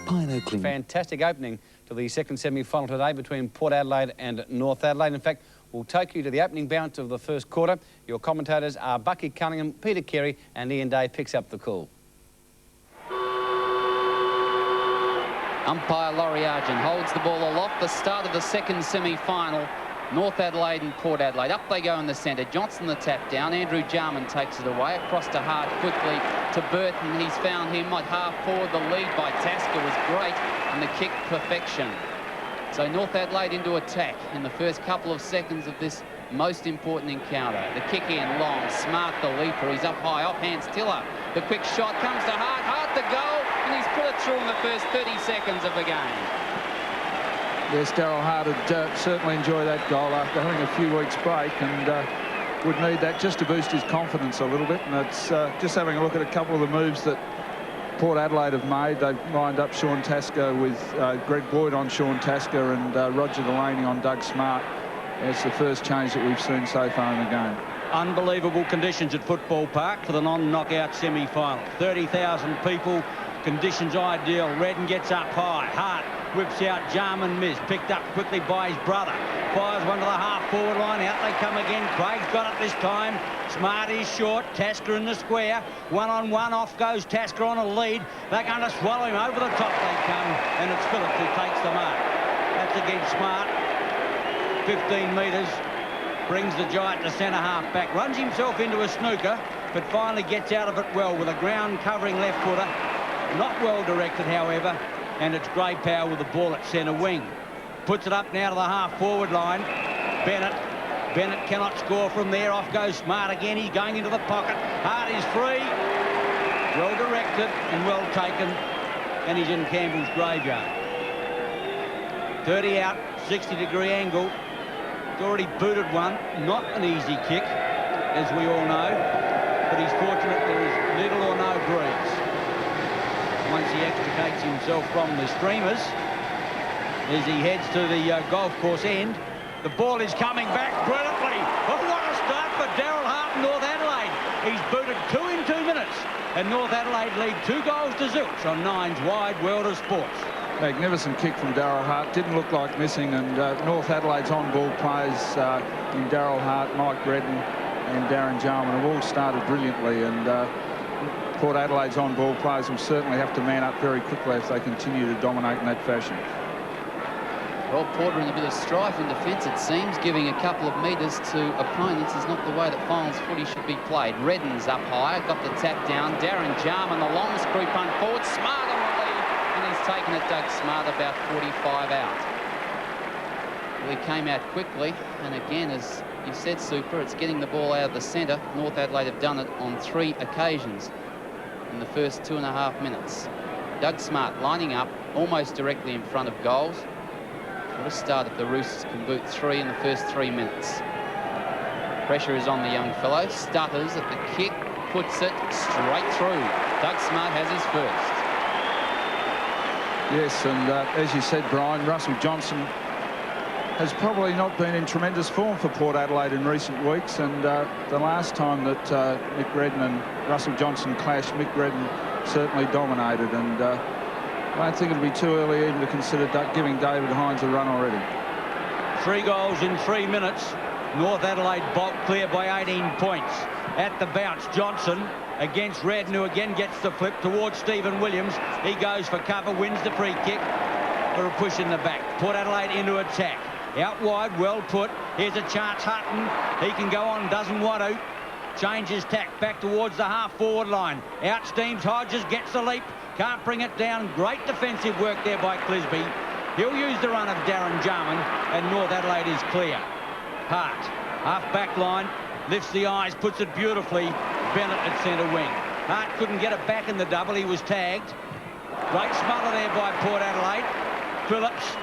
Pioneer Clean. Fantastic opening to the second semi-final today between Port Adelaide and North Adelaide. In fact, we'll take you to the opening bounce of the first quarter. Your commentators are Bucky Cunningham, Peter Carey and Ian Day picks up the call. Umpire Laurie Argent holds the ball aloft. The start of the second semi-final. North Adelaide and Port Adelaide. Up they go in the centre. Johnson the tap down. Andrew Jarman takes it away. Across to Hart quickly to Burton. He's found him at half forward. The lead by Tasker was great and the kick perfection. So North Adelaide into attack in the first couple of seconds of this most important encounter. The kick in long. Smart the leaper. He's up high. Off hands Tiller. The quick shot comes to Hart. Hart the goal. And he's put it through in the first 30 seconds of the game. Yes, Daryl Hart would certainly enjoy that goal after having a few weeks break and would need that just to boost his confidence a little bit. And it's just having a look at a couple of the moves that Port Adelaide have made. They've lined up Sean Tasker with Greg Boyd on Sean Tasker and Roger Delaney on Doug Smart. It's the first change that we've seen so far in the game. Unbelievable conditions at Football Park for the non-knockout semi-final. 30,000 people, conditions ideal. Redden gets up high. Hart whips out. Jarman missed. Picked up quickly by his brother. Fires one to the half-forward line. Out they come again. Craig's got it this time. Smart is short. Tasker in the square. One-on-one. Off goes Tasker on a lead. They're going to swallow him. Over the top they come. And it's Phillips who takes the mark. That's against Smart. 15 metres. Brings the Giant to centre half back. Runs himself into a snooker, but finally gets out of it well with a ground-covering left footer. Not well directed, however. And it's Grey Power with the ball at centre wing. Puts it up now to the half-forward line. Bennett cannot score from there. Off goes Smart again. He's going into the pocket. Hart is free. Well directed and well taken. And he's in Campbell's graveyard. 30 out, 60-degree angle. He's already booted one. Not an easy kick, as we all know. But he's fortunate there is little or no breeze. Once he extricates himself from the streamers as he heads to the golf course end. The ball is coming back brilliantly. Oh, what a start for Daryl Hart and North Adelaide. He's booted 2 in 2 minutes. And North Adelaide lead 2 goals to zilch on Nine's Wide World of Sports. Magnificent kick from Daryl Hart. Didn't look like missing. And North Adelaide's on-ball players in Daryl Hart, Mike Redden and Darren Jarman have all started brilliantly. And Port Adelaide's on-ball players will certainly have to man up very quickly if they continue to dominate in that fashion. Well, Porter in a bit of strife in defence, it seems, giving a couple of metres to opponents is not the way that finals footy should be played. Redden's up high, got the tap down. Darren Jarman, the long screw punt forward. Smart on the lead, and he's taken it, Doug Smart, about 45 out. Well, he came out quickly, and again, as you said, Super, it's getting the ball out of the centre. North Adelaide have done it on 3 occasions in the first 2.5 minutes. Doug Smart lining up almost directly in front of goals. What a start if the Roosters can boot 3 in the first 3 minutes. Pressure is on the young fellow. Stutters at the kick, puts it straight through. Doug Smart has his first. Yes, and as you said, Brian, Russell Johnson has probably not been in tremendous form for Port Adelaide in recent weeks, and the last time that Mick Redden and Russell Johnson clashed, Mick Redden certainly dominated, and I don't think it'll be too early even to consider giving David Hines a run already. 3 goals in 3 minutes. North Adelaide bolt clear by 18 points. At the bounce, Johnson against Redden, who again gets the flip towards Stephen Williams. He goes for cover, wins the free kick for a push in the back. Port Adelaide into attack. Out wide, well put. Here's a chance, Hutton. He can go on, doesn't want to. Changes tack back towards the half-forward line. Out steams Hodges, gets the leap. Can't bring it down. Great defensive work there by Clisby. He'll use the run of Darren Jarman, and North Adelaide is clear. Hart, half-back line, lifts the eyes, puts it beautifully. Bennett at centre wing. Hart couldn't get it back in the double. He was tagged. Great smother there by Port Adelaide. Phillips.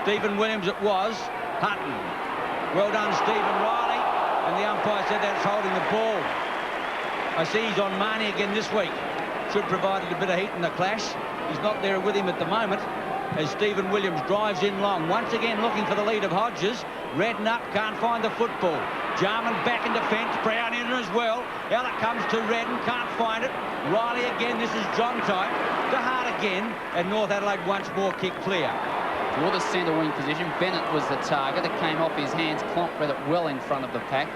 Stephen Williams it was. Hutton. Well done, Stephen Riley. And the umpire said that's holding the ball. I see he's on Marnie again this week. Should provide a bit of heat in the clash. He's not there with him at the moment as Stephen Williams drives in long. Once again looking for the lead of Hodges. Redden up, can't find the football. Jarman back in defence. Brown in as well. Out it comes to Redden. Can't find it. Riley again. This is John type. To Hart again. And North Adelaide once more kick clear. For the centre wing position, Bennett was the target. It came off his hands. Clonk read it well in front of the pack.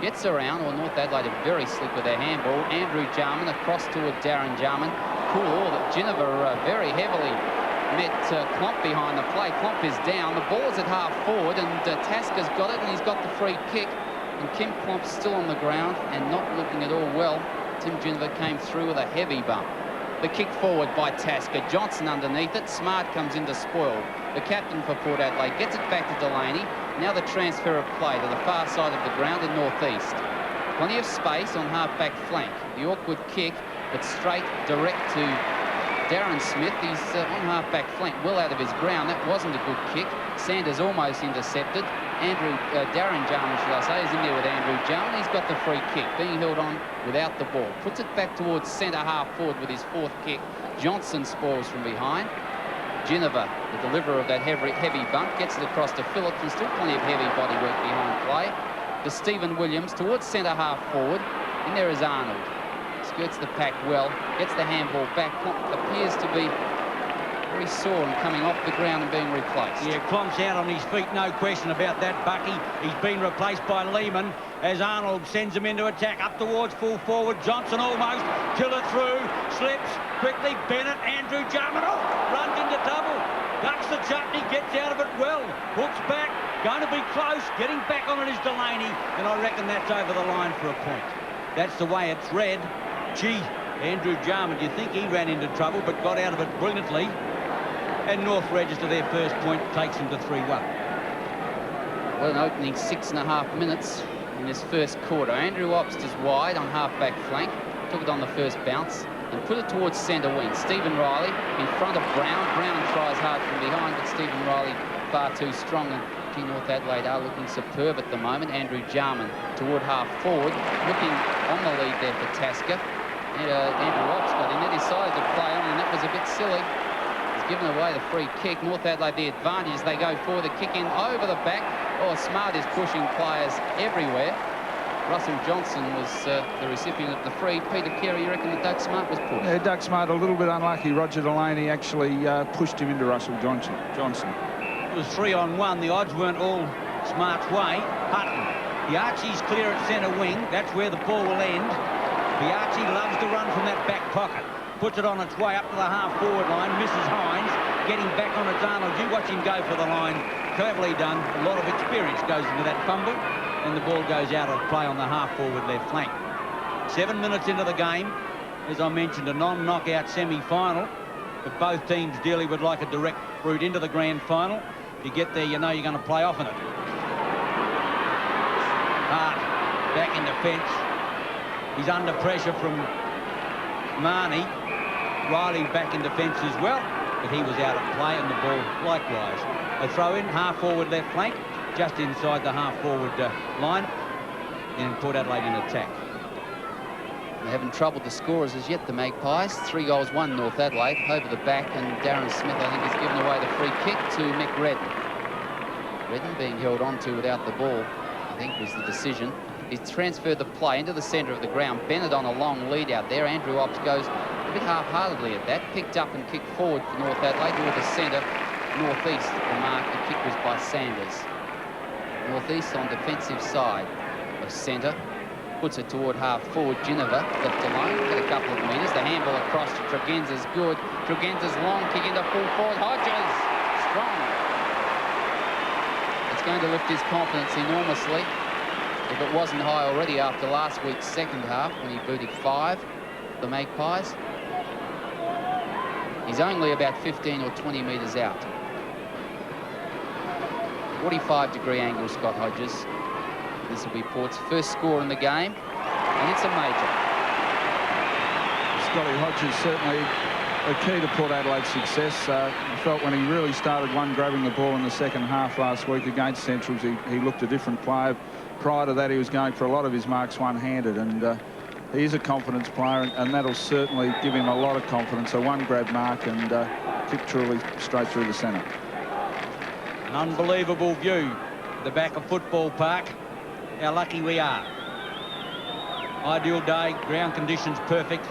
Gets around, or North Adelaide are very slick with their handball. Andrew Jarman across toward Darren Jarman. Cool all that Ginniver very heavily met Klomp behind the play. Klomp is down. The ball is at half forward, and Tasker's got it, and he's got the free kick. And Kim Klomp's still on the ground and not looking at all well. Tim Ginniver came through with a heavy bump. The kick forward by Tasker. Johnson underneath it. Smart comes in to spoil. The captain for Port Adelaide gets it back to Delaney. Now the transfer of play to the far side of the ground in northeast. Plenty of space on half-back flank. The awkward kick, but straight, direct to Darren Smith. He's on half-back flank, well out of his ground. That wasn't a good kick. Sanders almost intercepted. Darren Jarman, should I say, is in there with Andrew Jarman. He's got the free kick, being held on without the ball. Puts it back towards centre half forward with his fourth kick. Johnson spoils from behind. Ginniver, the deliverer of that heavy bump, gets it across to Phillips, and still plenty of heavy body work behind play. To Stephen Williams towards centre half forward. And there is Arnold. Skirts the pack well, gets the handball back. Klomp appears to be very sore and coming off the ground and being replaced. Yeah, Klomp's out on his feet, no question about that, Bucky. He's been replaced by Lehman as Arnold sends him into attack up towards full forward. Johnson almost, Tiller through, slips quickly. Bennett, Andrew Jarman, runs into double. Ducks the chutney, gets out of it well. Hooks back, going to be close. Getting back on it is Delaney, and I reckon that's over the line for a point. That's the way it's read. Gee, Andrew Jarman, do you think he ran into trouble but got out of it brilliantly? And North register their first point, takes them to 3-1. Well, an opening 6.5 minutes in this first quarter. Andrew Obst is wide on half-back flank. Took it on the first bounce and put it towards centre wing. Stephen Riley in front of Brown. Brown tries hard from behind, but Stephen Riley far too strong. And Team North Adelaide are looking superb at the moment. Andrew Jarman toward half forward, looking on the lead there for Tasker. And Andrew Obst got in there, decided to play on, and that was a bit silly. Given away the free kick. North Adelaide the advantage as they go forward. The kick in over the back. Oh, Smart is pushing players everywhere. Russell Johnson was the recipient of the free. Peter Carey, you reckon that Doug Smart was pushed? Yeah, Doug Smart a little bit unlucky. Roger Delaney actually pushed him into Russell Johnson. It was 3-on-1. The odds weren't all Smart's way. Hutton. The Archie's clear at centre wing. That's where the ball will end. The Archie loves to run from that back pocket. Puts it on its way up to the half-forward line. Misses Hines. Getting back on its Arnold. You watch him go for the line. Cleverly done. A lot of experience goes into that fumble. And the ball goes out of play on the half-forward left flank. 7 minutes into the game. As I mentioned, a non-knockout semi-final. But both teams dearly would like a direct route into the grand final. If you get there, you know you're going to play off in it. Hart back in defence. He's under pressure from Marnie. Riley back in defence as well, but he was out of play, and the ball likewise. A throw in, half forward left flank, just inside the half forward line, and Port Adelaide in attack. They haven't troubled the scorers as yet, the Magpies. 3 goals, 1 North Adelaide over the back, and Darren Smith, I think, has given away the free kick to Mick Redden. Redden being held on to without the ball, I think, was the decision. He's transferred the play into the centre of the ground. Bennett on a long lead out there. Andrew Obst goes a bit half-heartedly at that. Picked up and kicked forward for North Adelaide toward the centre, northeast. The mark, the kick was by Sanders. Northeast on defensive side of centre. Puts it toward half forward. Ginniver left alone. Get a couple of metres. The handball across to Tregenza's good. Tregenza's long kick into full forward. Hodges strong. It's going to lift his confidence enormously. If it wasn't high already after last week's second half when he booted 5, the Magpies. He's only about 15 or 20 metres out. 45-degree angle, Scott Hodges. This will be Port's first score in the game, and it's a major. Scotty Hodges certainly a key to Port Adelaide's success. I felt when he really started grabbing the ball in the second half last week against Centrals, he looked a different player. Prior to that, he was going for a lot of his marks one-handed, and he is a confidence player, and that'll certainly give him a lot of confidence. A one-grab mark and kick truly straight through the centre. An unbelievable view, the back of Football Park. how lucky we are. Ideal day, ground conditions perfect,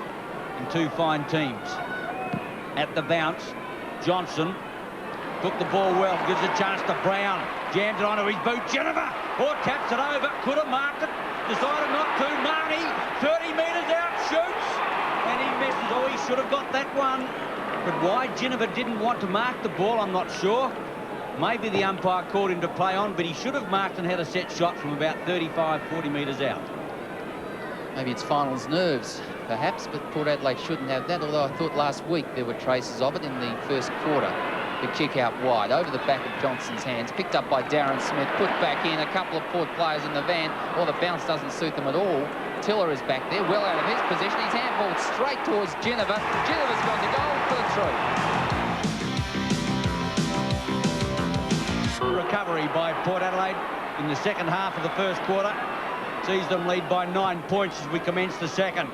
and two fine teams. At the bounce, Johnson took the ball well, gives a chance to Brown, jams it onto his boot. Jennifer, taps it over, could have marked it, decided not to. Marnie, 30 metres out, shoots, and he misses. Oh, he should have got that one. But why Jennifer didn't want to mark the ball, I'm not sure. Maybe the umpire called him to play on, but he should have marked and had a set shot from about 35, 40 metres out. Maybe it's finals nerves, perhaps, but Port Adelaide shouldn't have that, although I thought last week there were traces of it in the first quarter. The kick out wide, over the back of Johnson's hands, picked up by Darren Smith, put back in, a couple of Port players in the van, or the bounce doesn't suit them at all. Tiller is back there, well out of his position. He's handballed straight towards Geneva. Geneva's gone to goal for the true. Recovery by Port Adelaide in the second half of the first quarter. Sees them lead by 9 points as we commence the second.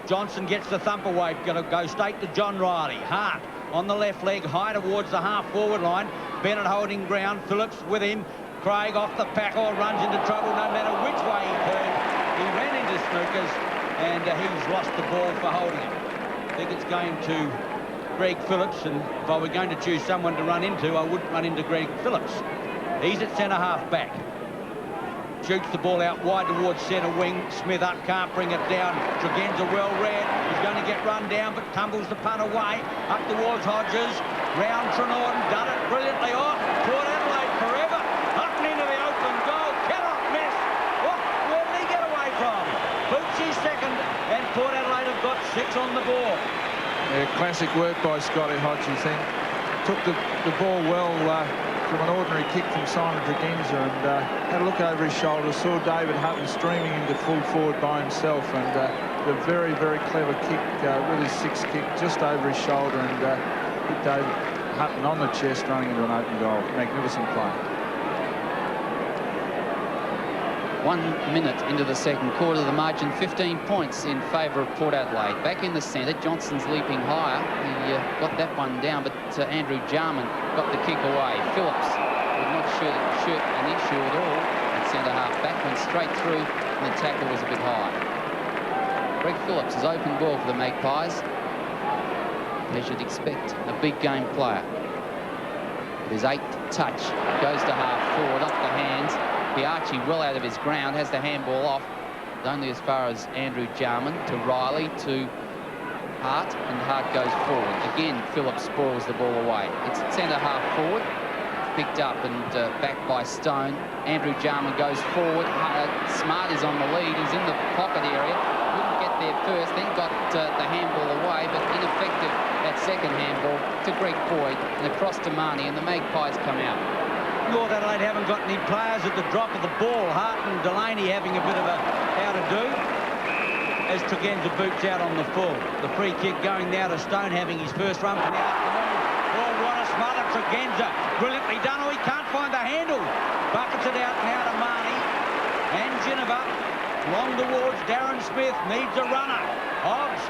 Johnson gets the thump away, going to go straight to John Riley. Hart on the left leg, high towards the half-forward line. Bennett holding ground, Phillips with him. Craig off the pack, or runs into trouble no matter which way he turned. He ran into Snookers, and he's lost the ball for holding it. I think it's going to Greg Phillips, and if I were going to choose someone to run into, I would run into Greg Phillips. He's at centre-half back. Shoots the ball out wide towards centre wing. Smith up, can't bring it down. Tregenza well read. He's going to get run down, but tumbles the punt away. Up towards Hodges. Round Trenorden, done it brilliantly. Oh, Port Adelaide forever. Up and into the open goal. Cannot miss. Oh, where did he get away from? Bucci's second, and Port Adelaide have got 6 on the board. Yeah, classic work by Scotty Hodges then. Took the ball well from an ordinary kick from Simon Tregenza, and had a look over his shoulder, saw David Hutton streaming into full forward by himself, and a very, very clever kick with his 6th kick just over his shoulder, and hit David Hutton on the chest running into an open goal. Magnificent play. 1 minute into the second quarter, the margin 15 points in favour of Port Adelaide. Back in the centre, Johnson's leaping higher. He got that one down, but Andrew Jarman got the kick away. Phillips would not shoot an issue at all at centre-half back, went straight through, and the tackle was a bit high. Greg Phillips is open ball for the Magpies. They should expect a big game player. His 8th touch goes to half-forward, off the hands. Piarchi well out of his ground, has the handball off, only as far as Andrew Jarman, to Riley, to Hart, and Hart goes forward. Again, Phillips spoils the ball away. It's centre-half forward, picked up and backed by Stone. Andrew Jarman goes forward. Smart is on the lead. He's in the pocket area. Wouldn't get there first, then got the handball away, but ineffective that second handball to Greg Boyd, and across to Marnie, and the Magpies come out. North Adelaide haven't got any players at the drop of the ball. Hart and Delaney having a bit of a how-to-do as Tregenza boots out on the full. The free kick going now to Stone, having his first run for the afternoon. Oh, what a smother, Tregenza. Brilliantly done. Oh, he can't find the handle. Buckets it out now to Marnie and Geneva. Long towards Darren Smith. Needs a runner. Hobbs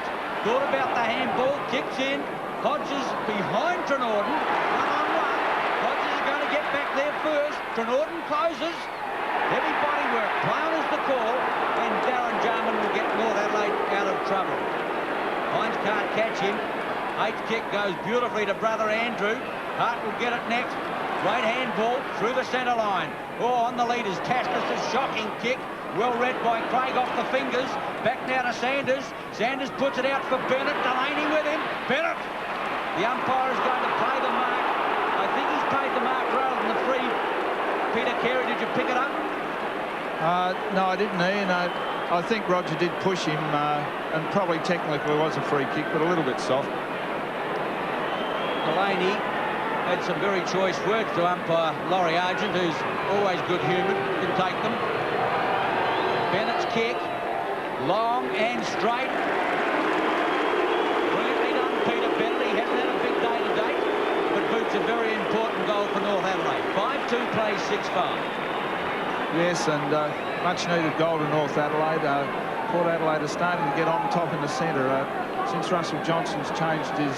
thought about the handball. Kicks in. Hodges behind Trenorden. One-on-one. Hodges is going to get back there first. Trenorden closes. Heavy body work. Play on is the call. And Darren Jarman will get North Adelaide out of trouble. Hines can't catch him. 8th kick goes beautifully to brother Andrew. Hart will get it next. Great handball through the centre line. Oh, on the lead is Tastis. A shocking kick. Well read by Craig off the fingers. Back now to Sanders. Sanders puts it out for Bennett. Delaney with him. Bennett. The umpire is going to play the mark. I think he's paid the mark rather than the free. Peter Carey, did you pick it up? No, I didn't, Ian. I think Roger did push him, and probably technically was a free kick, but a little bit soft. Delaney had some very choice words to umpire Laurie Argent, who's always good-humoured, can take them. Bennett's kick, long and straight. Brilliantly done, Peter Bennett. He hasn't had a big day today, but boots a very important goal for North Adelaide. 5-2 plays 6-5. Yes, and much needed goal to North Adelaide. Port Adelaide is starting to get on top in the centre. Since Russell Johnson's changed his,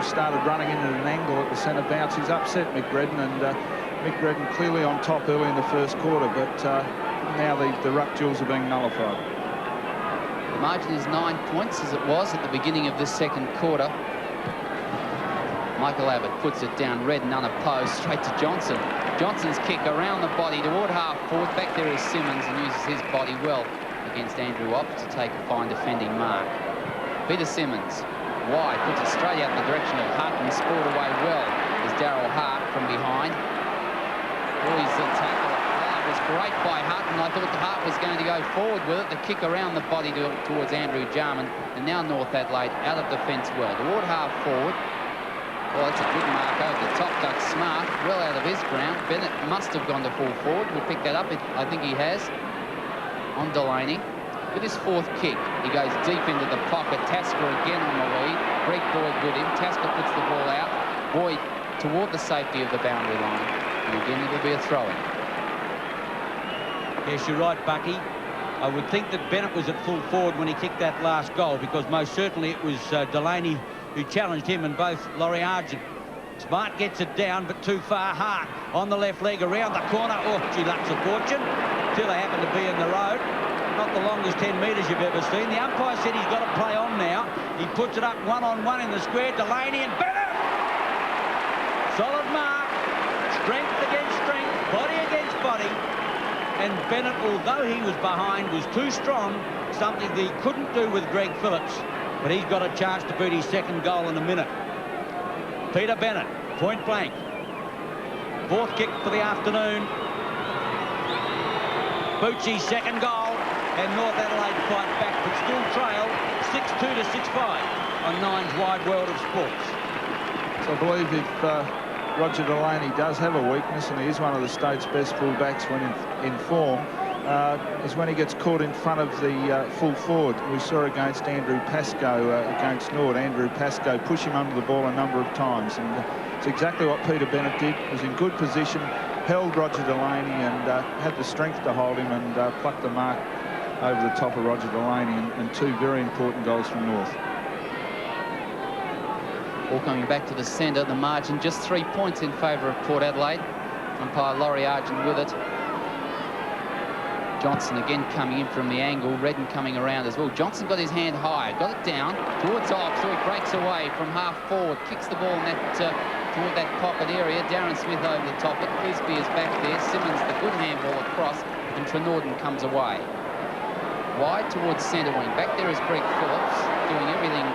started running into an angle at the centre bounce, he's upset Mick Redden, and Mick Redden clearly on top early in the first quarter, but now the ruck duels are being nullified. The margin is 9 points, as it was at the beginning of this second quarter. Michael Abbott puts it down, Redden unopposed, straight to Johnson. Johnson's kick around the body toward half forward. Back there is Simmons, and uses his body well against Andrew Opp to take a fine defending mark. Peter Simmons, wide, puts it straight out in the direction of Hutt, and spoiled away well is Darryl Hart from behind. Boys, the tackle was great by Hutt, and I thought Hart was going to go forward with it. The kick around the body towards Andrew Jarman, and now North Adelaide out of defence well. Toward half forward. Well, that's a good mark over the top. Duck Smart, well out of his ground. Bennett must have gone to full forward. We'll pick that up. I think he has. On Delaney. With his fourth kick, he goes deep into the pocket. Tasker again on the lead. Greg Boyd with him. Tasker puts the ball out. Boyd toward the safety of the boundary line. And again, it'll be a throw-in. Yes, you're right, Bucky. I would think that Bennett was at full forward when he kicked that last goal, because most certainly it was Delaney who challenged him, and both Laurie Argent. Smart gets it down, but too far. Hart on the left leg, around the corner. Oh, gee, that's a fortune. Till they happen to be in the road. Not the longest 10 metres you've ever seen. The umpire said he's got to play on now. He puts it up one-on-one in the square. Delaney and Bennett! Solid mark. Strength against strength. Body against body. And Bennett, although he was behind, was too strong, something that he couldn't do with Greg Phillips. But he's got a chance to beat his second goal in a minute. Peter Bennett, point blank. Fourth kick for the afternoon. Bucci's second goal, and North Adelaide fight back, but still trail 6-2 to 6-5 on Nine's Wide World of Sports. So I believe if Roger Delaney does have a weakness, and he is one of the state's best fullbacks when in form, is when he gets caught in front of the full forward. We saw against Andrew Pascoe against Nord. Andrew Pascoe push him under the ball a number of times, and it's exactly what Peter Bennett did. Was in good position, held Roger Delaney, and had the strength to hold him, and plucked the mark over the top of Roger Delaney, and two very important goals from North. Ball coming back to the centre. The margin just 3 points in favour of Port Adelaide. Umpire Laurie Argent with it. Johnson again coming in from the angle. Redden coming around as well. Johnson got his hand high, got it down towards off, so he breaks away from half forward, kicks the ball in that toward that pocket area. Darren Smith over the top. Clisby is back there. Simmons the good handball across, and Trenorden comes away. Wide towards centre wing. Back there is Greg Phillips doing everything.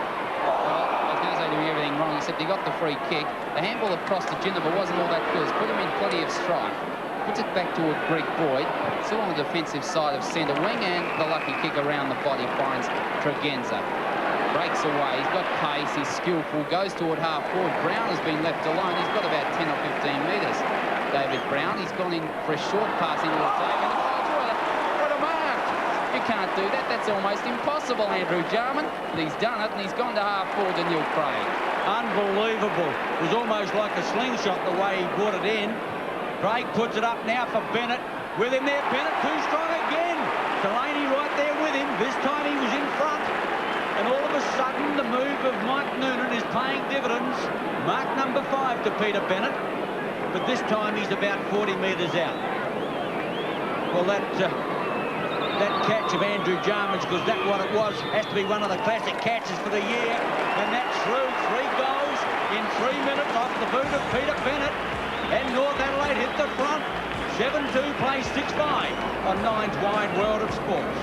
Well, I was going to say doing everything wrong, except he got the free kick. The handball across to Jinnah wasn't all that good. It's put him in plenty of strife. Puts it back toward Greg Boyd, still on the defensive side of centre wing, and the lucky kick around the body finds Tregenza. Breaks away, he's got pace, he's skillful, goes toward half forward. Brown has been left alone. He's got about 10 or 15 metres. David Brown, he's gone in for a short pass into the tag, and what a mark! You can't do that, that's almost impossible, Andrew Jarman. But he's done it, and he's gone to half forward to Neil Craig. Unbelievable. It was almost like a slingshot the way he brought it in. Craig puts it up now for Bennett. With him there, Bennett too strong again. Delaney right there with him. This time he was in front. And all of a sudden, the move of Mike Noonan is paying dividends. Mark number 5 to Peter Bennett. But this time he's about 40 metres out. Well, that catch of Andrew Jarman's, because that's what it was, has to be one of the classic catches for the year. And that's through 3 goals in 3 minutes off the boot of Peter Bennett. And North Adelaide hit the front. 7-2 plays 6-5 on Nine's Wide World of Sports.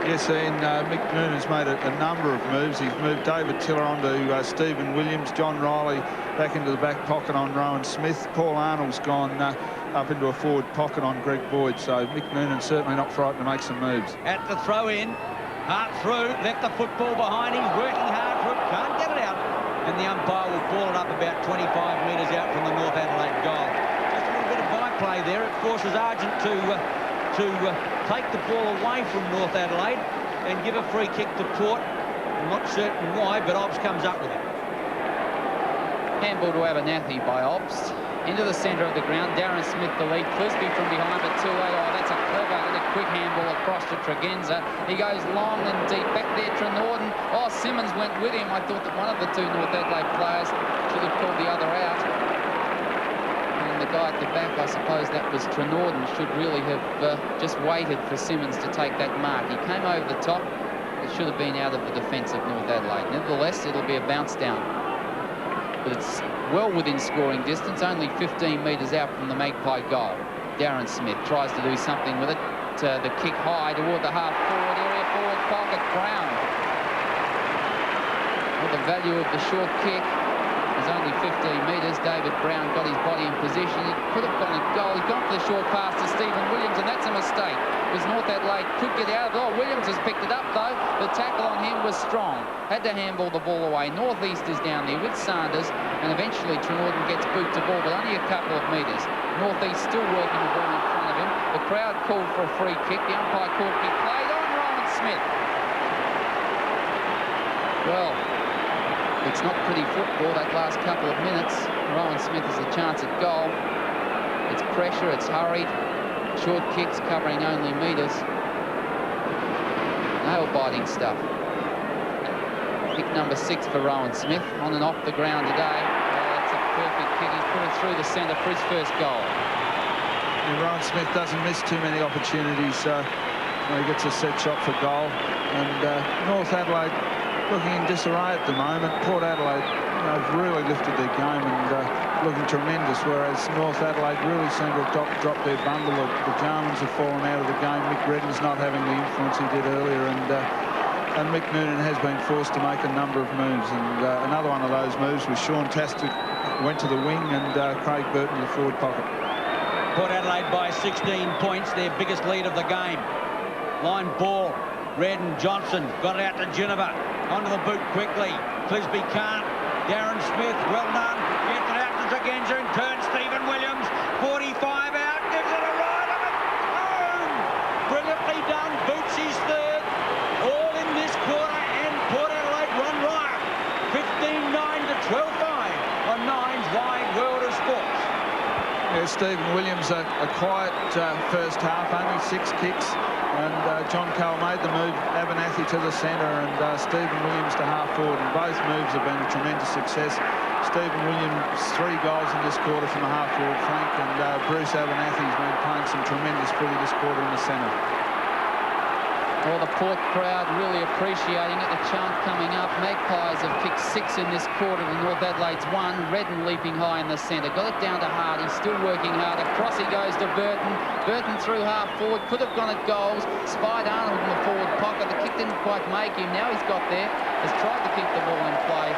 Yes, and Mick Noonan's made a number of moves. He's moved David Tiller onto Stephen Williams, John Riley back into the back pocket on Rowan Smith. Paul Arnold's gone up into a forward pocket on Greg Boyd, so Mick Noonan's certainly not frightened to make some moves. At the throw-in, Hart through, left the football behind him, working hard for it, can't get it out. And the umpire will ball it up about 25 metres out from the North Adelaide goal. Just a little bit of byplay there. It forces Argent to take the ball away from North Adelaide and give a free kick to Port. I'm not certain why, but Obbs comes up with it. Handball to Abernathy by Obbs. Into the centre of the ground. Darren Smith the lead. Clisby from behind, but too late. Oh, that's a clever and a quick handball across to Tregenza. He goes long and deep. Back there, Trenorden. Oh, Simmons went with him. I thought that one of the two North Adelaide players should have pulled the other out. And the guy at the back, I suppose that was Trenorden, should really have just waited for Simmons to take that mark. He came over the top. It should have been out of the defence of North Adelaide. Nevertheless, it'll be a bounce down. But it's well within scoring distance, only 15 metres out from the Magpie goal. Darren Smith tries to do something with it. The kick high toward the half-forward area, forward pocket, Brown. Well, the value of the short kick is only 15 metres. David Brown got his body in position. It could have gone a goal. He's gone for the short pass to Stephen Williams, and that's a mistake, because North Adelaide could get out of it. Oh, Williams has picked it up, though. The tackle on him was strong. Had to handball the ball away. Northeast is down there with Sanders, and eventually Trenorden gets boot to ball, but only a couple of metres. Northeast still working the ball in front of him. The crowd called for a free kick. The umpire called to be played on Rowan Smith. Well, it's not pretty football that last couple of minutes. Rowan Smith has a chance at goal. It's pressure, it's hurried. Short kicks covering only metres. Nail-biting stuff. Kick number 6 for Rowan Smith, on and off the ground today. That's a perfect kick. He's put it through the centre for his first goal. And Rowan Smith doesn't miss too many opportunities when he gets a set shot for goal. And North Adelaide looking in disarray at the moment. Port Adelaide, have really lifted their game and looking tremendous, whereas North Adelaide really seem to have dropped their bundle. The Germans have fallen out of the game. Mick Redden's not having the influence he did earlier, and Mick Noonan has been forced to make a number of moves. And another one of those moves was Sean Taster went to the wing and Craig Burton in the forward pocket. Port Adelaide by 16 points, their biggest lead of the game. Line ball, Redden, Johnson, got it out to Ginniver. Onto the boot quickly. Clisby can't. Darren Smith, well done. Gets it out to Tregenza and turns Stephen Williams. 45 out, gives it a ride of it. Home! Brilliantly done. Boots his third. All in this quarter, and Port Adelaide run riot. 15-9 to 12-5 on Nine's Wide World of Sports. Yeah, Stephen Williams, a quiet first half, only 6 kicks. And John Cole made the move, Abernathy to the centre, and Stephen Williams to half forward. And both moves have been a tremendous success. Stephen Williams, 3 goals in this quarter from the half forward flank, and Bruce Abernathy's been playing some tremendous footy this quarter in the centre. Well, the Port crowd really appreciating it. The chant coming up. Magpies have kicked 6 in this quarter to North Adelaide's 1. Redden leaping high in the centre. Got it down to Hardy. Still working hard. Across he goes to Burton. Burton through half forward. Could have gone at goals. Spied Arnold in the forward pocket. The kick didn't quite make him. Now he's got there. Has tried to keep the ball in play.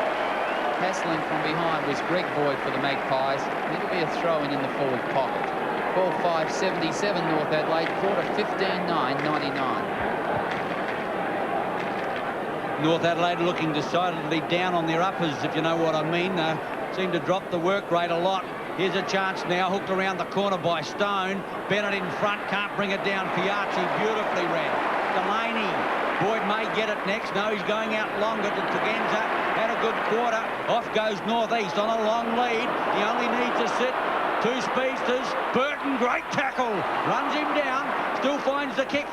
Hassling from behind was Greg Boyd for the Magpies. It'll be a throw-in the forward pocket. 12-5-77 North Adelaide. Quarter 15-9-99. North Adelaide looking decidedly down on their uppers, if you know what I mean. Seem to drop the work rate a lot. Here's a chance now, hooked around the corner by Stone. Bennett in front, can't bring it down. Piazzi beautifully ran. Delaney, Boyd may get it next. No, he's going out longer to Tregenza. Had a good quarter. Off goes Northeast on a long lead. He only needs to sit. 2 speedsters. Burton, great tackle. Runs him down. Still finds the kick.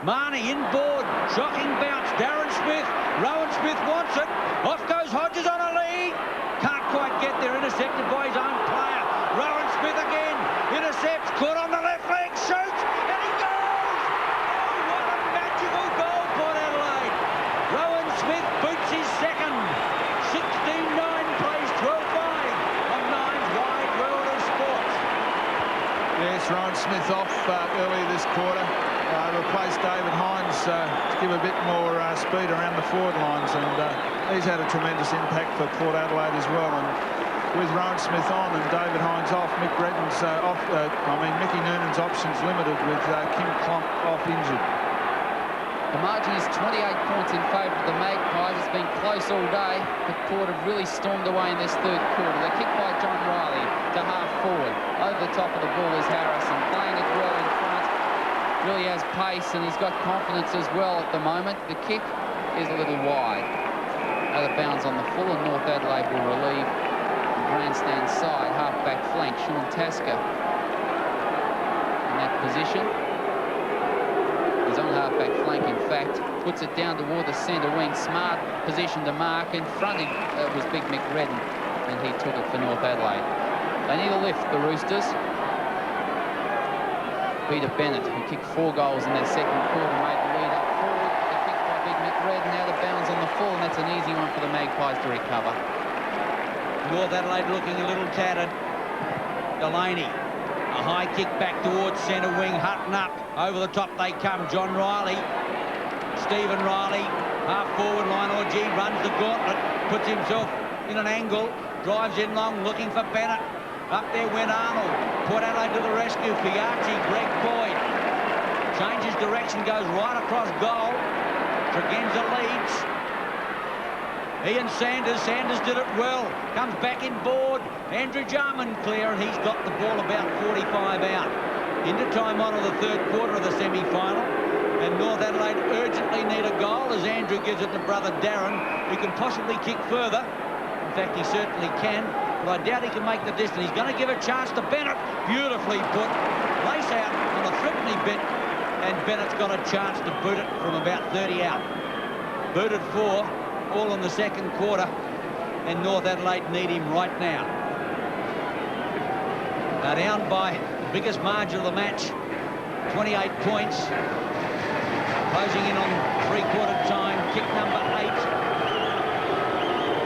Marnie inboard, shocking bounce, Darren Smith, Rowan Smith wants it, off goes Hodges on a lead, can't quite get there, intercepted by his own player, Rowan Smith again, intercepts, caught on the left leg, shoots, and he goes! Oh, what a magical goal, Port Adelaide! Rowan Smith boots his second, 16-9 plays 12-5 on Nine's Wide World of Sports. Yes, Rowan Smith off early this quarter. Replaced David Hines to give a bit more speed around the forward lines, and he's had a tremendous impact for Port Adelaide as well. And with Rowan Smith on and David Hines off, Mickey Noonan's options limited with Kim Klomp off injured. The margin is 28 points in favour of the Magpies. It's been close all day, but Port have really stormed away in this third quarter. They're kicked by John Riley to half forward. Over the top of the ball is Harrison, playing it well in front. Really has pace, and he's got confidence as well at the moment. The kick is a little wide. Out of bounds on the full, and North Adelaide will relieve the grandstand side, half-back flank. Sean Tasker in that position. His half-back flank, in fact. Puts it down toward the centre wing. Smart position to mark. In front was Big Mick Redden, and he took it for North Adelaide. They need a lift, the Roosters. Peter Bennett, who kicked 4 goals in that second quarter, made the lead up forward. The kick by Big Mick Redden. Now the bounce on the full, and that's an easy one for the Magpies to recover. North Adelaide looking a little tattered. Delaney, a high kick back towards centre wing. Hutton up, over the top they come. John Riley, Stephen Riley, half forward line. Orgy runs the gauntlet, puts himself in an angle, drives in long, looking for Bennett. Up there went Arnold. Port Adelaide to the rescue. Fiachi, Greg Boyd changes direction, goes right across goal. Tregenza leads. Ian Sanders did it well, comes back in board. Andrew Jarman clear, and he's got the ball about 45 out. Into time on of the third quarter of the semi-final, and North Adelaide urgently need a goal as Andrew gives it to brother Darren, who can possibly kick further. In fact, he certainly can, but I doubt he can make the distance. He's going to give a chance to Bennett. Beautifully put. Lace out on the Thripney bit, and Bennett's got a chance to boot it from about 30 out. Booted 4. All in the second quarter, and North Adelaide need him right now. They're down by the biggest margin of the match, 28 points. Closing in on three-quarter time, kick number 8.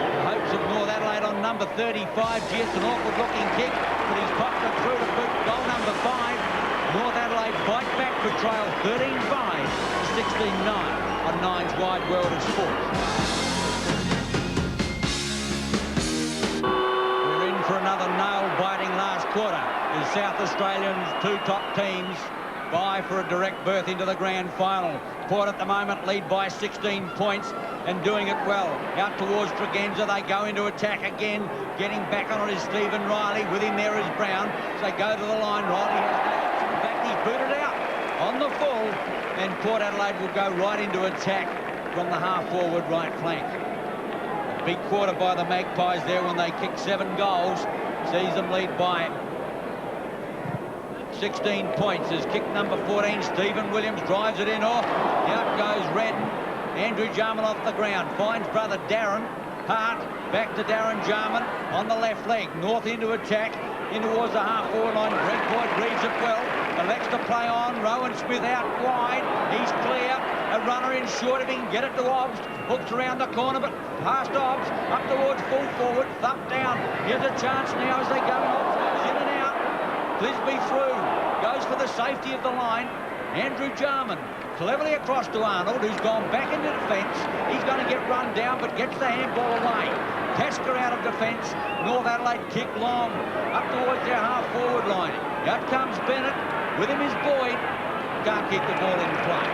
The hopes of North Adelaide on number 35. Gee, it's an awkward-looking kick, but he's popped it through to boot goal number 5. North Adelaide bite back for trail 13-5, 16-9 on Nine's Wide World of Sport. For another nail-biting last quarter as South Australians' 2 top teams vie for a direct berth into the grand final. Port at the moment lead by 16 points and doing it well. Out towards Tregenza, they go into attack again. Getting back on it is Stephen Riley. With him there is Brown. So they go to the line. Riley has no option. In fact, he's booted out on the full, and Port Adelaide will go right into attack from the half-forward right flank. Big quarter by the Magpies there when they kick 7 goals. Sees them lead by 16 points as kick number 14. Stephen Williams drives it in off. Out goes Redden. Andrew Jarman off the ground. Finds brother Darren. Hart back to Darren Jarman on the left leg. North into attack. In towards the half-forward line. Greg Boyd reads it well. Elects to play on. Rowan Smith out wide. He's clear. A runner in short if he can get it to Obbs. Hooks around the corner, but past Obbs. Up towards full forward. Thump down. Here's a chance now as they go. Obbs goes in and out. Clisby through. Goes for the safety of the line. Andrew Jarman cleverly across to Arnold, who's gone back into defence. He's going to get run down, but gets the handball away. Tasker out of defence. North Adelaide kick long. Up towards their half-forward line. Out comes Bennett. With him is Boyd. Can't keep the ball in play.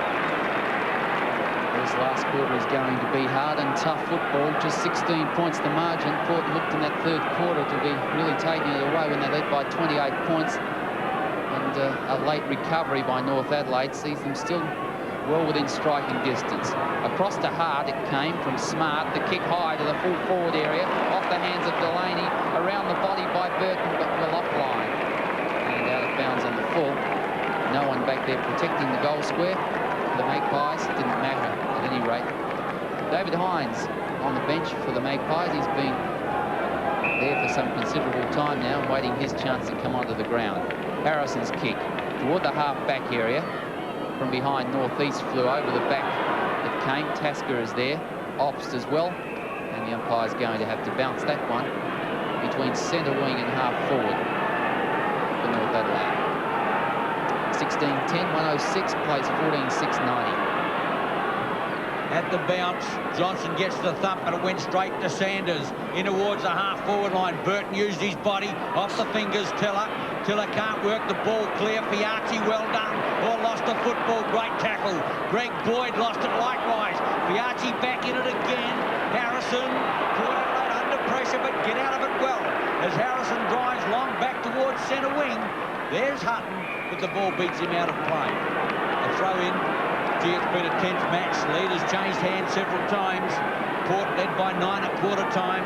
This last quarter is going to be hard and tough football. Just 16 points the margin. Port looked in that third quarter to be really taking it away when they led by 28 points. And a late recovery by North Adelaide sees them still well within striking distance. Across to Hart it came from Smart. The kick high to the full forward area. Off the hands of Delaney. Around the body by Burton, but well offline. And out of bounds on the full. No one back there protecting the goal square. The Magpies, it didn't matter at any rate. David Hines on the bench for the Magpies. He's been there for some considerable time now, waiting his chance to come onto the ground. Harrison's kick toward the half-back area. From behind, northeast flew over the back. It came. Tasker is there. Obst as well. And the umpire's going to have to bounce that one between centre wing and half-forward for North Adelaide. 16-10, 106, plays 14-6-90. At the bounce, Johnson gets the thump, but it went straight to Sanders. In towards the half-forward line. Burton used his body. Off the fingers, Tiller. Tiller can't work the ball clear. Fiachi, well done. Or lost the football. Great tackle. Greg Boyd lost it likewise. Fiachi back in it again. Harrison, Port Adelaide under pressure, but get out of it well. As Harrison drives long back towards centre wing. There's Hutton, but the ball beats him out of play. A throw in. Gee, it's been a tense match. Leaders changed hands several times. Port led by 9 at quarter time.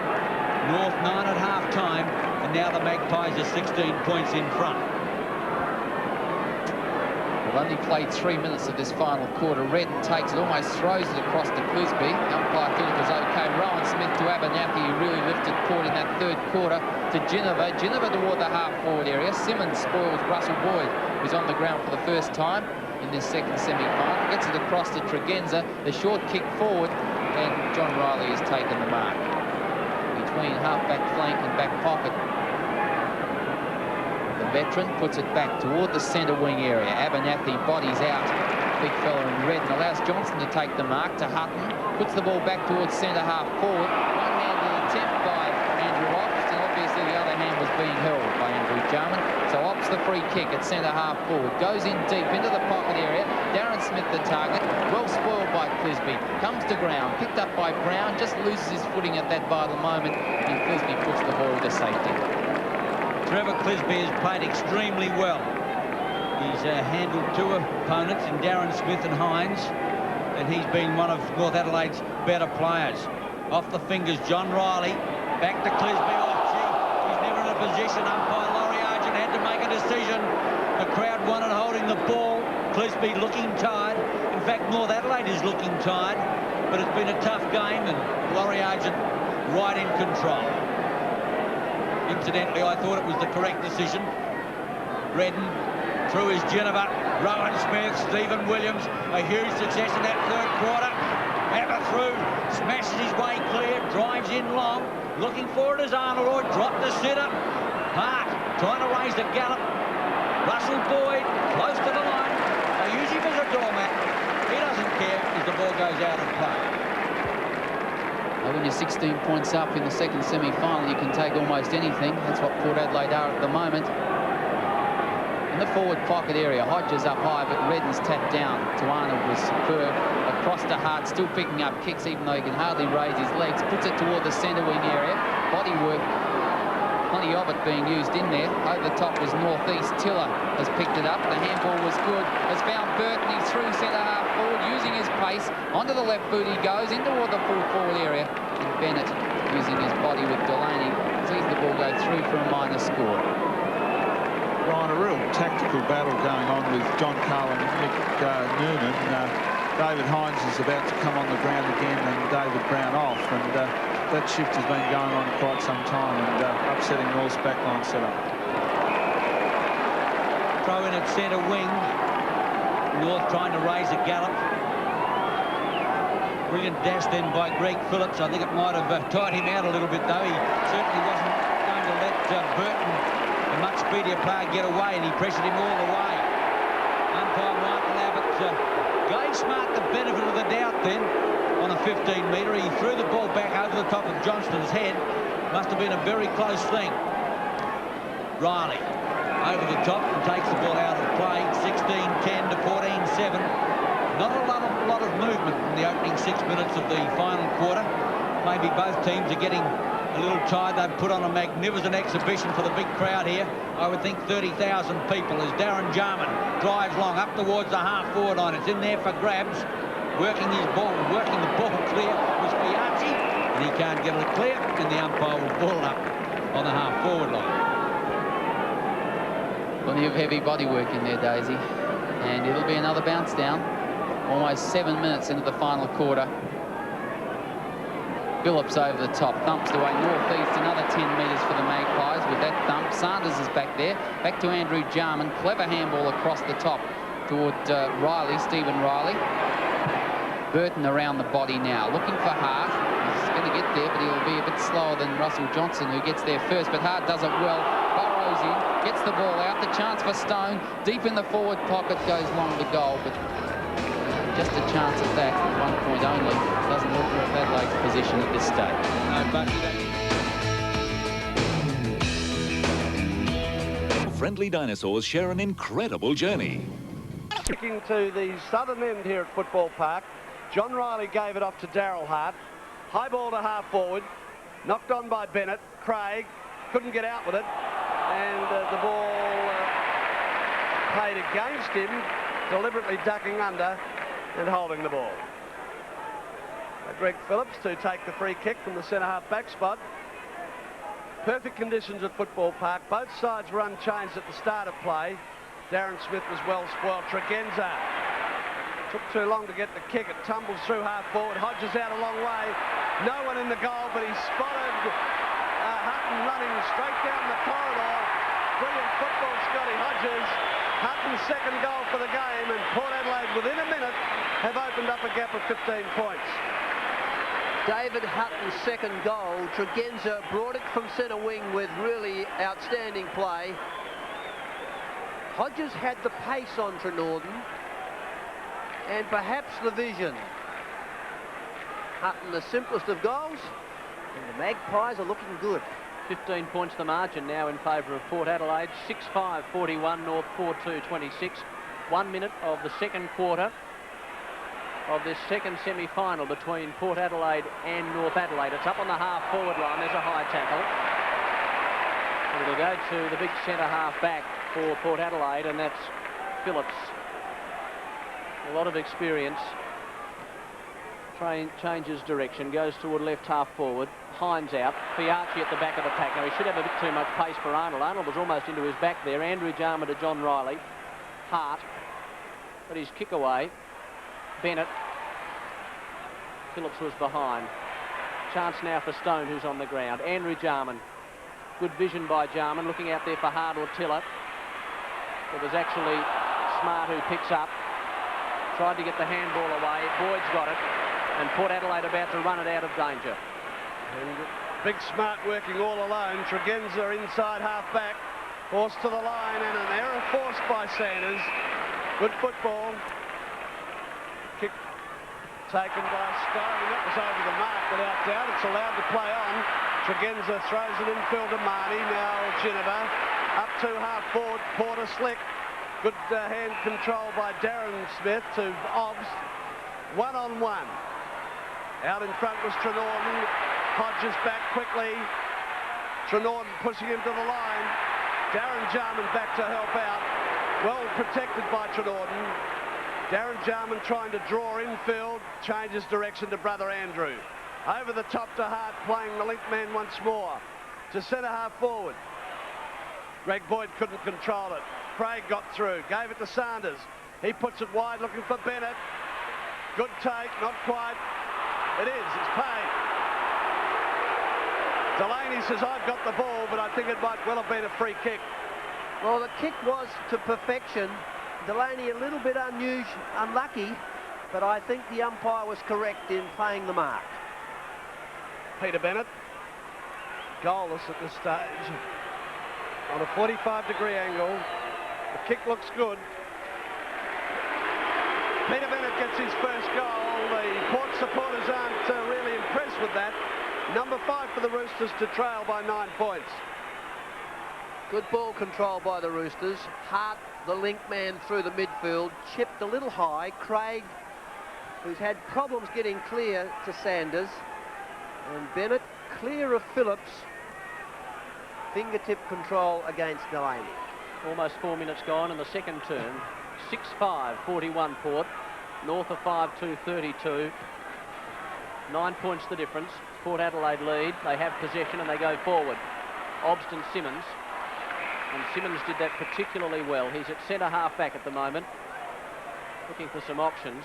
North 9 at half time. And now the Magpies are 16 points in front. They've only played 3 minutes of this final quarter. Redden takes it, almost throws it across to Clisby. The umpire thought it was OK. Rowan Smith to Abernathy, who really lifted Port in that third quarter, to Ginniver. Ginniver toward the half-forward area. Simmons spoils Russell Boyd, who's on the ground for the first time in this second semi-final. Gets it across to Tregenza. The short kick forward, and John Riley has taken the mark. Between half-back flank and back pocket. The veteran puts it back toward the centre wing area. Abernathy bodies out. Big fella in red and allows Johnson to take the mark to Hutton. Puts the ball back towards centre half forward. One-handed attempt by Andrew Ops, and obviously the other hand was being held by Andrew Jarman. So Ops the free kick at centre half forward. Goes in deep into the pocket area. Darren Smith the target. Well spoiled by Clisby. Comes to ground. Picked up by Brown. Just loses his footing at that vital moment. And Clisby puts the ball to safety. Trevor Clisby has played extremely well. He's handled two opponents in Darren Smith and Hines, and he's been one of North Adelaide's better players. Off the fingers, John Riley. Back to Clisby. Oh, gee, he's never in a position. Umpire Laurie Argent had to make a decision. The crowd wanted holding the ball. Clisby looking tired. In fact, North Adelaide is looking tired, but it's been a tough game, and Laurie Argent right in control. Incidentally, I thought it was the correct decision. Redden through his Ginniver. Rowan Smith, Stephen Williams, a huge success in that third quarter. Ever through, smashes his way clear, drives in long, looking for it as Arnold. Dropped the sitter. Hart trying to raise the gallop. Russell Boyd close to the line. They use him as a doormat. He doesn't care as the ball goes out of play. When you're 16 points up in the second semi-final, you can take almost anything. That's what Port Adelaide are at the moment. In the forward pocket area, Hodges up high, but Redden's tapped down to Arnold was superb. Across to Hart, still picking up kicks, even though he can hardly raise his legs. Puts it toward the centre wing area. Body work, plenty of it being used in there. Over the top was northeast. Tiller has picked it up. The handball was good. Has found Burton. He's through centre half forward, using his pace. Onto the left boot he goes, in toward the full forward area. And Bennett, using his body with Delaney, sees the ball go through for a minor score. Ryan, a real tactical battle going on with John Carl and Nick Noonan. David Hines is about to come on the ground again, and David Brown off. And that shift has been going on quite some time, and upsetting North's backline setup. Throw in at centre wing. North trying to raise a gallop. Brilliant dash then by Greg Phillips. I think it might have tied him out a little bit, though. He certainly wasn't going to let Burton, a much speedier player, get away, and he pressured him all the way. Umpire Michael Abbott gave Smart the benefit of the doubt then on a 15-metre. He threw the ball back over the top of Johnston's head. Must have been a very close thing. Riley over the top and takes the ball out of play. 16-10 to 14-7. Not a lot of movement in the opening 6 minutes of the final quarter. Maybe both teams are getting a little tired. They've put on a magnificent exhibition for the big crowd here. I would think 30,000 people as Darren Jarman drives long up towards the half-forward line. It's in there for grabs. Working the ball clear was Piazzi, and he can't get it clear, and the umpire will ball it up on the half-forward line. Plenty of heavy body work in there, Daisy. And it'll be another bounce down. Almost 7 minutes into the final quarter. Phillips over the top, thumps away northeast, another 10 metres for the Magpies with that thump. Sanders is back there. Back to Andrew Jarman. Clever handball across the top toward Riley, Stephen Riley. Burton around the body now, looking for Hart. He's going to get there, but he'll be a bit slower than Russell Johnson, who gets there first. But Hart does it well. Burrows in, gets the ball out. The chance for Stone, deep in the forward pocket, goes long to goal. But just a chance at that, 1 point only. Doesn't look North Adelaide's position at this stage. No, friendly dinosaurs share an incredible journey. Into the southern end here at Football Park. John Riley gave it off to Darryl Hart. High ball to half forward. Knocked on by Bennett. Craig couldn't get out with it. And the ball played against him, deliberately ducking under and holding the ball. Greg Phillips to take the free kick from the centre-half back spot. Perfect conditions at Football Park. Both sides were unchanged at the start of play. Darren Smith was well spoiled. Tregenza took too long to get the kick. It tumbles through half forward. Hodges out a long way. No one in the goal, but he spotted Hutton running straight down the corridor. Brilliant football, Scotty Hodges. Hutton's second goal for the game, and Port Adelaide, within a minute, have opened up a gap of 15 points. David Hutton's second goal. Tregenza brought it from centre wing with really outstanding play. Hodges had the pace on Trenorden and perhaps the vision. Hutton, the simplest of goals, and the Magpies are looking good. 15 points the margin now in favour of Port Adelaide. 6-5-41, North 4-2-26. 1 minute of the second quarter of this second semi-final between Port Adelaide and North Adelaide. It's up on the half-forward line. There's a high tackle. And it'll go to the big centre half-back for Port Adelaide, and that's Phillips. A lot of experience. Changes direction, goes toward left half-forward. Hines out. Fiarchi at the back of the pack. Now, he should have a bit too much pace for Arnold. Arnold was almost into his back there. Andrew Jarman to John Riley. Hart. But his kick away. Bennett. Phillips was behind. Chance now for Stone, who's on the ground. Andrew Jarman. Good vision by Jarman, looking out there for Hart or Tiller. It was actually Smart who picks up. Tried to get the handball away. Boyd's got it. And Port Adelaide about to run it out of danger. And Big Smart working all alone. Tregenza inside half-back. Forced to the line, and an error forced by Sanders. Good football. Kick taken by Stone. That was over the mark without doubt. It's allowed to play on. Tregenza throws it infield to Marnie. Now Ginniver up to half forward. Porter slick. Good hand control by Darren Smith to Obst. 1-on-1. Out in front was Trenorden. Hodges back quickly. Trenorden pushing him to the line. Darren Jarman back to help out. Well protected by Trenorden. Darren Jarman trying to draw infield. Changes direction to brother Andrew. Over the top to Hart, playing the link man once more. To centre half forward. Greg Boyd couldn't control it. Craig got through. Gave it to Sanders. He puts it wide looking for Bennett. Good take. Not quite. It is. It's paid. Delaney says, I've got the ball, but I think it might well have been a free kick. Well, the kick was to perfection. Delaney a little bit unlucky, but I think the umpire was correct in playing the mark. Peter Bennett, goalless at this stage. On a 45-degree angle. The kick looks good. Peter Bennett gets his first goal. The Port supporters aren't really impressed with that. Number 5 for the Roosters to trail by 9 points. Good ball control by the Roosters. Hart, the link man through the midfield, chipped a little high. Craig, who's had problems getting clear to Sanders. And Bennett clear of Phillips. Fingertip control against Delaney. Almost 4 minutes gone in the second term. 6-5-41 Port. North of 5-2-32. 9 points the difference. Port Adelaide lead. They have possession and they go forward. Obst and Simmons. And Simmons did that particularly well. He's at centre half back at the moment, looking for some options.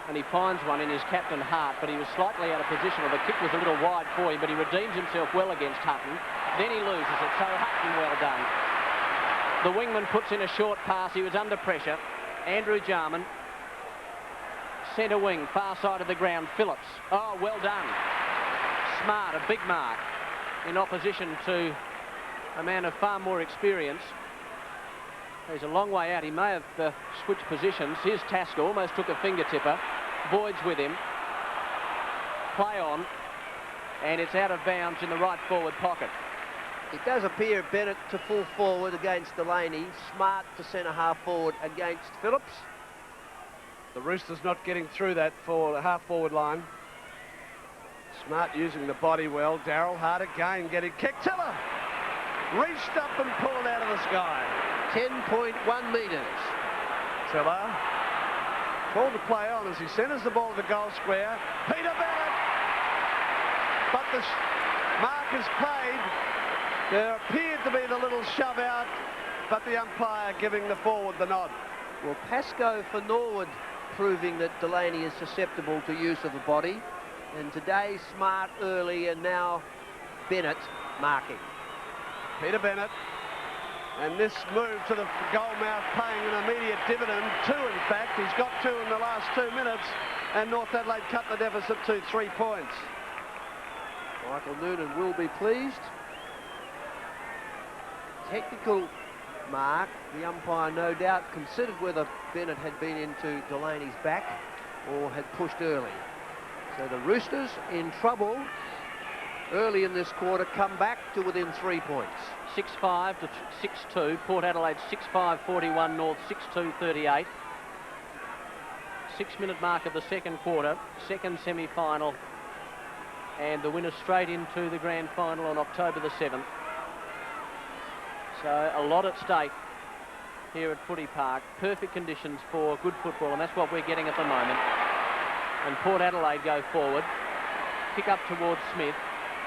And he finds one in his captain Hart, but he was slightly out of position, or the kick was a little wide for him, but he redeems himself well against Hutton. Then he loses it, so Hutton well done. The wingman puts in a short pass. He was under pressure. Andrew Jarman, centre wing, far side of the ground. Phillips. Oh, well done. Smart, a big mark in opposition to a man of far more experience. He's a long way out. He may have switched positions. Here's Tasker, almost took a finger-tipper. Boyd's with him. Play on. And it's out of bounds in the right forward pocket. It does appear Bennett to full forward against Delaney. Smart to centre half forward against Phillips. The Roosters not getting through that for the half forward line. Smart using the body well. Darryl Hart again getting kicked. Tiller reached up and pulled it out of the sky. 10.1 metres. Tiller called to play on as he centres the ball to the goal square. Peter Bennett. But the mark is played. There appeared to be the little shove out but the umpire giving the forward the nod. Well, Pascoe for Norwood proving that Delaney is susceptible to use of the body. And today, Smart early, and now Bennett marking. Peter Bennett. And this move to the goal mouth paying an immediate dividend. 2, in fact. He's got 2 in the last 2 minutes. And North Adelaide cut the deficit to 3 points. Michael Noonan will be pleased. Technical mark. The umpire no doubt considered whether Bennett had been into Delaney's back or had pushed early. So the Roosters in trouble early in this quarter, come back to within 3 points. 6-5 to 6-2. Port Adelaide 6-5, 41 North, 6-2, 38. 6-minute mark of the second quarter, second semi-final, and the winner straight into the grand final on October the 7th. So a lot at stake here at Footy Park. Perfect conditions for good football, and that's what we're getting at the moment. And Port Adelaide go forward, kick up towards Smith,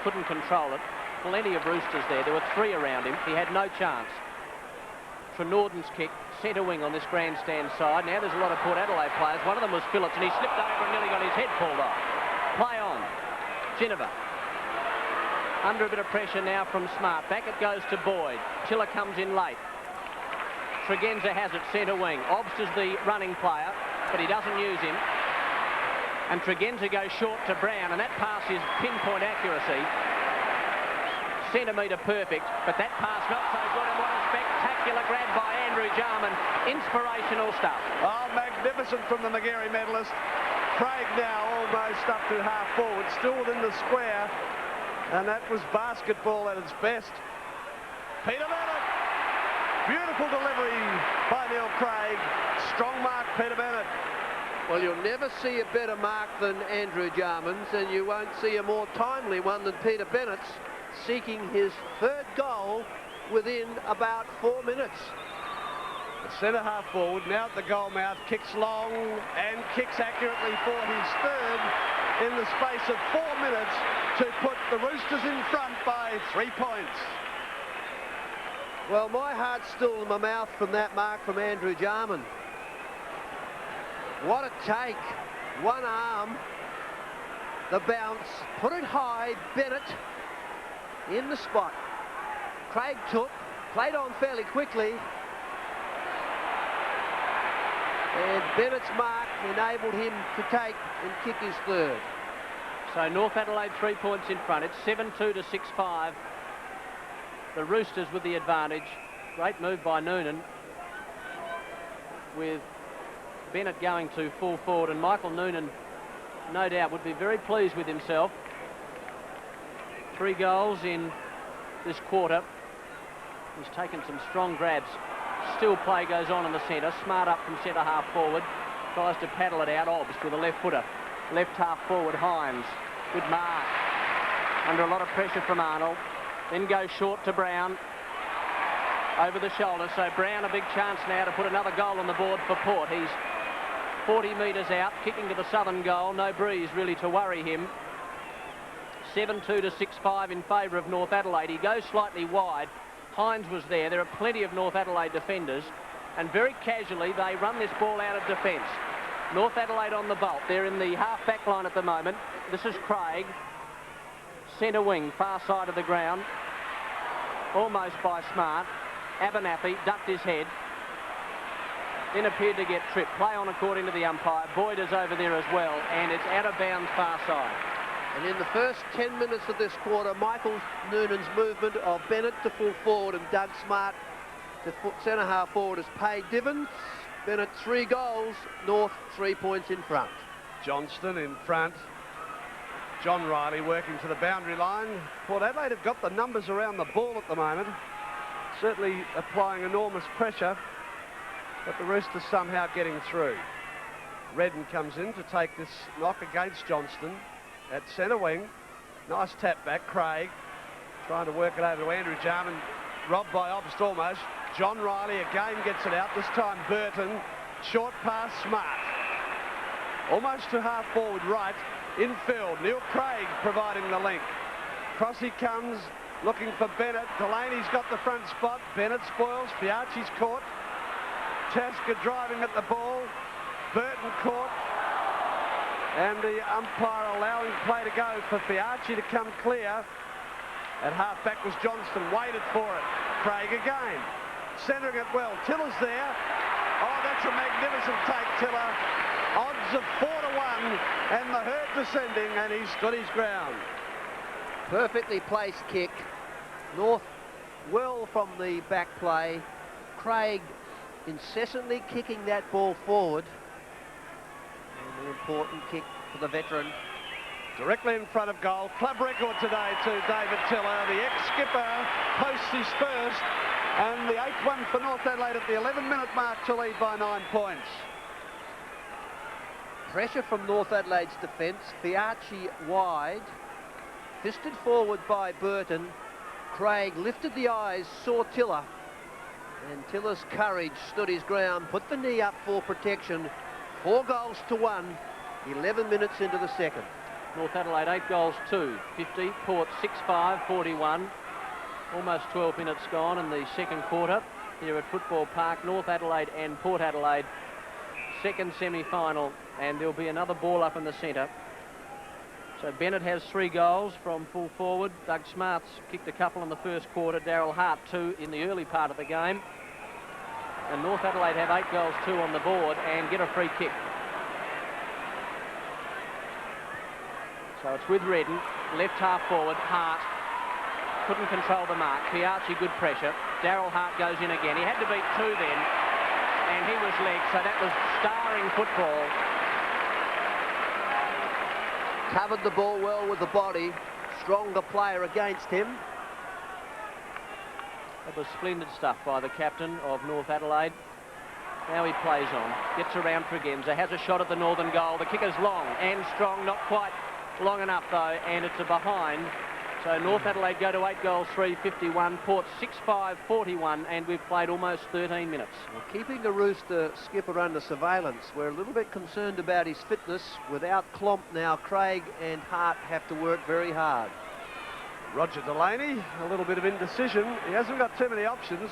couldn't control it. Plenty of Roosters there. There were 3 around him. He had no chance. Trenorden's kick, centre wing on this grandstand side. Now there's a lot of Port Adelaide players. One of them was Phillips, and he slipped over and nearly got his head pulled off. Play on. Ginnivan. Under a bit of pressure now from Smart. Back it goes to Boyd. Tiller comes in late. Tregenza has it, centre wing. Obst is the running player, but he doesn't use him. And Tregenza goes short to Brown, and that pass is pinpoint accuracy. Centimetre perfect, but that pass not so good, and what a spectacular grab by Andrew Jarman. Inspirational stuff. Oh, magnificent from the Magarey medalist. Craig now almost up to half forward, still within the square, and that was basketball at its best. Peter Bennett. Beautiful delivery by Neil Craig. Strong mark, Peter Bennett. Well, you'll never see a better mark than Andrew Jarman's, and you won't see a more timely one than Peter Bennett's, seeking his 3rd goal within about 4 minutes. The centre half forward now at the goal mouth, kicks long and kicks accurately for his 3rd in the space of 4 minutes to put the Roosters in front by 3 points. Well, my heart's still in my mouth from that mark from Andrew Jarman. What a take. One arm, the bounce, put it high, Bennett in the spot. Craig took, played on fairly quickly, and Bennett's mark enabled him to take and kick his 3rd. So North Adelaide 3 points in front. It's 7-2 to 6-5. The Roosters with the advantage. Great move by Noonan, with Bennett going to full forward, and Michael Noonan no doubt would be very pleased with himself. 3 goals in this quarter. He's taken some strong grabs. Still play goes on in the centre. Smart up from centre half forward. Tries to paddle it out. Obst with a left footer. Left half forward, Hines. Good mark. Under a lot of pressure from Arnold. Then goes short to Brown. Over the shoulder. So Brown a big chance now to put another goal on the board for Port. He's 40 metres out, kicking to the southern goal. No breeze really to worry him. 7-2 to 6-5 in favour of North Adelaide. He goes slightly wide. Hines was there. There are plenty of North Adelaide defenders, and very casually they run this ball out of defence. North Adelaide on the bolt. They're in the half-back line at the moment. This is Craig. Centre wing, far side of the ground. Almost by Smart. Abernathy ducked his head. Then appeared to get tripped. Play on according to the umpire. Boyd is over there as well, and it's out of bounds far side. And in the first 10 minutes of this quarter, Michael Noonan's movement of Bennett to full forward and Doug Smart to centre half forward has paid dividends. Bennett 3 goals, North 3 points in front. Johnston in front. John Riley working to the boundary line. Port Adelaide have got the numbers around the ball at the moment. Certainly applying enormous pressure, but the Roosters somehow getting through. Redden comes in to take this knock against Johnston at centre wing. Nice tap back. Craig trying to work it over to Andrew Jarman. Robbed by Obst almost. John Riley again gets it out. This time Burton. Short pass, Smart. Almost to half forward right. Infield. Neil Craig providing the link. Cross he comes looking for Bennett. Delaney's got the front spot. Bennett spoils. Fiachi's caught. Chaska driving at the ball. Burton caught. And the umpire allowing play to go for Fiachi to come clear. At half-back was Johnston. Waited for it. Craig again. Centering it well. Tiller's there. Oh, that's a magnificent take, Tiller. Odds of 4-1, and the herd descending, and he stood his ground. Perfectly placed kick. North well from the back play. Craig incessantly kicking that ball forward. And an important kick for the veteran. Directly in front of goal. Club record today to David Tiller. The ex-skipper posts his first. And the 8th one for North Adelaide at the 11-minute mark to lead by 9 points. Pressure from North Adelaide's defence. Fiachi wide. Fisted forward by Burton. Craig lifted the eyes, saw Tiller. And Tiller's courage stood his ground, put the knee up for protection. 4-1. 11 minutes into the second. North Adelaide 8 goals, 2. 50. Port 6-5, 41. Almost 12 minutes gone in the second quarter here at Football Park. North Adelaide and Port Adelaide, second semi-final, and there'll be another ball up in the centre. So Bennett has 3 goals from full forward. Doug Smarts kicked a couple in the first quarter. Daryl Hart 2 in the early part of the game. And North Adelaide have 8 goals, 2 on the board and get a free kick. So it's with Redden, left half forward, Hart. Couldn't control the mark. Fiachi, good pressure. Daryl Hart goes in again. He had to beat 2 then, and he was legged, so that was starring football. Covered the ball well with the body. Stronger player against him. That was splendid stuff by the captain of North Adelaide. Now he plays on. Gets around Tregenza. Has a shot at the northern goal. The kicker's long and strong. Not quite long enough, though, and it's a behind. So North Adelaide go to 8 goals, 3, 51. Port 6-5, 41, and we've played almost 13 minutes. Well, keeping the Rooster skipper under surveillance. We're a little bit concerned about his fitness. Without Klomp now, Craig and Hart have to work very hard. Roger Delaney, a little bit of indecision. He hasn't got too many options.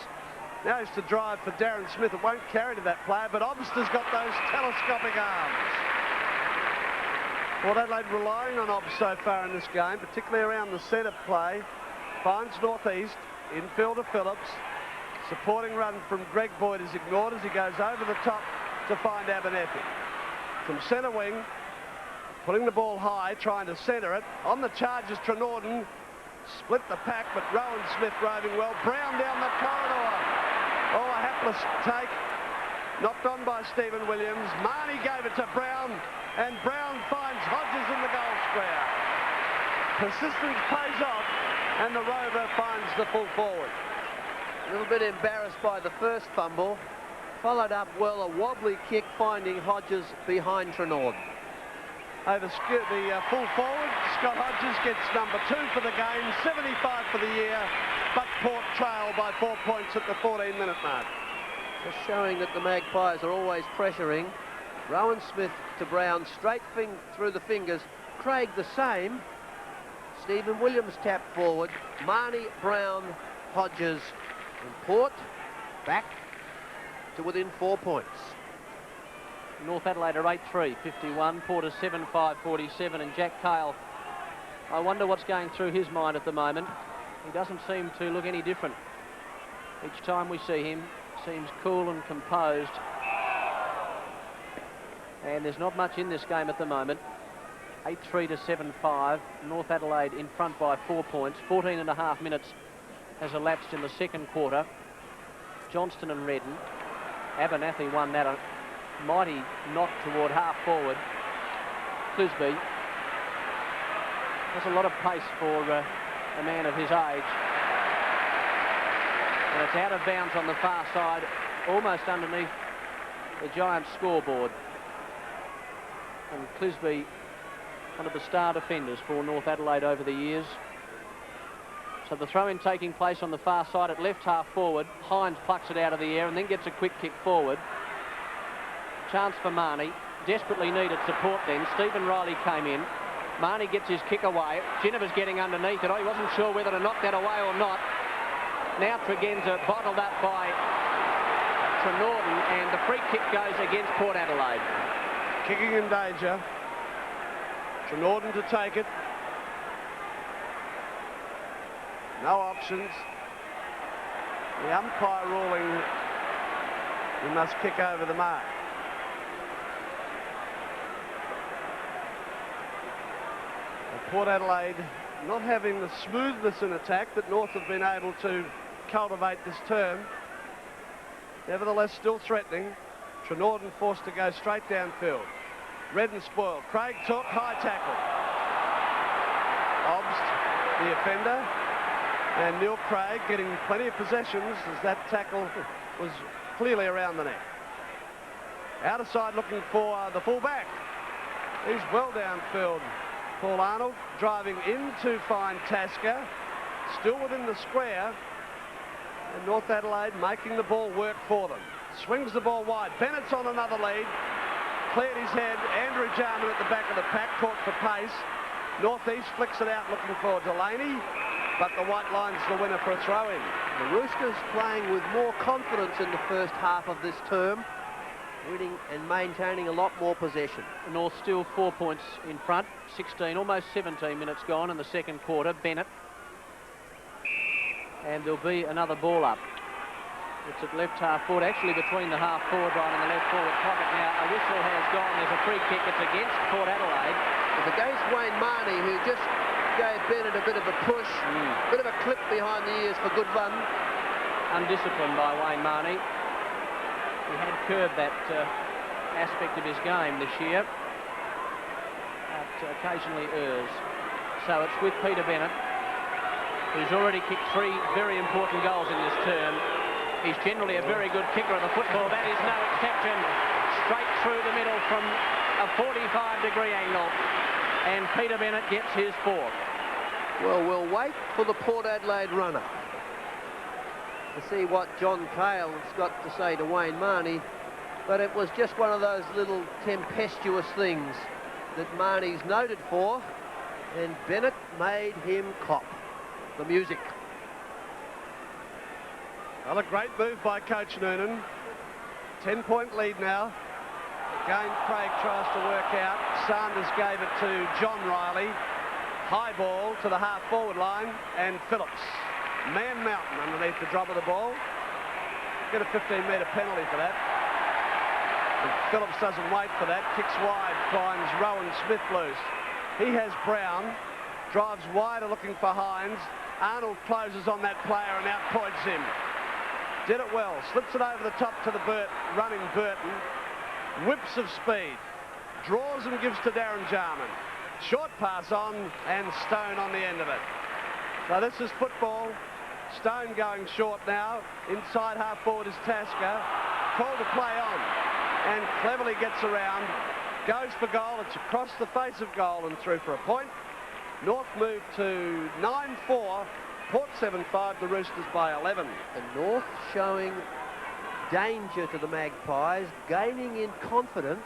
Now he's to drive for Darren Smith. It won't carry to that player, but Obster's got those telescopic arms. Port Adelaide relying on Obbs so far in this game, particularly around the centre play. Finds northeast, infield to Phillips. Supporting run from Greg Boyd is ignored as he goes over the top to find Abernethy. From centre wing, putting the ball high, trying to centre it. On the charges, Trenorden split the pack, but Rowan Smith roving well. Brown down the corridor. Oh, a hapless take. Knocked on by Stephen Williams. Marnie gave it to Brown, and Brown finds Hodges in the goal square. Persistence pays off, and the Rover finds the full forward. A little bit embarrassed by the first fumble. Followed up well, a wobbly kick finding Hodges behind Trenorden. Over the full forward, Scott Hodges gets number 2 for the game, 75 for the year, but Port trail by 4 points at the 14-minute mark. Just showing that the Magpies are always pressuring. Rowan Smith to Brown, straight through the fingers. Craig the same. Stephen Williams tapped forward. Marnie, Brown, Hodges, and Port back to within 4 points. North Adelaide are 8-3, 51. Port is 7-5, 47. And Jack Cale, I wonder what's going through his mind at the moment. He doesn't seem to look any different. Each time we see him, seems cool and composed. And there's not much in this game at the moment. 8-3 to 7-5. North Adelaide in front by 4 points. 14.5 minutes has elapsed in the second quarter. Johnston and Redden. Abernethy won that. A mighty knock toward half forward. Clisby has a lot of pace for a man of his age. And it's out of bounds on the far side, almost underneath the Giants scoreboard. And Clisby, one of the star defenders for North Adelaide over the years. So the throw-in taking place on the far side at left half forward. Hines plucks it out of the air and then gets a quick kick forward. Chance for Marnie. Desperately needed support then. Stephen Riley came in. Marnie gets his kick away. Ginniver's getting underneath it. He wasn't sure whether to knock that away or not. Now Tregenza bottled up by Trenorden, and the free kick goes against Port Adelaide. Kicking in danger. Trenorden to take it. No options. The umpire ruling he must kick over the mark. Port Adelaide not having the smoothness in attack that North have been able to cultivate this term. Nevertheless, still threatening. Trenorden forced to go straight downfield. Redden spoiled. Craig took, high tackle. Obst, the offender. And Neil Craig getting plenty of possessions as that tackle was clearly around the neck. Outer side looking for the fullback. He's well downfield. Paul Arnold driving in to find Tasker. Still within the square. And North Adelaide making the ball work for them. Swings the ball wide. Bennett's on another lead. Cleared his head. Andrew Jarman at the back of the pack. Caught for pace. Northeast flicks it out looking for Delaney. But the white line's the winner for a throw-in. The Roosters playing with more confidence in the first half of this term, winning and maintaining a lot more possession. North still 4 points in front. 16, almost 17 minutes gone in the second quarter. Bennett. And there'll be another ball up. It's at left half forward, actually between the half forward line and the left forward pocket now. A whistle has gone. There's a free kick. It's against Port Adelaide. It's against Wayne Marnie, who just gave Bennett a bit of a push, a bit of a clip behind the ears for good fun. Undisciplined by Wayne Marnie. He had curbed that aspect of his game this year, but occasionally errs. So it's with Peter Bennett, who's already kicked 3 very important goals in this term. He's generally a very good kicker of the football. That is no exception. Straight through the middle from a 45-degree angle. And Peter Bennett gets his 4th. Well, we'll wait for the Port Adelaide runner to see what John Cale's got to say to Wayne Marnie. But it was just one of those little tempestuous things that Marnie's noted for. And Bennett made him cop the music. Well, a great move by Coach Noonan. 10-point lead now. Again, Craig tries to work out. Sanders gave it to John Riley. High ball to the half-forward line. And Phillips. Man mountain underneath the drop of the ball. Get a 15-metre penalty for that. And Phillips doesn't wait for that. Kicks wide, finds Rowan Smith loose. He has Brown. Drives wider looking for Hines. Arnold closes on that player and outpoints him. Did it well. Slips it over the top to the running Burton. Whips of speed. Draws and gives to Darren Jarman. Short pass on and Stone on the end of it. So this is football. Stone going short now. Inside half forward is Tasker. Called to play on. And cleverly gets around. Goes for goal. It's across the face of goal and through for a point. North move to 9-4. Port 7-5. The Roosters by 11. And North showing danger to the Magpies, gaining in confidence,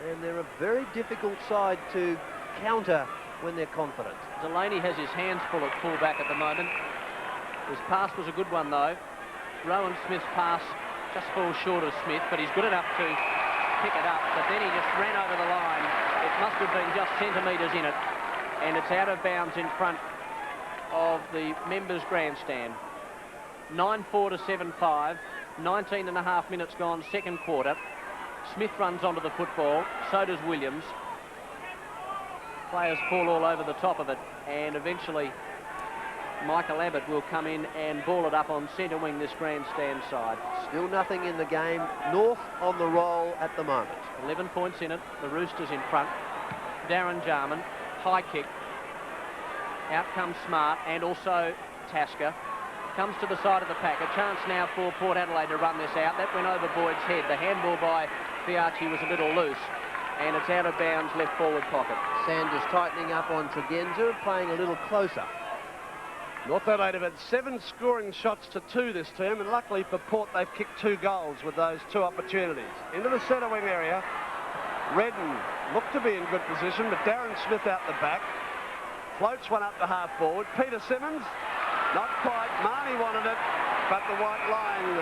and they're a very difficult side to counter when they're confident. Delaney has his hands full at fullback at the moment. His pass was a good one though. Rowan Smith's pass just falls short of Smith, but he's good enough to pick it up, but then he just ran over the line. It must have been just centimetres in it, and it's out of bounds in front of the members' grandstand. 9-4 to 7-5. 19 and a half minutes gone, second quarter. Smith runs onto the football, so does Williams. Players fall all over the top of it, and eventually Michael Abbott will come in and ball it up on centre wing this grandstand side. Still nothing in the game. North on the roll at the moment. 11 points in it. The Roosters in front. Darren Jarman, high kick. Out comes Smart and also Tasker. Comes to the side of the pack. A chance now for Port Adelaide to run this out. That went over Boyd's head. The handball by Fiachi was a little loose. And it's out of bounds, left forward pocket. Sanders tightening up on Tregenza, playing a little closer. North Adelaide have had 7 scoring shots to 2 this term, and luckily for Port, they've kicked 2 goals with those 2 opportunities. Into the centre wing area. Redden looked to be in good position, but Darren Smith out the back. Floats one up to half forward. Peter Simmons, not quite. Marnie wanted it, but the white line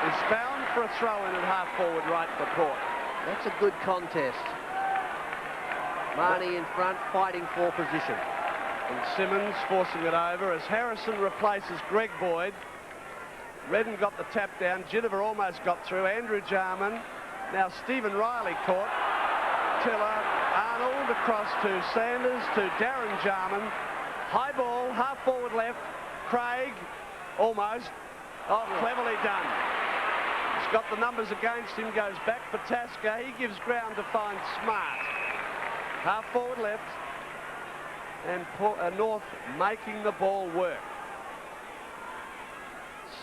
is found for a throw-in at half forward right for Port. That's a good contest. Marnie in front, fighting for position. And Simmons forcing it over as Harrison replaces Greg Boyd. Redden got the tap down. Ginniver almost got through. Andrew Jarman. Now Stephen Riley caught. Tiller, Arnold across to Sanders, to Darren Jarman. High ball, half forward left. Craig, almost. Oh, cleverly done. He's got the numbers against him, goes back for Tasker. He gives ground to find Smart. Half forward left. And North making the ball work.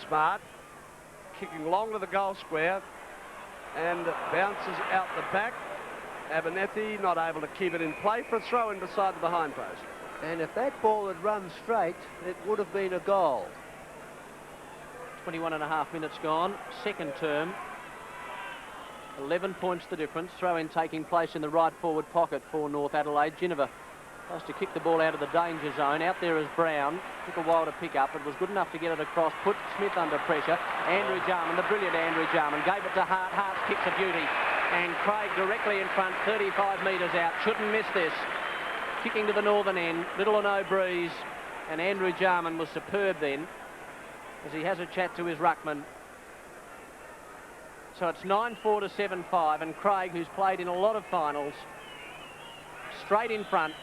Smart kicking long to the goal square and bounces out the back. Abernethy not able to keep it in play for a throw in beside the behind post. And if that ball had run straight, it would have been a goal. 21.5 minutes gone. Second term. 11 points the difference. Throw-in taking place in the right forward pocket for North Adelaide. Ginniver tries to kick the ball out of the danger zone. Out there is Brown. Took a while to pick up, but was good enough to get it across. Put Smith under pressure. Andrew Jarman, the brilliant Andrew Jarman, gave it to Hart. Hart's kick's a beauty. And Craig directly in front, 35 metres out. Shouldn't miss this. Kicking to the northern end. Little or no breeze. And Andrew Jarman was superb then, as he has a chat to his ruckman. So it's 9-4 to 7-5. And Craig, who's played in a lot of finals, straight in front.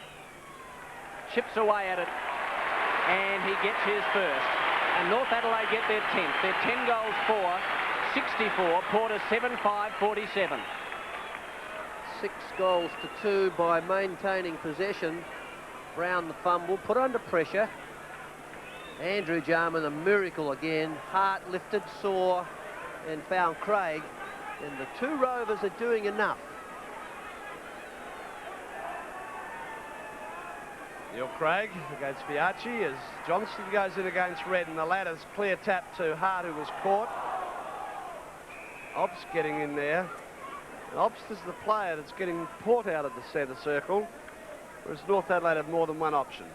Chips away at it, and he gets his first. And North Adelaide get their 10th. They're 10 goals for, 64. Porter 7-5, 47. 6 goals to 2 by maintaining possession. Brown the fumble, put under pressure. Andrew Jarman a miracle again. Hart lifted, saw, and found Craig. And the two Rovers are doing enough. Neil Craig against Fiacci as Johnston goes in against Redden. The ladder's clear tap to Hart, who was caught. Obbs getting in there. And Obbs is the player that's getting Port out of the centre circle, whereas North Adelaide have more than one option.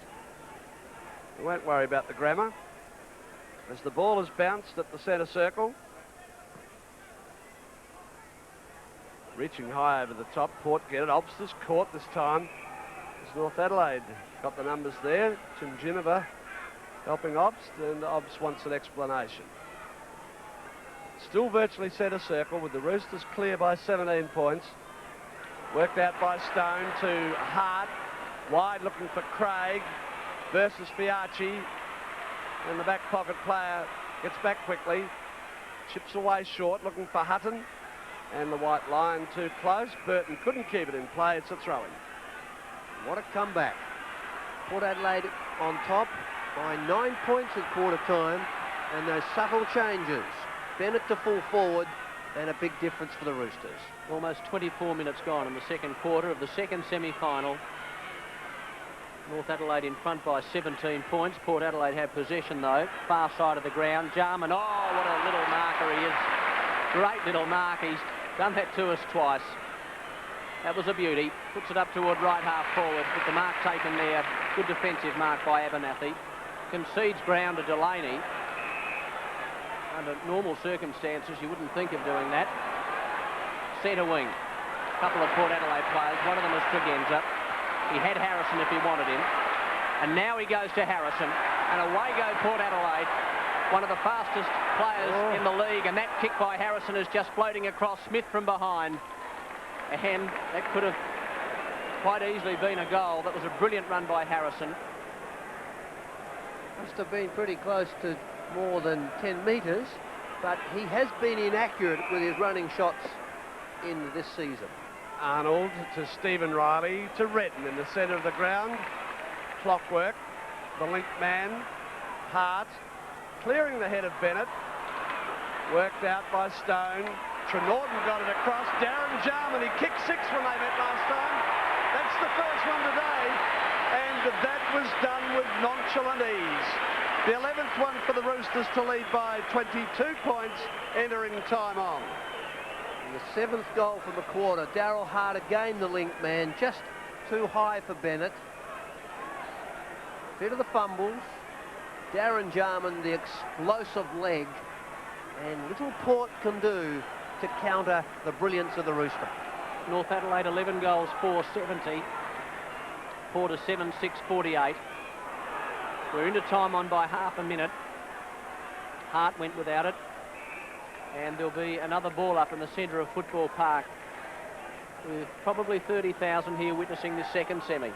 We won't worry about the grammar. As the ball is bounced at the centre circle. Reaching high over the top, Port get it. Obbs is caught this time. As North Adelaide got the numbers there. Tim Ginniver helping Obbs, and Obbs wants an explanation. Still virtually centre circle with the Roosters clear by 17 points. Worked out by Stone to Hart. Wide looking for Craig versus Fiacci. And the back pocket player gets back quickly. Chips away short, looking for Hutton. And the white line too close. Burton couldn't keep it in play. It's a throw-in. What a comeback. Port Adelaide on top by 9 points at quarter time, and those subtle changes. Bennett to full forward, and a big difference for the Roosters. Almost 24 minutes gone in the second quarter of the second semi-final. North Adelaide in front by 17 points. Port Adelaide have possession though. Far side of the ground. Jarman, oh, what a little marker he is. Great little mark. He's done that to us twice. That was a beauty. Puts it up toward right half forward with the mark taken there. Good defensive mark by Abernethy. Concedes ground to Delaney. Under normal circumstances, you wouldn't think of doing that. Centre wing. A couple of Port Adelaide players. One of them was Tregenza. He had Harrison if he wanted him. And now he goes to Harrison. And away go Port Adelaide. One of the fastest players in the league. And that kick by Harrison is just floating across. Smith from behind. And that could have quite easily been a goal. That was a brilliant run by Harrison. Must have been pretty close to more than 10 metres, but he has been inaccurate with his running shots in this season. Arnold to Stephen Riley to Redden in the centre of the ground. Clockwork, the link man, Hart, clearing the head of Bennett. Worked out by Stone. Trenorden got it across. Darren Jarman, he kicked 6 when they met last time. That's the first one today, and that was done with nonchalant ease. The 11th one for the Roosters to lead by 22 points entering time on. And the 7th goal for the quarter. Daryl Hart again the link man, just too high for Bennett. Bit of the fumbles. Darren Jarman the explosive leg, and little Port can do to counter the brilliance of the Rooster. North Adelaide 11 goals, 470. Port is 7, 648. We're into time on by half a minute. Hart went without it. And there'll be another ball up in the centre of Football Park, with probably 30,000 here witnessing this second semi.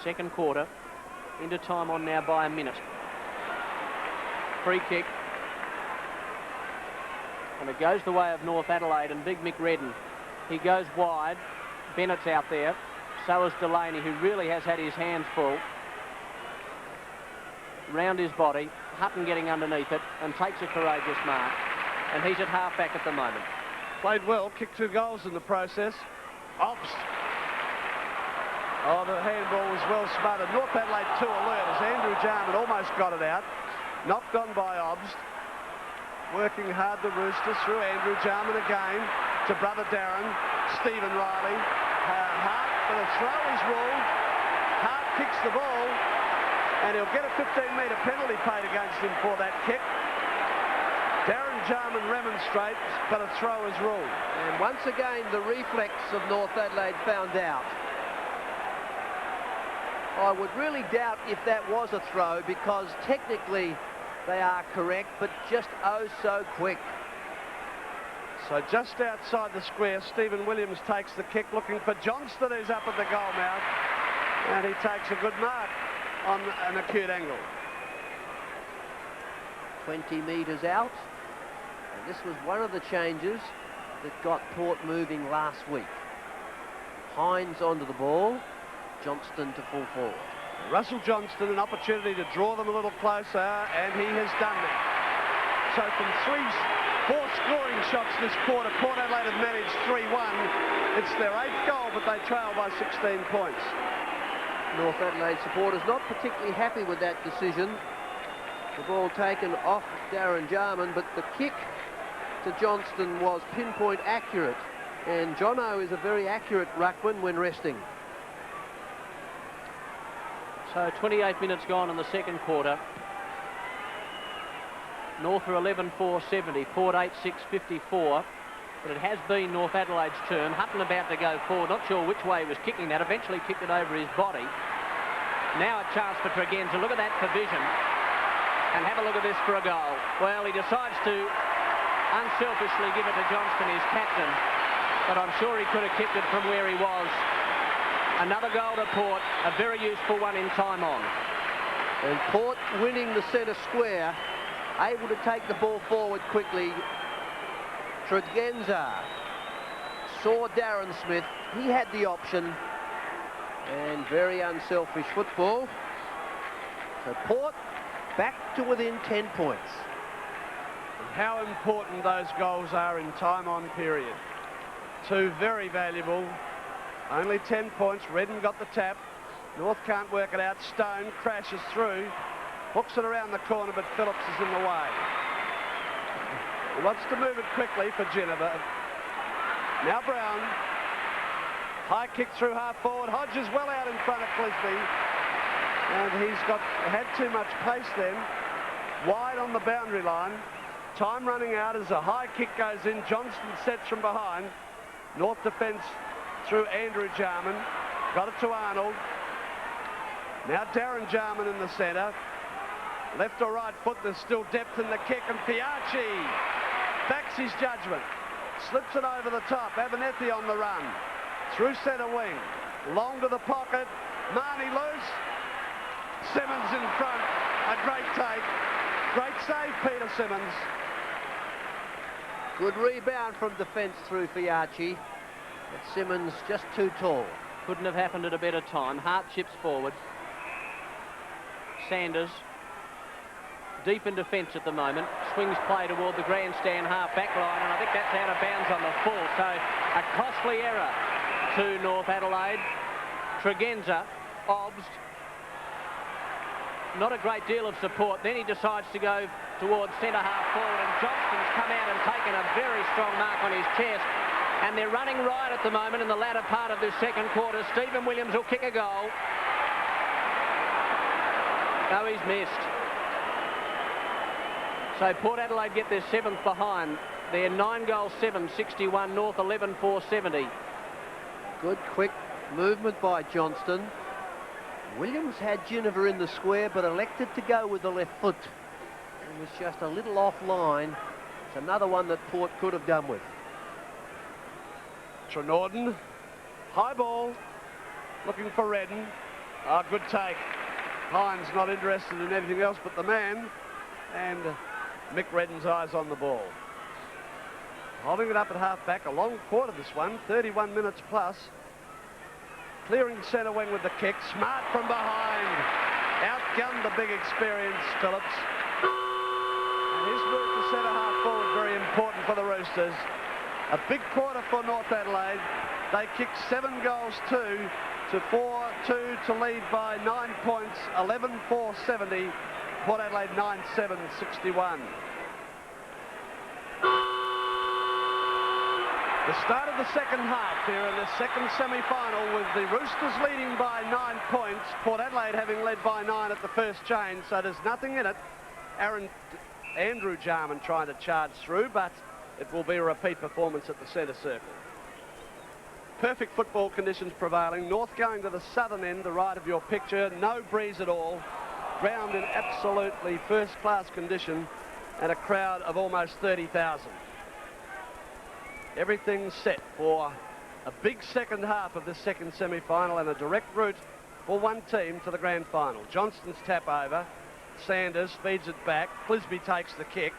Second quarter. Into time on now by a minute. Free kick. And it goes the way of North Adelaide and Big Mick Redden. He goes wide. Bennett's out there. So is Delaney, who really has had his hands full. Round his body. Hutton getting underneath it and takes a courageous mark. And he's at half-back at the moment. Played well, kicked 2 goals in the process. Obst. Oh, the handball was well smothered. North Adelaide too alert as Andrew Jarman almost got it out. Knocked on by Obst. Working hard the Roosters through Andrew Jarman again to brother Darren. Stephen Riley. Hart for the throw is ruled. Hart kicks the ball and he'll get a 15-metre penalty paid against him for that kick. Darren Jarman remonstrates, but a throw is ruled. And once again, the reflex of North Adelaide found out. I would really doubt if that was a throw, because technically they are correct, but just oh so quick. So just outside the square, Stephen Williams takes the kick, looking for Johnston, who's up at the goal mouth, and he takes a good mark on an acute angle. 20 metres out, and this was one of the changes that got Port moving last week. Hines onto the ball, Johnston to full forward. Russell Johnston, an opportunity to draw them a little closer, and he has done that. So from 4 scoring shots this quarter, Port Adelaide have managed 3-1. It's their 8th goal, but they trail by 16 points. North Adelaide supporters not particularly happy with that decision. The ball taken off Darren Jarman, but the kick to Johnston was pinpoint accurate, and Jono is a very accurate ruckman when resting. So 28 minutes gone in the second quarter. North are 11, 470, Port 8, 654. But it has been North Adelaide's turn. Hutton about to go forward. Not sure which way he was kicking that. Eventually kicked it over his body. Now a chance for Tregenza. Look at that for vision. And have a look at this for a goal. Well, he decides to unselfishly give it to Johnston, his captain. But I'm sure he could have kicked it from where he was. Another goal to Port, a very useful one in time on. And Port winning the centre square, able to take the ball forward quickly. Tregenza saw Darren Smith. He had the option. And very unselfish football. So Port back to within 10 points. And how important those goals are in time on period. 2 very valuable. Only 10 points. Redden got the tap. North can't work it out. Stone crashes through. Hooks it around the corner, but Phillips is in the way. He wants to move it quickly for Geneva. Now Brown. High kick through half forward. Hodges well out in front of Clisby. And he's had too much pace then. Wide on the boundary line. Time running out as a high kick goes in. Johnston sets from behind. North defence through Andrew Jarman. Got it to Arnold. Now Darren Jarman in the centre. Left or right foot, there's still depth in the kick, and Fiachi backs his judgment. Slips it over the top. Abernethy on the run. Through centre wing. Long to the pocket. Marnie loose. Simmons in front. A great take. Great save, Peter Simmons. Good rebound from defence through Fiachi. But Simmons just too tall. Couldn't have happened at a better time. Hart chips forward. Sanders deep in defence at the moment. Swings play toward the grandstand half-back line, and I think that's out of bounds on the full. So a costly error to North Adelaide. Tregenza, Obst. not a great deal of support. Then he decides to go towards centre half forward, and Johnston's come out and taken a very strong mark on his chest. And they're running right at the moment in the latter part of this second quarter. Stephen Williams will kick a goal. No, he's missed. So Port Adelaide get their 7th behind. They're 9 goals, 7, 61. North 11, 4, 70. Good quick movement by Johnston. Williams had Ginniver in the square, but elected to go with the left foot. It was just a little offline. It's another one that Port could have done with. Trenorden, high ball, looking for Redden. Good take. Hines not interested in anything else but the man, and Mick Redden's eyes on the ball. Holding it up at half-back, a long quarter this one, 31 minutes plus. Clearing centre wing with the kick, smart from behind. Outgunned the big experience, Phillips. And his move to centre half forward, very important for the Roosters. A big quarter for North Adelaide. They kicked 7 goals, 2 to 4-2 to lead by 9 points, 11-4, 70. Port Adelaide 9-7, 61. The start of the second half here in the second semi-final, with the Roosters leading by 9 points, Port Adelaide having led by 9 at the first change, so there's nothing in it. Andrew Jarman trying to charge through, but it will be a repeat performance at the centre circle. Perfect football conditions prevailing. North going to the southern end, the right of your picture. No breeze at all. Ground in absolutely first-class condition, and a crowd of almost 30,000. Everything's set for a big second half of this second semi-final, and a direct route for one team to the grand final. Johnston's tap over. Sanders feeds it back. Clisby takes the kick.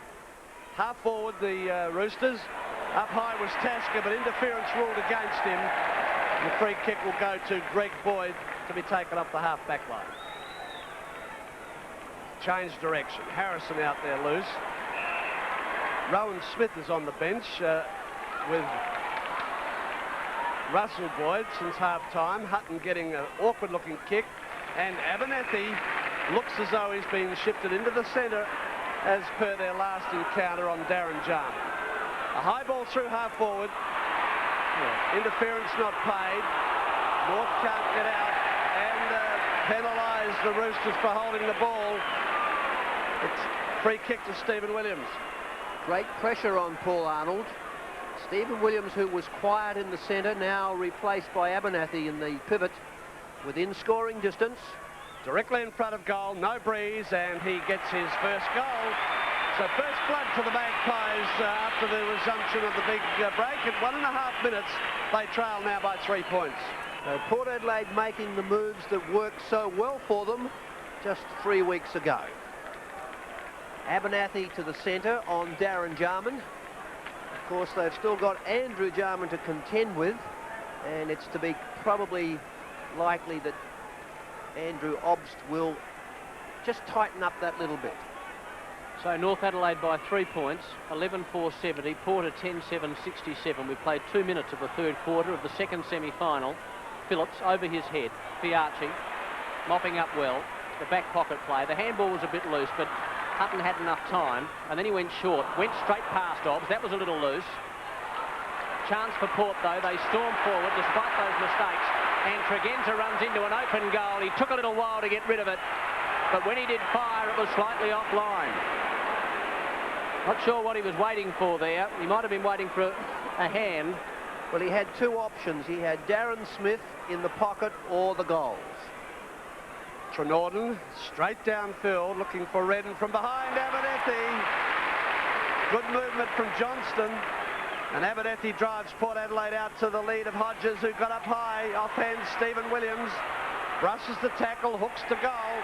Half forward, the Roosters. Up high was Tasker, but interference ruled against him. The free kick will go to Greg Boyd to be taken off the half-back line. Change direction. Harrison out there loose. Rowan Smith is on the bench with Russell Boyd since half-time. Hutton getting an awkward-looking kick, and Abernethy looks as though he's being shifted into the centre as per their last encounter on Darren Jarman. A high ball through half forward. Interference not paid. North can't get out and penalise the Roosters for holding the ball. It's free kick to Stephen Williams. Great pressure on Paul Arnold. Stephen Williams, who was quiet in the centre, now replaced by Abernethy in the pivot within scoring distance. Directly in front of goal, no breeze, and he gets his first goal. So first blood for the Magpies after the resumption of the big break. At 1.5 minutes, they trail now by 3 points. Port Adelaide making the moves that worked so well for them just 3 weeks ago. Abernethy to the centre on Darren Jarman. Of course, they've still got Andrew Jarman to contend with, and it's to be probably likely that Andrew Obst will just tighten up that little bit. So North Adelaide by 3 points, 11-4, 70. Porter 10-7, 67. We've played 2 minutes of the third quarter of the second semi-final. Phillips over his head. Fiarchi mopping up well. The back pocket play. The handball was a bit loose, but Hutton had enough time, and then he went short. Went straight past Obbs. That was a little loose. Chance for Port, though. They storm forward despite those mistakes, and Tregenza runs into an open goal. He took a little while to get rid of it, but when he did fire, it was slightly offline. Not sure what he was waiting for there. He might have been waiting for a hand. Well, he had 2 options. He had Darren Smith in the pocket or the goals. Trenorden straight downfield, looking for Redden from behind Abernethy. Good movement from Johnston. And Abernethy drives Port Adelaide out to the lead of Hodges, who got up high. Offhand, Stephen Williams brushes the tackle, hooks to goal.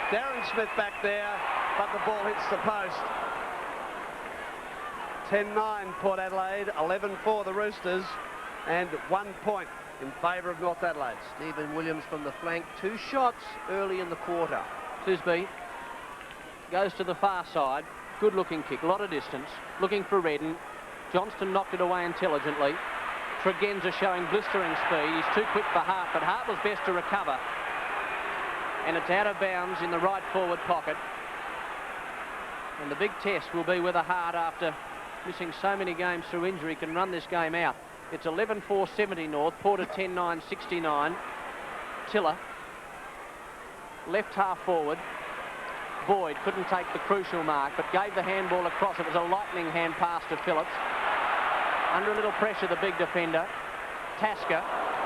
Darren Smith back there, but the ball hits the post. 10-9 Port Adelaide, 11-4 the Roosters, and 1 point in favour of North Adelaide. Stephen Williams from the flank, 2 shots early in the quarter. Tisby goes to the far side. Good looking kick, a lot of distance. Looking for Redden. Johnston knocked it away intelligently. Tregenza showing blistering speed. He's too quick for Hart, but Hart was best to recover. and it's out of bounds in the right forward pocket. And the big test will be whether Hart, after missing so many games through injury, can run this game out. It's 11-4-70 North, Porter 10-9-69. Tiller, left half forward. Boyd couldn't take the crucial mark, but gave the handball across. It was a lightning hand pass to Phillips. Under a little pressure, the big defender. Tasker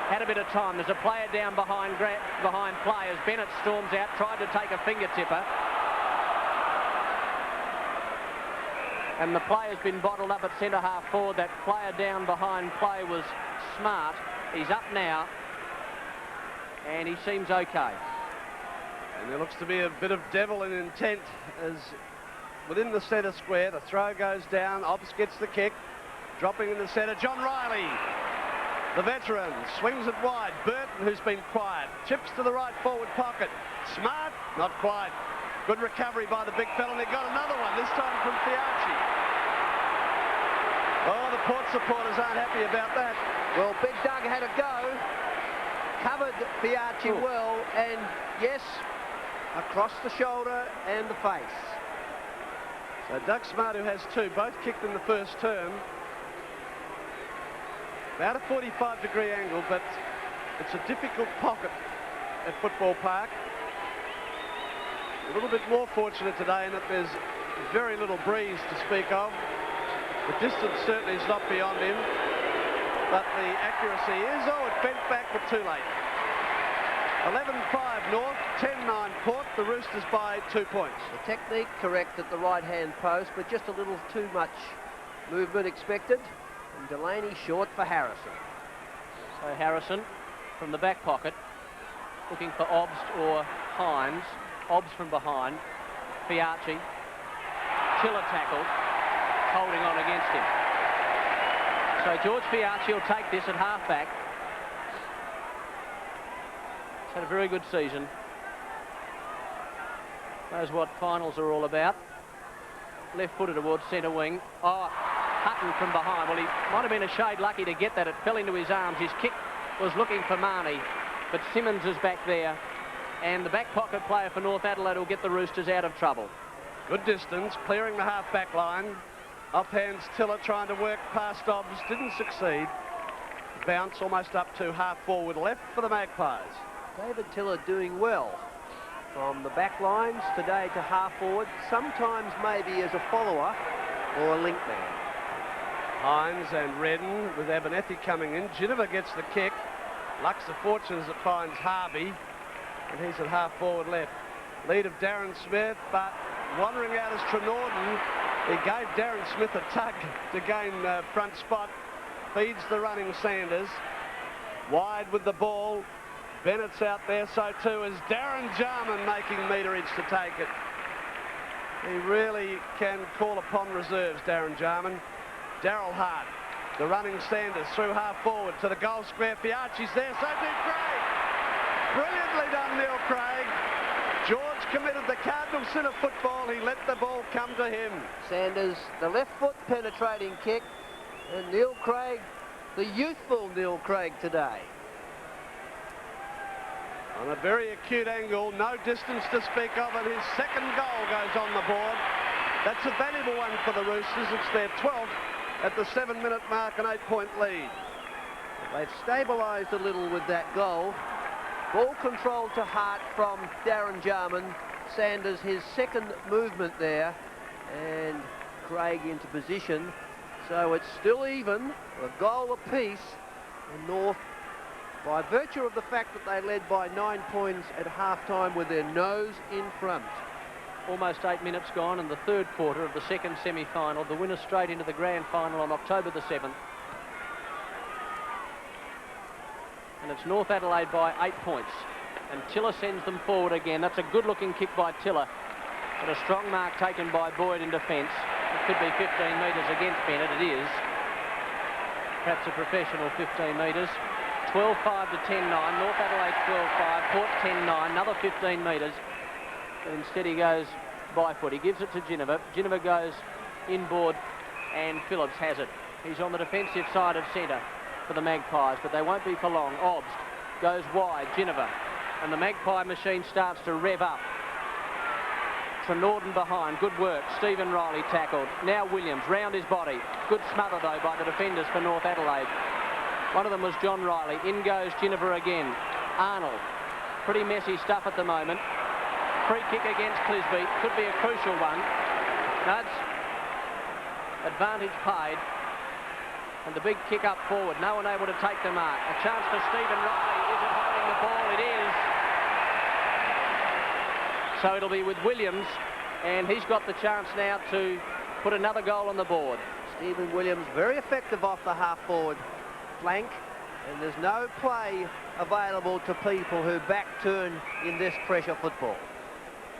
had a bit of time. There's a player down behind players. Bennett storms out, tried to take a finger-tipper. And the player's been bottled up at centre-half forward. That player down behind play was smart. He's up now, and he seems okay. And there looks to be a bit of devil in intent as within the centre square, the throw goes down. Obbs gets the kick. Dropping in the centre, John Riley, the veteran, swings it wide. Burton, who's been quiet, chips to the right forward pocket. Smart, not quite. Good recovery by the big fella, and he got another one, this time from Fiarchi. Oh, the Port supporters aren't happy about that. Well, Big Doug had a go, covered Fiarchi well, and yes, across the shoulder and the face. So Doug Smart, who has two, both kicked in the first term. About a 45-degree angle, but it's a difficult pocket at Football Park. A little bit more fortunate today in that there's very little breeze to speak of. The distance certainly is not beyond him, but the accuracy is, oh, it bent back, but too late. 11-5 North, 10-9 Port, the Roosters by 2 points. The technique correct at the right-hand post, but just a little too much movement expected. And Delaney short for Harrison. So Harrison from the back pocket, looking for Obst or Hines. Obst from behind. Fiarchi. Tiller tackled, holding on against him. So George Fiarchi will take this at half-back. He's had a very good season. Knows what finals are all about. Left-footed towards centre wing. Oh, Hutton from behind. Well, he might have been a shade lucky to get that. It fell into his arms. His kick was looking for Marnie, but Simmons is back there. And the back pocket player for North Adelaide will get the Roosters out of trouble. Good distance, clearing the half-back line. Offhands Tiller trying to work past Dobbs, didn't succeed. Bounce almost up to half-forward left for the Magpies. David Tiller doing well from the back lines today to half-forward, sometimes maybe as a follower or a link man. Hines and Redden with Abernethy coming in. Ginniver gets the kick. Lux of Fortune as it finds Harvey, and he's at half-forward left. Lead of Darren Smith, but wandering out is Trenorden. He gave Darren Smith a tug to gain front spot. Feeds the running Sanders. Wide with the ball. Bennett's out there, so too is Darren Jarman making meterage to take it. He really can call upon reserves, Darren Jarman. Darryl Hart, the running Sanders through half-forward to the goal square. Fiarchi's there, so did Craig. Brilliantly done, Neil Craig. George committed the Cardinal sin of football. He let the ball come to him. Sanders, the left foot penetrating kick, and Neil Craig, the youthful Neil Craig today. On a very acute angle, no distance to speak of, and his second goal goes on the board. That's a valuable one for the Roosters. It's their 12th at the 7-minute mark, an 8-point lead. They've stabilised a little with that goal. Ball control to Hart from Darren Jarman. Sanders, his second movement there, and Craig into position. So it's still even, a goal apiece, and North, by virtue of the fact that they led by 9 points at half-time with their nose in front. Almost 8 minutes gone in the third quarter of the second semi-final. The winner straight into the grand final on October the 7th. And it's North Adelaide by 8 points. And Tiller sends them forward again. That's a good-looking kick by Tiller. But a strong mark taken by Boyd in defence. It could be 15 metres against Bennett. It is. Perhaps a professional 15 metres. 12-5 to 10-9. North Adelaide 12-5. Port 10-9. Another 15 metres. But instead he goes by foot. He gives it to Ginniver. Ginniver goes inboard, and Phillips has it. He's on the defensive side of centre for the Magpies, but they won't be for long. Obst goes wide. Ginniver And the Magpie machine starts to rev up. Trenorden behind. Good work. Stephen Riley tackled. Now Williams round his body. Good smother, though, by the defenders for North Adelaide. One of them was John Riley. In goes Ginniver again. Arnold. Pretty messy stuff at the moment. Free kick against Clisby. Could be a crucial one. No, it's advantage paid. And the big kick up forward. No one able to take the mark. A chance for Stephen Riley. Is it holding the ball? It is. So it'll be with Williams, and he's got the chance now to put another goal on the board. Stephen Williams very effective off the half-forward flank, and there's no play available to people who back turn in this pressure football.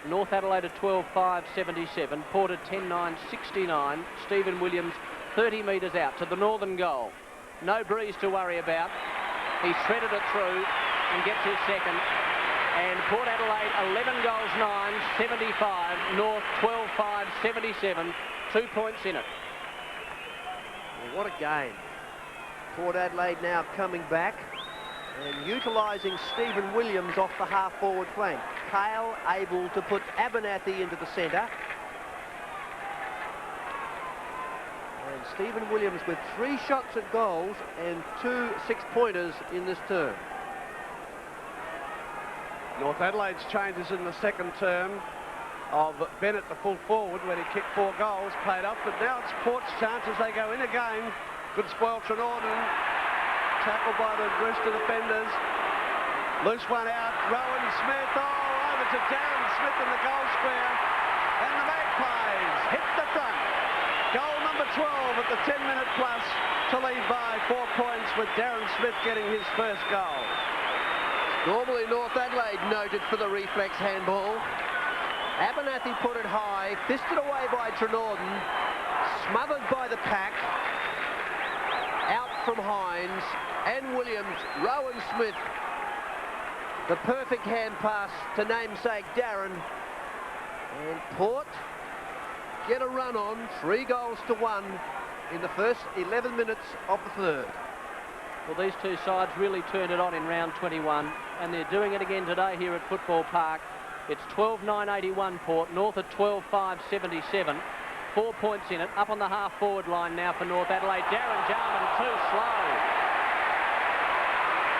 North Adelaide at 12.5.77, Port at 10.9.69. Stephen Williams 30 metres out to the northern goal. No breeze to worry about. He threaded it through and gets his second. And Port Adelaide 11 goals 9, 75. North 12.5, 77. 2 points in it. Well, what a game. Port Adelaide now coming back and utilising Stephen Williams off the half-forward flank. Kale able to put Abernathy into the centre. And Stephen Williams with 3 shots at goals and 2 6-pointers in this term. North Adelaide's changes in the second term of Bennett, the full forward, when he kicked 4 goals, paid off. But now it's Port's chance as they go in again. Good spoil, Trenorden. Tackled by the Rooster defenders. Loose one out. Rowan Smith. Oh, over to Darren Smith in the goal square. And the Magpies hit the front. Goal number 12 at the 10-minute plus to lead by 4 points, with Darren Smith getting his first goal. Normally North Adelaide noted for the reflex handball. Abernathy put it high, fisted away by Trenorden, smothered by the pack. Out from Hines and Williams. Rowan Smith, the perfect hand pass to namesake Darren. And Port get a run on, 3 goals to 1 in the first 11 minutes of the third. Well, these two sides really turned it on in round 21, and they're doing it again today here at Football Park. It's 12.981 Port, North at 12.577. 4 points in it. Up on the half-forward line now for North Adelaide. Darren Jarman too slow.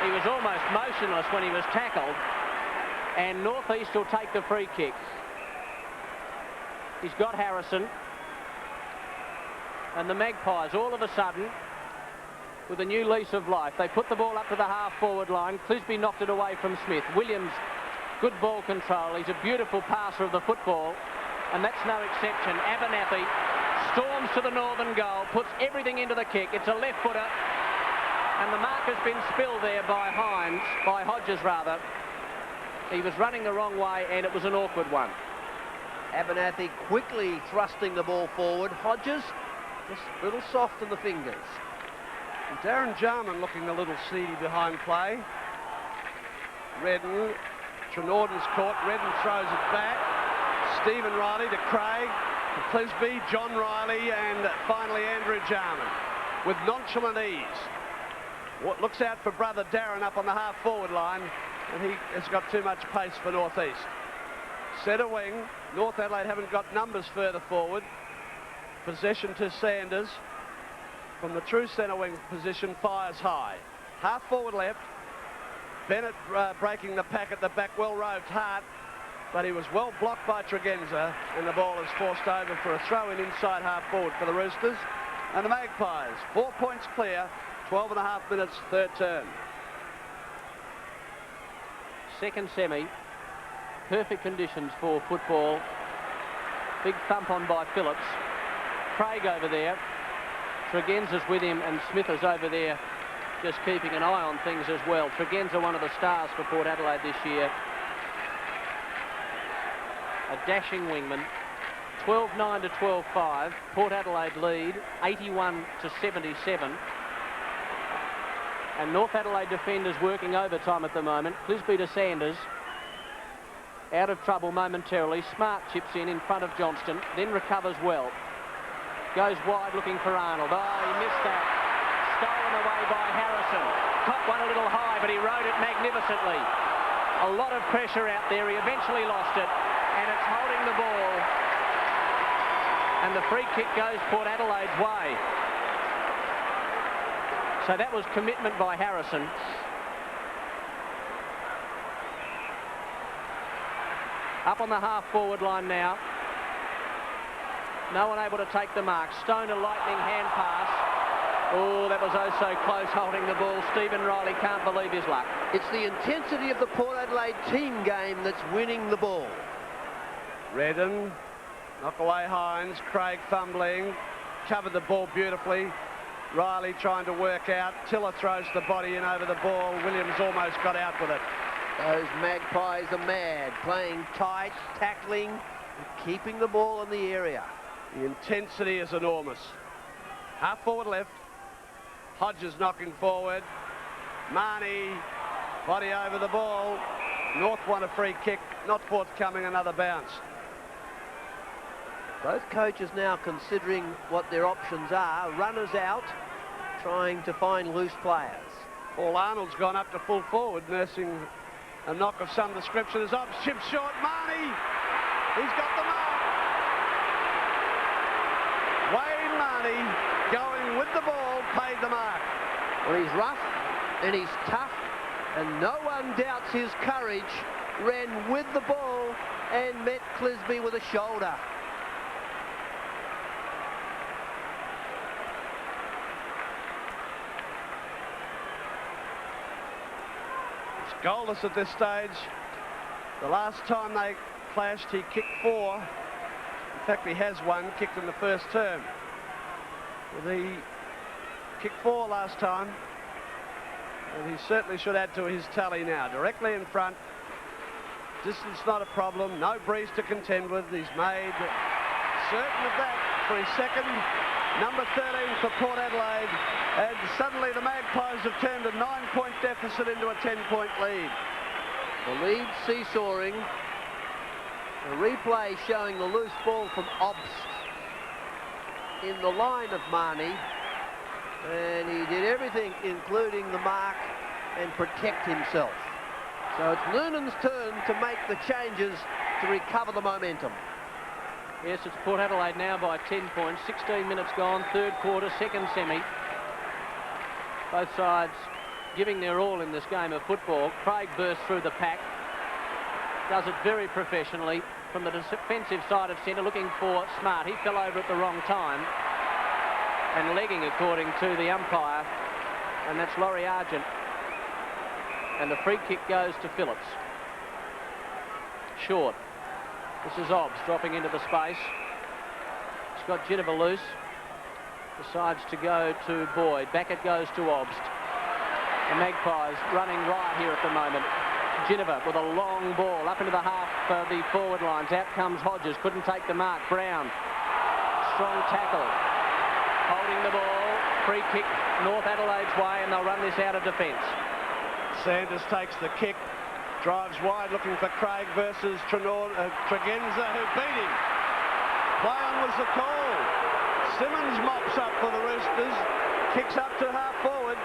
He was almost motionless when he was tackled, and North East will take the free kick. He's got Harrison, and the Magpies all of a sudden with a new lease of life. They put the ball up to the half-forward line. Clisby knocked it away from Smith. Williams, good ball control. He's a beautiful passer of the football, and that's no exception. Abernathy storms to the northern goal, puts everything into the kick. It's a left-footer, and the mark has been spilled there by Hodges rather. He was running the wrong way, and it was an awkward one. Abernathy quickly thrusting the ball forward. Hodges just a little soft in the fingers. And Darren Jarman looking a little seedy behind play. Redden, Trenorden's caught. Redden throws it back. Stephen Riley to Craig, to Clisby, John Riley, and finally Andrew Jarman with nonchalant ease. What looks out for brother Darren up on the half-forward line, and he has got too much pace for North East. Centre wing. North Adelaide haven't got numbers further forward. Possession to Sanders. From the true centre wing position, fires high. Half forward left. Bennett breaking the pack at the back. Well roved Hart, but he was well blocked by Tregenza, and the ball is forced over for a throw-in inside half forward for the Roosters. And the Magpies 4 points clear. 12.5 minutes, third turn. Second semi. Perfect conditions for football. Big thump on by Phillips. Craig over there. Tregenza's with him, and Smith is over there just keeping an eye on things as well. Tregenza, one of the stars for Port Adelaide this year. A dashing wingman. 12-9 to 12-5. Port Adelaide lead 81 to 77. And North Adelaide defenders working overtime at the moment. Clisby to Sanders. Out of trouble momentarily. Smart chips in front of Johnston, then recovers well. Goes wide looking for Arnold. Oh, he missed that. Stolen away by Harrison. Caught one a little high, but he rode it magnificently. A lot of pressure out there. He eventually lost it, and it's holding the ball. And the free kick goes Port Adelaide's way. So that was commitment by Harrison. Up on the half-forward line now. No one able to take the mark. Stone, a lightning hand pass. Oh, that was oh so close, holding the ball. Stephen Riley can't believe his luck. It's the intensity of the Port Adelaide team game that's winning the ball. Redden, knock away Hines, Craig fumbling, covered the ball beautifully. Riley trying to work out. Tiller throws the body in over the ball. Williams almost got out with it. Those Magpies are mad, playing tight, tackling, and keeping the ball in the area. The intensity is enormous. Half forward left. Hodges knocking forward. Marnie, body over the ball. North want a free kick, not forthcoming, another bounce. Both coaches now considering what their options are. Runners out, trying to find loose players. Paul Arnold's gone up to full forward, nursing a knock of some description. As Obbs chips short, Marnie, he's got the mark. Wayne Marnie, going with the ball, paid the mark. Well, he's rough and he's tough, and no one doubts his courage. Ran with the ball and met Clisby with a shoulder. Goalless at this stage. The last time they clashed, he kicked 4. In fact, he has one, kicked in the first term. Well, he kicked 4 last time, and he certainly should add to his tally now. Directly in front. Distance not a problem. No breeze to contend with. He's made certain of that for his second. Number 13 for Port Adelaide. And suddenly the Magpies have turned a 9-point deficit into a 10-point lead. The lead seesawing. A replay showing the loose ball from Obst in the line of Marnie. And he did everything, including the mark, and protect himself. So it's Noonan's turn to make the changes to recover the momentum. Yes, it's Port Adelaide now by 10 points. 16 minutes gone, third quarter, second semi. Both sides giving their all in this game of football. Craig bursts through the pack. Does it very professionally from the defensive side of centre, looking for Smart. He fell over at the wrong time. And legging, according to the umpire. And that's Laurie Argent. And the free kick goes to Phillips. Short. This is Obbs dropping into the space. He's got Ginniver loose. Decides to go to Boyd. Back it goes to Obbs. The Magpies running right here at the moment. Ginniver with a long ball up into the half of the forward lines. Out comes Hodges. Couldn't take the mark. Brown. Strong tackle. Holding the ball. Free kick North Adelaide's way, and they'll run this out of defence. Sanders takes the kick. Drives wide looking for Craig versus Tregenza, who beat him. Play on was the call. Simmons mops up for the Roosters. Kicks up to half forward.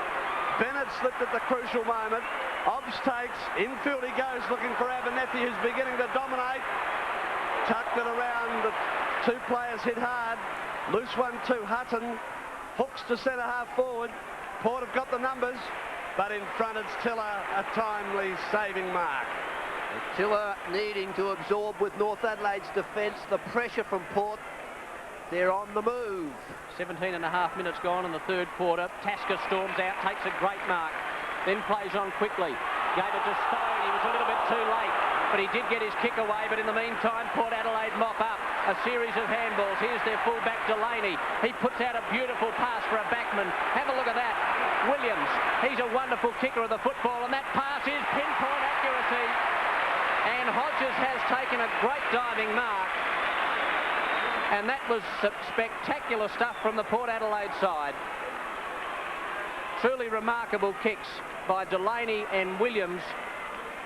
Bennett slipped at the crucial moment. Obbs takes. Infield he goes looking for Abernethy, who's beginning to dominate. Tucked it around. The 2 players hit hard. Loose one to Hutton. Hooks to centre half forward. Port have got the numbers. But in front it's Tiller, a timely saving mark. Tiller needing to absorb with North Adelaide's defence the pressure from Port. They're on the move. 17 and a half minutes gone in the third quarter. Tasker storms out, takes a great mark, then plays on quickly. Gave it to Stone. He was a little bit too late, but he did get his kick away. But in the meantime, Port Adelaide mop up a series of handballs. Here's their fullback Delaney. He puts out a beautiful pass for a backman. Have a look at that. Williams, he's a wonderful kicker of the football, and that pass is pinpoint accuracy. And Hodges has taken a great diving mark. And that was spectacular stuff from the Port Adelaide side. Truly remarkable kicks by Delaney and Williams.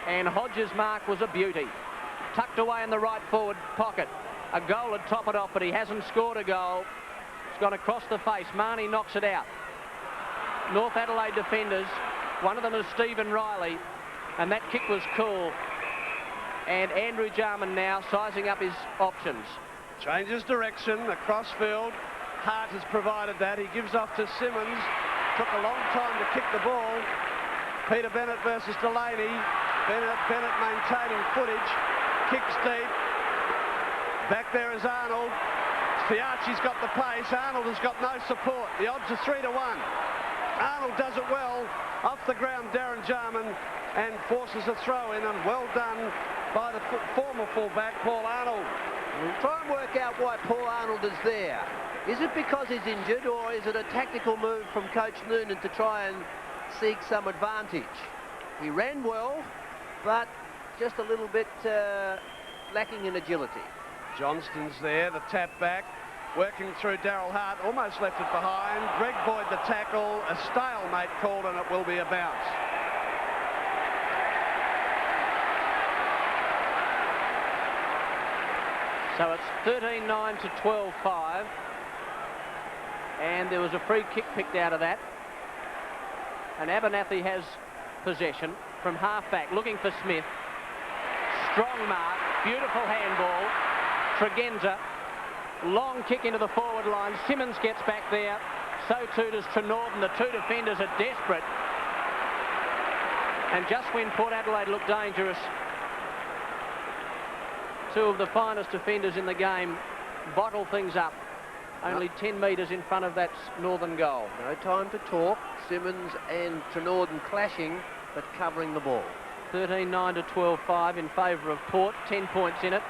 And Hodges' mark was a beauty. Tucked away in the right forward pocket. A goal would top it off, but he hasn't scored a goal. It's gone across the face. Marnie knocks it out. North Adelaide defenders, one of them is Stephen Riley, And that kick was cool. And Andrew Jarman now sizing up his options. Changes direction across field. Hart has provided that. He gives off to Simmons. Took a long time to kick the ball. Peter Bennett versus Delaney. Bennett maintaining footage. Kicks deep. Back there is Arnold. Fiacci's got the pace. Arnold has got no support. The odds are 3-1. Arnold does it well. Off the ground, Darren Jarman, and forces a throw in, and well done by the former fullback, Paul Arnold. We'll try and work out why Paul Arnold is there. Is it because he's injured, or is it a tactical move from Coach Noonan to try and seek some advantage? He ran well, but just a little bit lacking in agility. Johnston's there, the tap back, working through Daryl Hart, almost left it behind. Greg Boyd the tackle, a stalemate called, and it will be a bounce. So it's 13-9 to 12-5. And there was a free kick picked out of that. And Abernathy has possession from half-back, looking for Smith. Strong mark, beautiful handball. Tregenza, long kick into the forward line. Simmons gets back there. So too does Trenorden. The two defenders are desperate. And just when Port Adelaide looked dangerous, two of the finest defenders in the game bottle things up. Only 10 metres in front of that northern goal. No time to talk. Simmons and Trenorden clashing, but covering the ball. 13-9 to 12-5 in favour of Port. 10 points in it.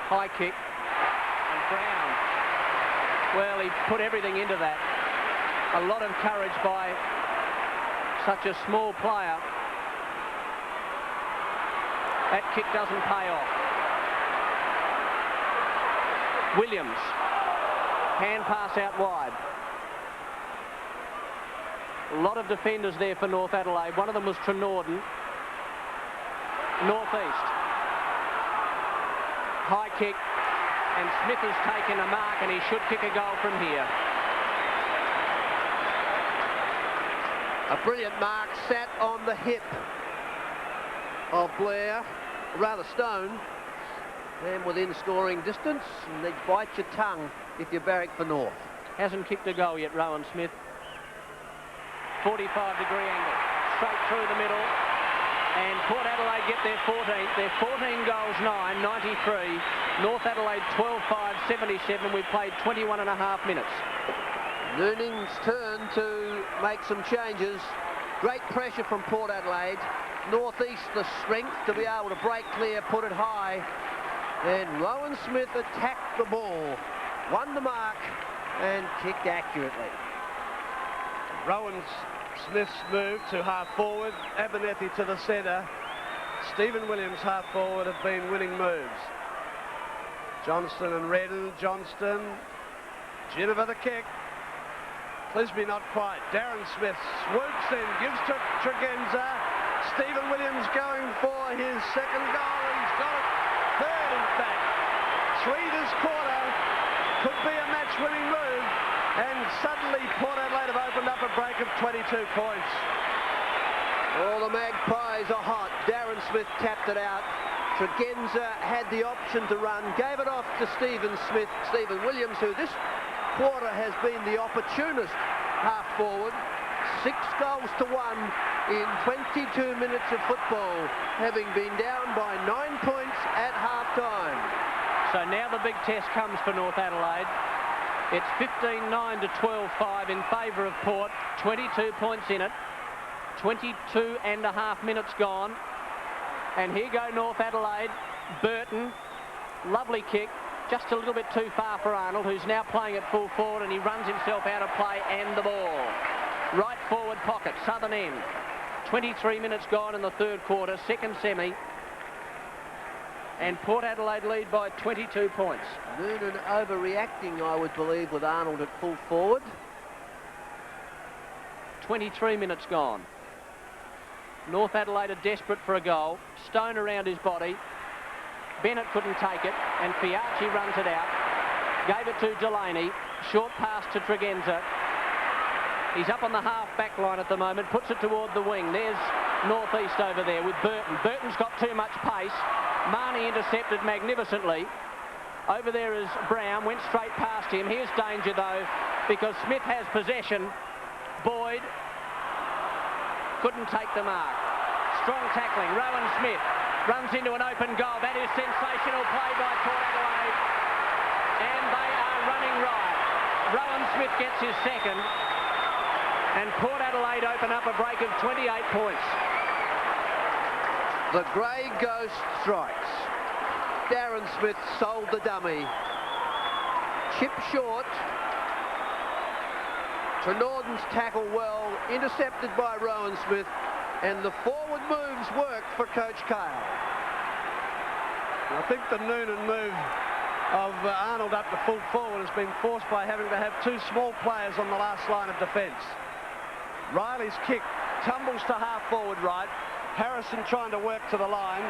High kick. And Brown. Well, he put everything into that. A lot of courage by such a small player. That kick doesn't pay off. Williams. Hand pass out wide. A lot of defenders there for North Adelaide. One of them was Trenorden. Northeast. High kick. And Smith has taken a mark, and he should kick a goal from here. A brilliant mark sat on the hip of Blair, rather Stone, and within scoring distance, and they bite your tongue if you barrack for North. Hasn't kicked a goal yet, Rowan Smith. 45-degree angle, straight through the middle, and Port Adelaide get their 14th. They're 14 goals, 9, 93. North Adelaide 12-5, 77. We've played 21 and a half minutes. Noonan's turn to make some changes. Great pressure from Port Adelaide. Northeast the strength to be able to break clear, put it high. And Rowan Smith attacked the ball, won the mark, and kicked accurately. Rowan Smith's move to half forward, Abernathy to the centre. Stephen Williams half forward have been winning moves. Johnston and Redden. Johnston, Ginniver the kick. Clisby not quite. Darren Smith swoops in, gives to Tregenza. Stephen Williams going for his second goal. He's got it. Third, in fact. 3 this quarter. Could be a match-winning move. And suddenly Port Adelaide have opened up a break of 22 points. Oh, the Magpies are hot. Darren Smith tapped it out. Tregenza had the option to run, gave it off to Stephen Williams, who this quarter has been the opportunist half forward. 6 goals to 1 in 22 minutes of football, having been down by 9 points at half-time. So now the big test comes for North Adelaide. It's 15-9 to 12-5 in favour of Port. 22 points in it. 22 and a half minutes gone. And here go North Adelaide. Burton, lovely kick. Just a little bit too far for Arnold, who's now playing at full forward, and he runs himself out of play and the ball. Right forward pocket, southern end. 23 minutes gone in the third quarter, second semi. And Port Adelaide lead by 22 points. Noonan overreacting, I would believe, with Arnold at full forward. 23 minutes gone. North Adelaide are desperate for a goal. Stone around his body. Bennett couldn't take it, and Fiacci runs it out. Gave it to Delaney. Short pass to Tregenza. He's up on the half-back line at the moment, puts it toward the wing. There's northeast over there with Burton. Burton's got too much pace. Marnie intercepted magnificently. Over there is Brown, went straight past him. Here's danger though, because Smith has possession. Boyd couldn't take the mark. Strong tackling. Rowan Smith runs into an open goal. That is sensational play by Port Adelaide. And they are running riot. Rowan Smith gets his second. And Port Adelaide open up a break of 28 points. The grey ghost strikes. Darren Smith sold the dummy. Chip short. Trenordan's tackle well, intercepted by Rowan Smith, and the forward moves work for Coach Cale. I think the Noonan move of Arnold up to full forward has been forced by having to have two small players on the last line of defence. Riley's kick tumbles to half forward right. Harrison trying to work to the line.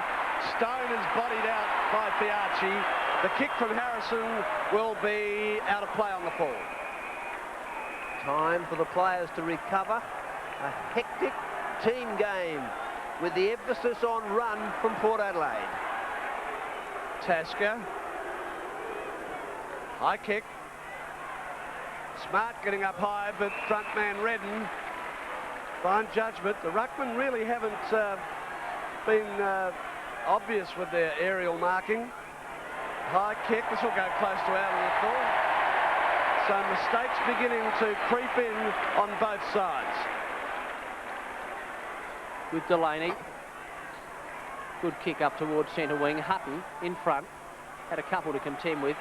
Stone is bodied out by Fiacci. The kick from Harrison will be out of play on the forward. Time for the players to recover. A hectic team game with the emphasis on run from Port Adelaide. Tasker. High kick. Smart getting up high, but front man Redden. Fine judgment. The ruckmen really haven't been obvious with their aerial marking. High kick. This will go close to out on the full. So mistakes beginning to creep in on both sides. With Delaney. Good kick up towards centre wing. Hutton in front. Had a couple to contend with.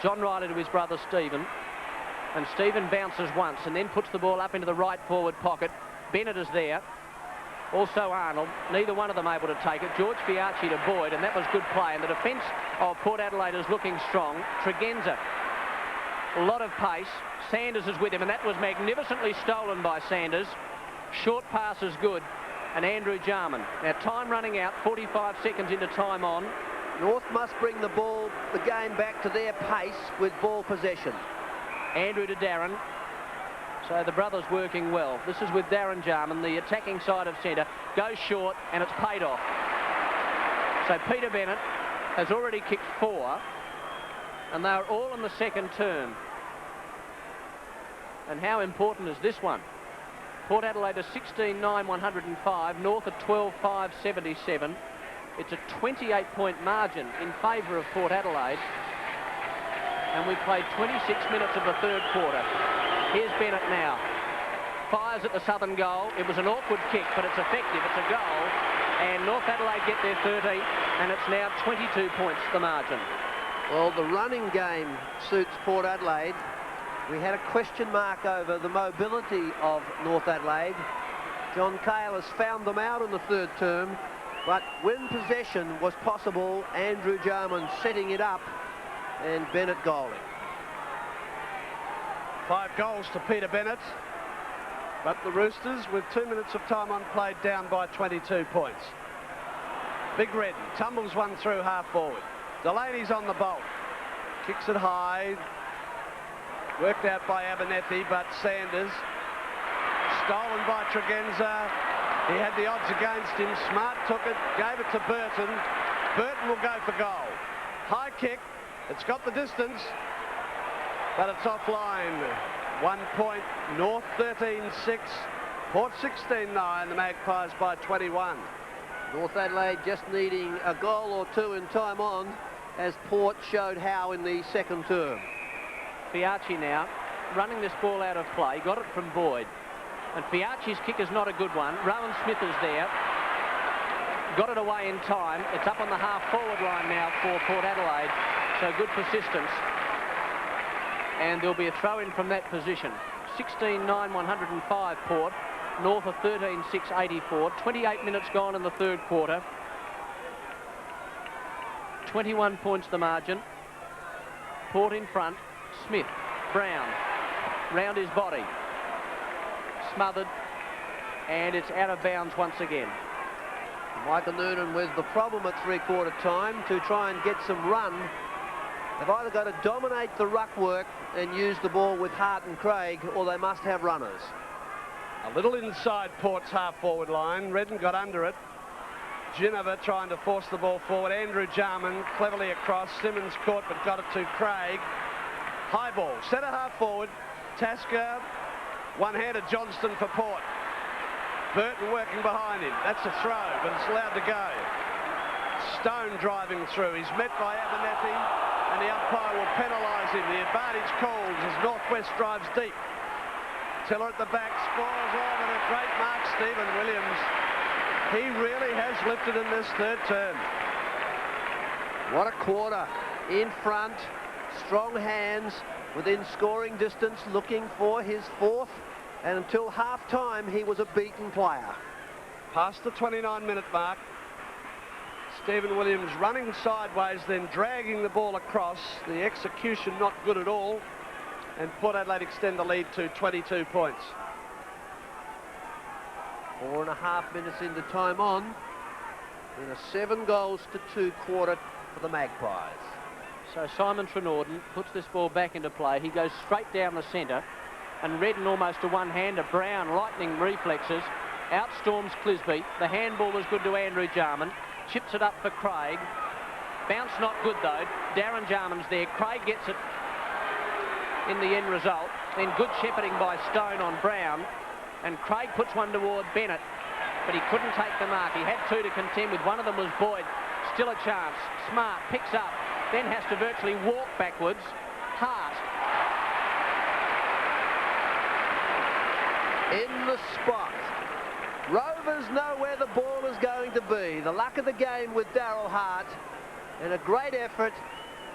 John Riley to his brother Stephen. And Stephen bounces once and then puts the ball up into the right forward pocket. Bennett is there. Also Arnold. Neither one of them able to take it. George Fiacci to Boyd, and that was good play. And the defence of Port Adelaide is looking strong. Tregenza. A lot of pace. Sanders is with him, and that was magnificently stolen by Sanders. Short pass is good. And Andrew Jarman. Now time running out, 45 seconds into time on. North must bring the game back to their pace with ball possession. Andrew to Darren. So the brothers working well. This is with Darren Jarman, the attacking side of centre. Goes short, and it's paid off. So Peter Bennett has already kicked 4. And they're all in the second term. And how important is this one? Port Adelaide are 16-9-105, North at 12-5-77. It's a 28-point margin in favour of Port Adelaide. And we've played 26 minutes of the third quarter. Here's Bennett now. Fires at the southern goal. It was an awkward kick, but it's effective. It's a goal. And North Adelaide get their 30, and it's now 22 points, the margin. Well, the running game suits Port Adelaide. We had a question mark over the mobility of North Adelaide. John Cale has found them out in the third term, but when possession was possible, Andrew Jarman setting it up and Bennett goaling. 5 goals to Peter Bennett, but the Roosters, with 2 minutes of time on, played down by 22 points. Big Redden tumbles one through half forward. Delaney's on the bolt. Kicks it high. Worked out by Abernethy, but Sanders. Stolen by Tregenza. He had the odds against him. Smart took it, gave it to Burton. Burton will go for goal. High kick. It's got the distance, but it's offline. 1 point. North 13-6. Port 16-9. The Magpies by 21. North Adelaide just needing a goal or two in time on, as Port showed how in the second term. Fiacci now running this ball out of play. Got it from Boyd. And Fiacci's kick is not a good one. Rowan Smith is there. Got it away in time. It's up on the half-forward line now for Port Adelaide. So good persistence. And there'll be a throw-in from that position. 16-9-105 Port. North of 13-6-84. 28 minutes gone in the third quarter. 21 points the margin. Port in front. Smith. Brown. Round his body. Smothered. And it's out of bounds once again. Michael Noonan with the problem at three-quarter time to try and get some run. They've either got to dominate the ruck work and use the ball with Hart and Craig, or they must have runners. A little inside Port's half-forward line. Redden got under it. Ginniver trying to force the ball forward. Andrew Jarman cleverly across. Simmons caught but got it to Craig. High ball. Centre half-forward. Tasker. One-handed Johnston for Port. Burton working behind him. That's a throw, but it's allowed to go. Stone driving through. He's met by Abernethy, and the umpire will penalise him. The advantage calls as Northwest drives deep. Tiller at the back, spoils on, and a great mark, Stephen Williams. He really has lifted in this third term. What a quarter. In front, strong hands, within scoring distance, looking for his fourth. And until half-time, he was a beaten player. Past the 29-minute mark. Stephen Williams running sideways, then dragging the ball across. The execution not good at all. And Port Adelaide extend the lead to 22 points. 4.5 minutes into time on. In a 7-2 quarter for the Magpies. So Simon Trinorden puts this ball back into play. He goes straight down the centre, and Redden almost a one-hander. Brown, lightning reflexes, outstorms Clisby. The handball was good to Andrew Jarman. Chips it up for Craig. Bounce not good though. Darren Jarman's there. Craig gets it in the end result. Then good shepherding by Stone on Brown. And Craig puts one toward Bennett, but he couldn't take the mark. He had two to contend with. One of them was Boyd. Still a chance. Smart picks up, then has to virtually walk backwards. Hart. In the spot. Rovers know where the ball is going to be. The luck of the game with Darryl Hart, and a great effort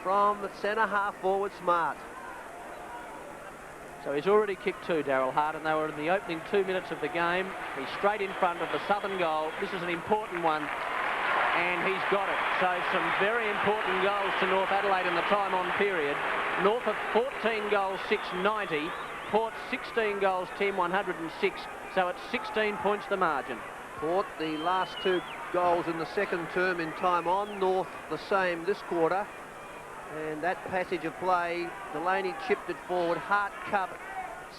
from the centre half forward Smart. So he's already kicked two, Darryl Hart, and they were in the opening 2 minutes of the game. He's straight in front of the Southern goal. This is an important one, and he's got it. So some very important goals to North Adelaide in the time-on period. North of 14 goals, 690. Port 16 goals, 10, 106. So it's 16 points the margin. Port, the last 2 goals in the second term in time on. North the same this quarter. And that passage of play, Delaney chipped it forward, Hart covered,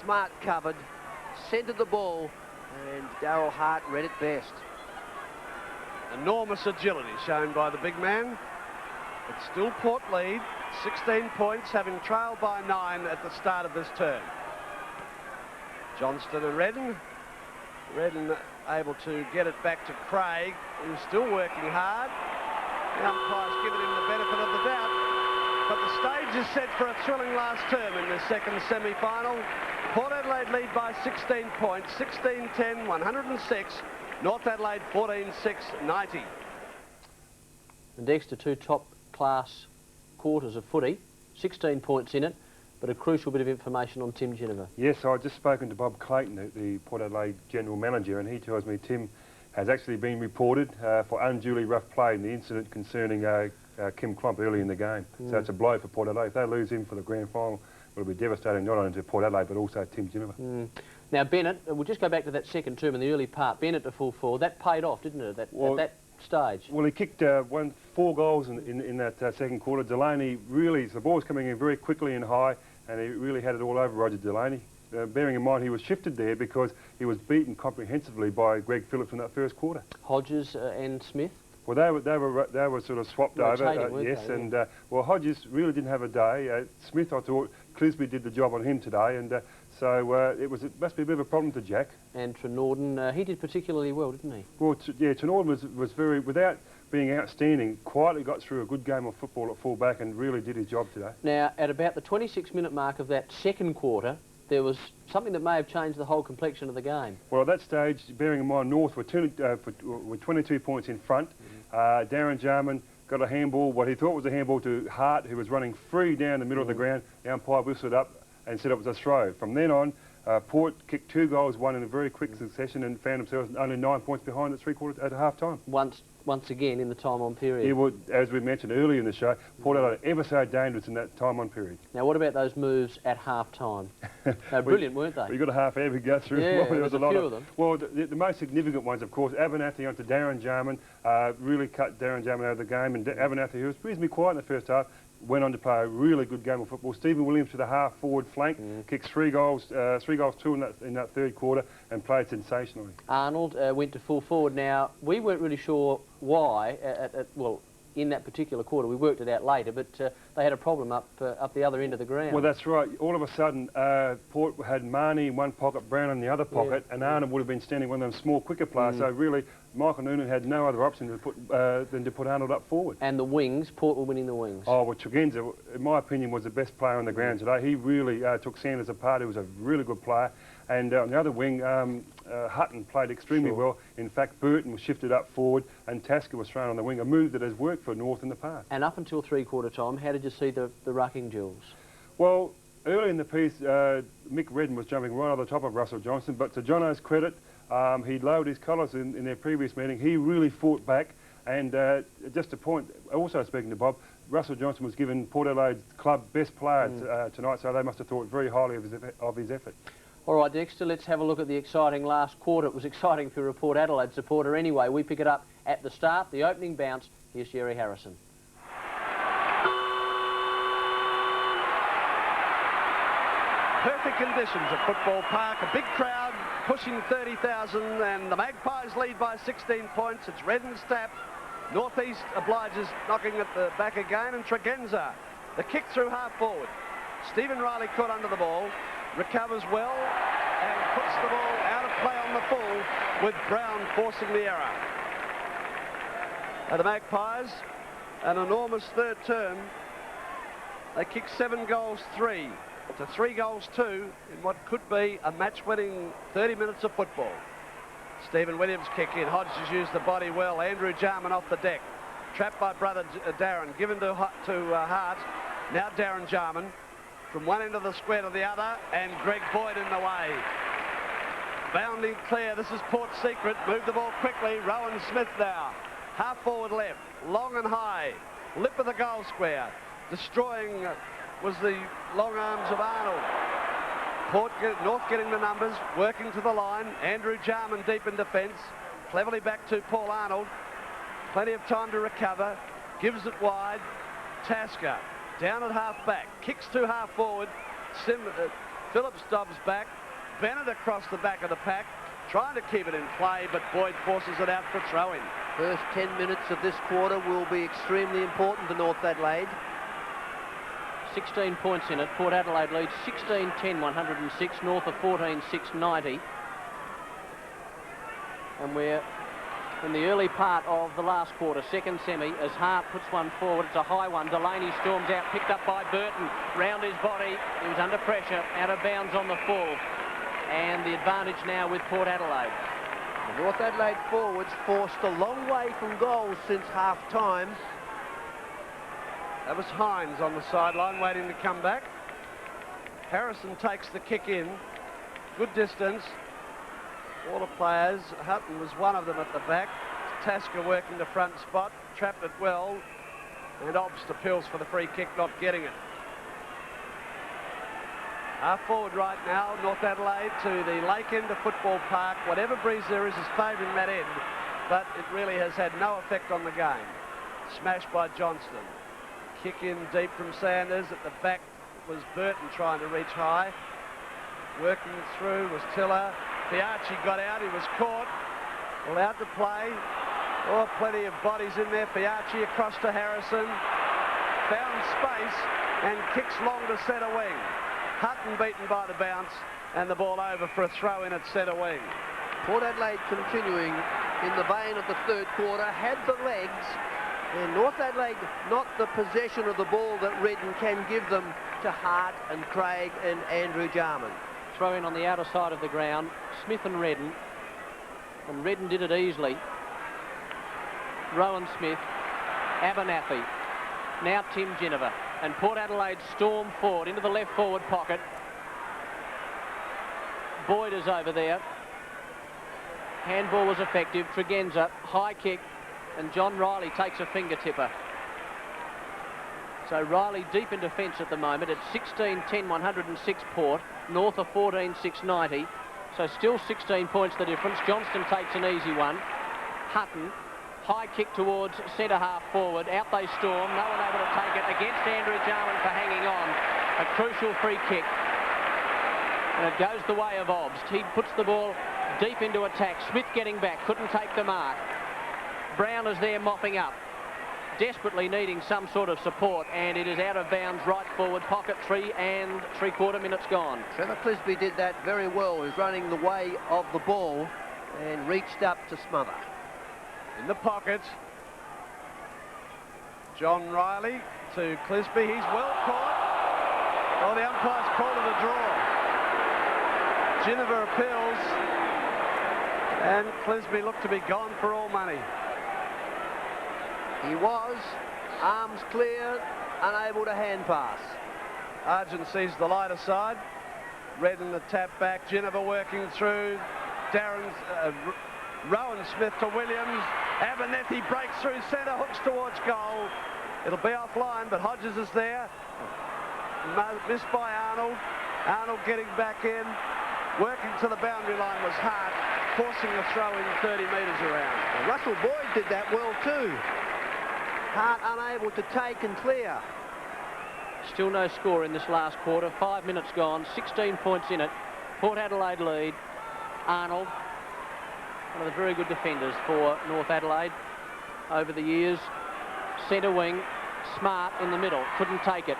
Smart covered, centred the ball, and Darryl Hart read it best. Enormous agility shown by the big man. It's still Port lead, 16 points, having trailed by 9 at the start of this term. Johnston and Redden. Redden able to get it back to Craig, who's still working hard. The umpire's given him the benefit of the doubt. But the stage is set for a thrilling last term in this second semi-final. Port Adelaide lead by 16 points, 16-10, 106. North Adelaide 14-6, 90. And Dexter, 2 top-class quarters of footy, 16 points in it, but a crucial bit of information on Tim Ginniver. Yes, I've just spoken to Bob Clayton, the Port Adelaide General Manager, and he tells me Tim has actually been reported for unduly rough play in the incident concerning Kim Klomp early in the game. So it's a blow for Port Adelaide. If they lose him for the grand final, it'll be devastating not only to Port Adelaide but also Tim Ginniver. Now Bennett, we'll just go back to that second term in the early part. Bennett to full forward, that paid off, didn't it, at that stage? Well, he kicked 4 goals in that second quarter. Delaney really, the ball was coming in very quickly and high, and he really had it all over Roger Delaney. Bearing in mind he was shifted there because he was beaten comprehensively by Greg Phillips in that first quarter. Hodges and Smith? Well, they were sort of swapped over, yes, and well, Hodges really didn't have a day. Smith, I thought, Clisby did the job on him today, and so it must be a bit of a problem to Jack. And Trinorden, he did particularly well, didn't he? Well, yeah, Trinorden was very, without being outstanding, quietly got through a good game of football at full back and really did his job today. Now, at about the 26-minute mark of that second quarter, there was something that may have changed the whole complexion of the game. Well, at that stage, bearing in mind North were 22 points in front. Darren Jarman got a handball, what he thought was a handball to Hart, who was running free down the middle of the ground. The umpire whistled up and said it was a throw. From then on, Port kicked 2 goals, one in a very quick succession, and found themselves only 9 points behind at half-time. Once again in the time-on period. It would, as we mentioned earlier in the show, Port Adelaide ever so dangerous in that time-on period. Now, what about those moves at half-time? They were brilliant, weren't they? You got a half hour to go through. Yeah, there was a few of them. Well, the most significant ones, of course, Abernethy onto Darren Jarman, really cut Darren Jarman out of the game, and Abernethy, who was reasonably quiet in the first half, went on to play a really good game of football. Stephen Williams to the half-forward flank, kicked 3 goals, 3 goals, 2 in that third quarter, and played sensationally. Arnold went to full forward. Now, we weren't really sure why, well, in that particular quarter. We worked it out later, but they had a problem up the other end of the ground. Well, that's right. All of a sudden, Port had Marnie in one pocket, Brown in the other pocket, and Arnold would have been standing one of them small, quicker players. So really, Michael Noonan had no other option than to put Arnold up forward. And the wings, Port were winning the wings. Oh, well, Tregenza, in my opinion, was the best player on the ground today. He really took Sanders apart. He was a really good player. And on the other wing, Hutton played extremely well. In fact, Burton was shifted up forward and Tasker was thrown on the wing, a move that has worked for North in the past. And up until three-quarter time, how did you see the rucking duels? Well, early in the piece, Mick Redden was jumping right over the top of Russell Johnston, but to Jono's credit, he lowered his colours in their previous meeting. He really fought back, and just a point, also speaking to Bob, Russell Johnston was given Port Adelaide's club best player tonight, so they must have thought very highly of his effort. All right, Dexter, let's have a look at the exciting last quarter. It was exciting for a Port Adelaide supporter anyway. We pick it up at the start, the opening bounce. Here's Jerry Harrison. Perfect conditions at Football Park. A big crowd pushing 30,000, and the Magpies lead by 16 points. It's Redden's tap. Northeast obliges, knocking at the back again, and Tregenza, the kick through half forward. Stephen Riley caught under the ball, recovers well, and puts the ball out of play on the full, with Brown forcing the error. The Magpies, an enormous third term. They kick 7 goals 3 to 3 goals 2 in what could be a match-winning 30 minutes of football. Stephen Williams kick in. Hodges used the body well. Andrew Jarman off the deck. Trapped by brother Darren. Given to Hart. Now Darren Jarman. From one end of the square to the other, and Greg Boyd in the way. Bounding clear, this is Port's secret. Move the ball quickly, Rowan Smith now. Half forward left, long and high. Lip of the goal square. Destroying was the long arms of Arnold. North getting the numbers, working to the line. Andrew Jarman deep in defence. Cleverly back to Paul Arnold. Plenty of time to recover. Gives it wide. Tasker. Down at half-back, kicks to half-forward. Phillips Dobbs back. Bennett across the back of the pack, trying to keep it in play, but Boyd forces it out for throw-in. First 10 minutes of this quarter will be extremely important to North Adelaide. 16 points in it. Port Adelaide leads 16-10, 106. North of 14-6, 90. And we're in the early part of the last quarter, second semi, as Hart puts one forward. It's a high one. Delaney storms out, picked up by Burton. Round his body. He was under pressure, out of bounds on the full. And the advantage now with Port Adelaide. The North Adelaide forwards forced a long way from goals since half-time. That was Hines on the sideline waiting to come back. Harrison takes the kick in. Good distance. All the players. Hutton was one of them at the back. Tasker working the front spot. Trapped it well. And Obst appeals for the free kick, not getting it. Half forward right now, North Adelaide to the lake end of Football Park. Whatever breeze there is favouring that end, but it really has had no effect on the game. Smashed by Johnston. Kick in deep from Sanders. At the back was Burton trying to reach high. Working through was Tiller. Piacci got out. He was caught. Allowed to play. Oh, plenty of bodies in there. Piacci across to Harrison. Found space and kicks long to centre wing. Hutton beaten by the bounce, and the ball over for a throw-in at centre wing. Port Adelaide continuing in the vein of the third quarter, had the legs, and North Adelaide not the possession of the ball that Redden can give them to Hart and Craig and Andrew Jarman. Throw in on the outer side of the ground, Smith and Redden did it easily. Rowan Smith, Abernathy, now Tim Ginniver. And Port Adelaide storm forward into the left forward pocket. Boyd is over there. Handball was effective. Tregenza, high kick, and John Riley takes a finger tipper. So Riley deep in defence at the moment at 16-10, 106 Port. North of 14-6, 90. So still 16 points the difference. Johnston takes an easy one. Hutton High kick towards centre half forward. Out they storm. No one able to take it against Andrew Jarman for hanging on. A crucial free kick. And it goes the way of Obst. He puts the ball deep into attack. Smith getting back. Couldn't take the mark. Brown is there mopping up. Desperately needing some sort of support, and it is out of bounds right forward pocket. 3 3/4 minutes gone. Trevor Clisby did that very well. He was running the way of the ball and reached up to smother. In the pocket, John Riley to Clisby. He's well caught. Oh, the umpire's called it a draw. Ginniver appeals, and Clisby looked to be gone for all money. He was, arms clear, unable to hand pass. Argent sees the lighter side. Redden the tap back. Ginniver working through. Rowan Smith to Williams. Abernethy breaks through centre, hooks towards goal. It'll be offline, but Hodges is there. Missed by Arnold. Arnold getting back in. Working to the boundary line was Hart, forcing the throw in 30 metres around. Well, Russell Boyd did that well too. Hart unable to take and clear. Still no score in this last quarter. 5 minutes gone. 16 points in it. Port Adelaide lead. Arnold, one of the very good defenders for North Adelaide over the years. Centre wing, Smart in the middle. Couldn't take it.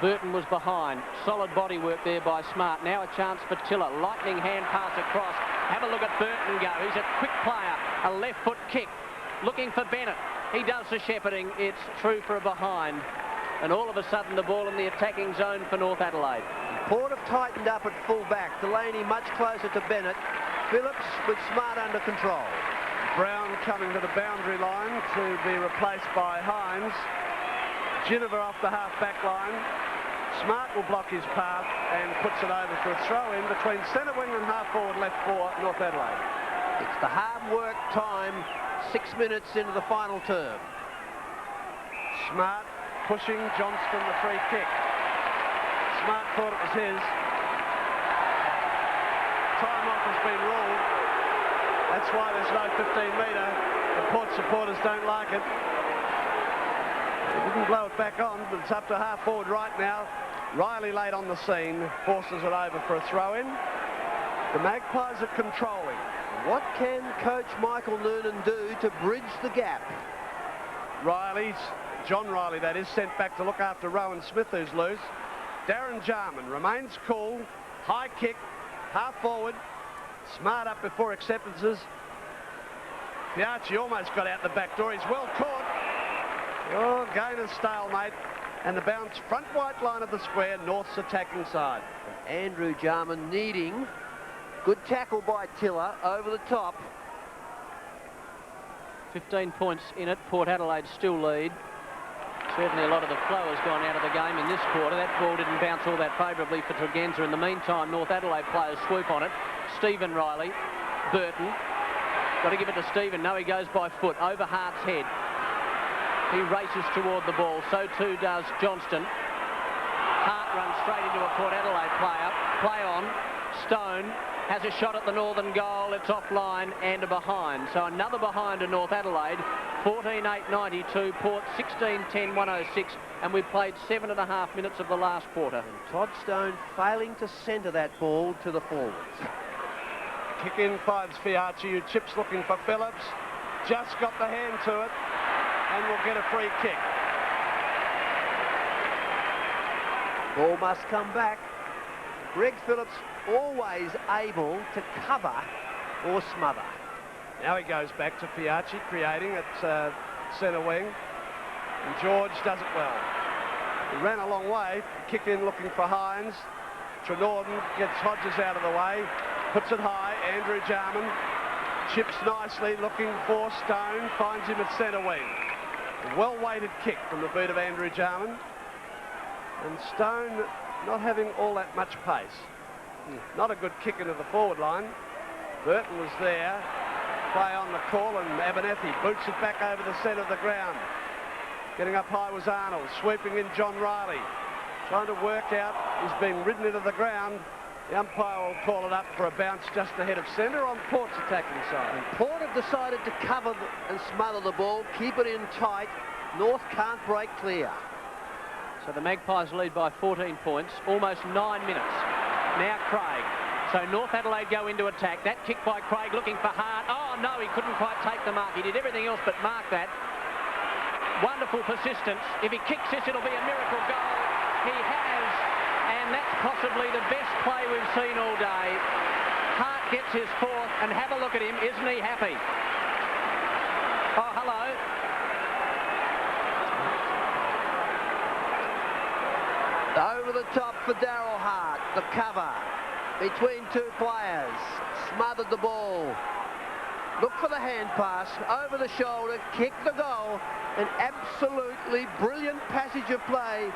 Burton was behind. Solid body work there by Smart. Now a chance for Tiller. Lightning hand pass across. Have a look at Burton go. He's a quick player. A left foot kick. Looking for Bennett. He does the shepherding. It's through for a behind. And all of a sudden the ball in the attacking zone for North Adelaide. Port have tightened up at full back. Delaney much closer to Bennett. Phillips with Smart under control. Brown coming to the boundary line to be replaced by Hines. Ginniver off the half-back line. Smart will block his path and puts it over for a throw-in between centre wing and half-forward left for North Adelaide. It's the hard work time, 6 minutes into the final term. Smart pushing Johnston the free kick. Smart thought it was his. Time off has been ruled. That's why there's no 15-metre. The Port supporters don't like it. He didn't blow it back on, but it's up to half-forward right now. Riley late on the scene, forces it over for a throw-in. The Magpies are controlling. What can coach Michael Noonan do to bridge the gap? John Riley, that is, sent back to look after Rowan Smith, who's loose. Darren Jarman remains cool. High kick, half-forward. Smart up before acceptances. Piarchi almost got out the back door. He's well caught. Oh, Gainer's stalemate. And the bounce front white line of the square, North's attacking side. Andrew Jarman needing good tackle by Tiller over the top. 15 points in it. Port Adelaide still lead. Certainly a lot of the flow has gone out of the game in this quarter. That ball didn't bounce all that favourably for Tregenza. In the meantime, North Adelaide players swoop on it. Stephen Riley, Burton. Got to give it to Stephen. No, he goes by foot over Hart's head. He races toward the ball. So too does Johnston. Hart runs straight into a Port Adelaide player. Play on. Stone has a shot at the northern goal. It's offline and a behind. So another behind to North Adelaide. 14-8-92. Port 16-10-106. And we've played 7.5 minutes of the last quarter. And Todd Stone failing to centre that ball to the forwards. Kick in finds Piarchi, who chips looking for Phillips. Just got the hand to it. And will get a free kick. Ball must come back. Greg Phillips always able to cover or smother. Now he goes back to Piarchi, creating at centre wing. And George does it well. He ran a long way. Kick in looking for Hines. Trenorden gets Hodges out of the way. Puts it high. Andrew Jarman chips nicely, looking for Stone. Finds him at centre wing. A well-weighted kick from the boot of Andrew Jarman. And Stone not having all that much pace. Not a good kick into the forward line. Burton was there. Play on the call, and Abernethy boots it back over the centre of the ground. Getting up high was Arnold. Sweeping in John Riley. Trying to work out. He's been ridden into the ground. The umpire will call it up for a bounce just ahead of centre on Port's attacking side. And Port have decided to cover and smother the ball, keep it in tight. North can't break clear. So the Magpies lead by 14 points, almost 9 minutes. Now Craig. So North Adelaide go into attack. That kick by Craig looking for Hart. Oh no, he couldn't quite take the mark. He did everything else but mark that. Wonderful persistence. If he kicks this, it'll be a miracle goal. He has, and that's possibly the best play we've seen all day. Hart gets his fourth, and have a look at him. Isn't he happy? Oh, hello. Over the top for Daryl Hart. The cover between two players. Smothered the ball. Look for the hand pass. Over the shoulder. Kick the goal. An absolutely brilliant passage of play.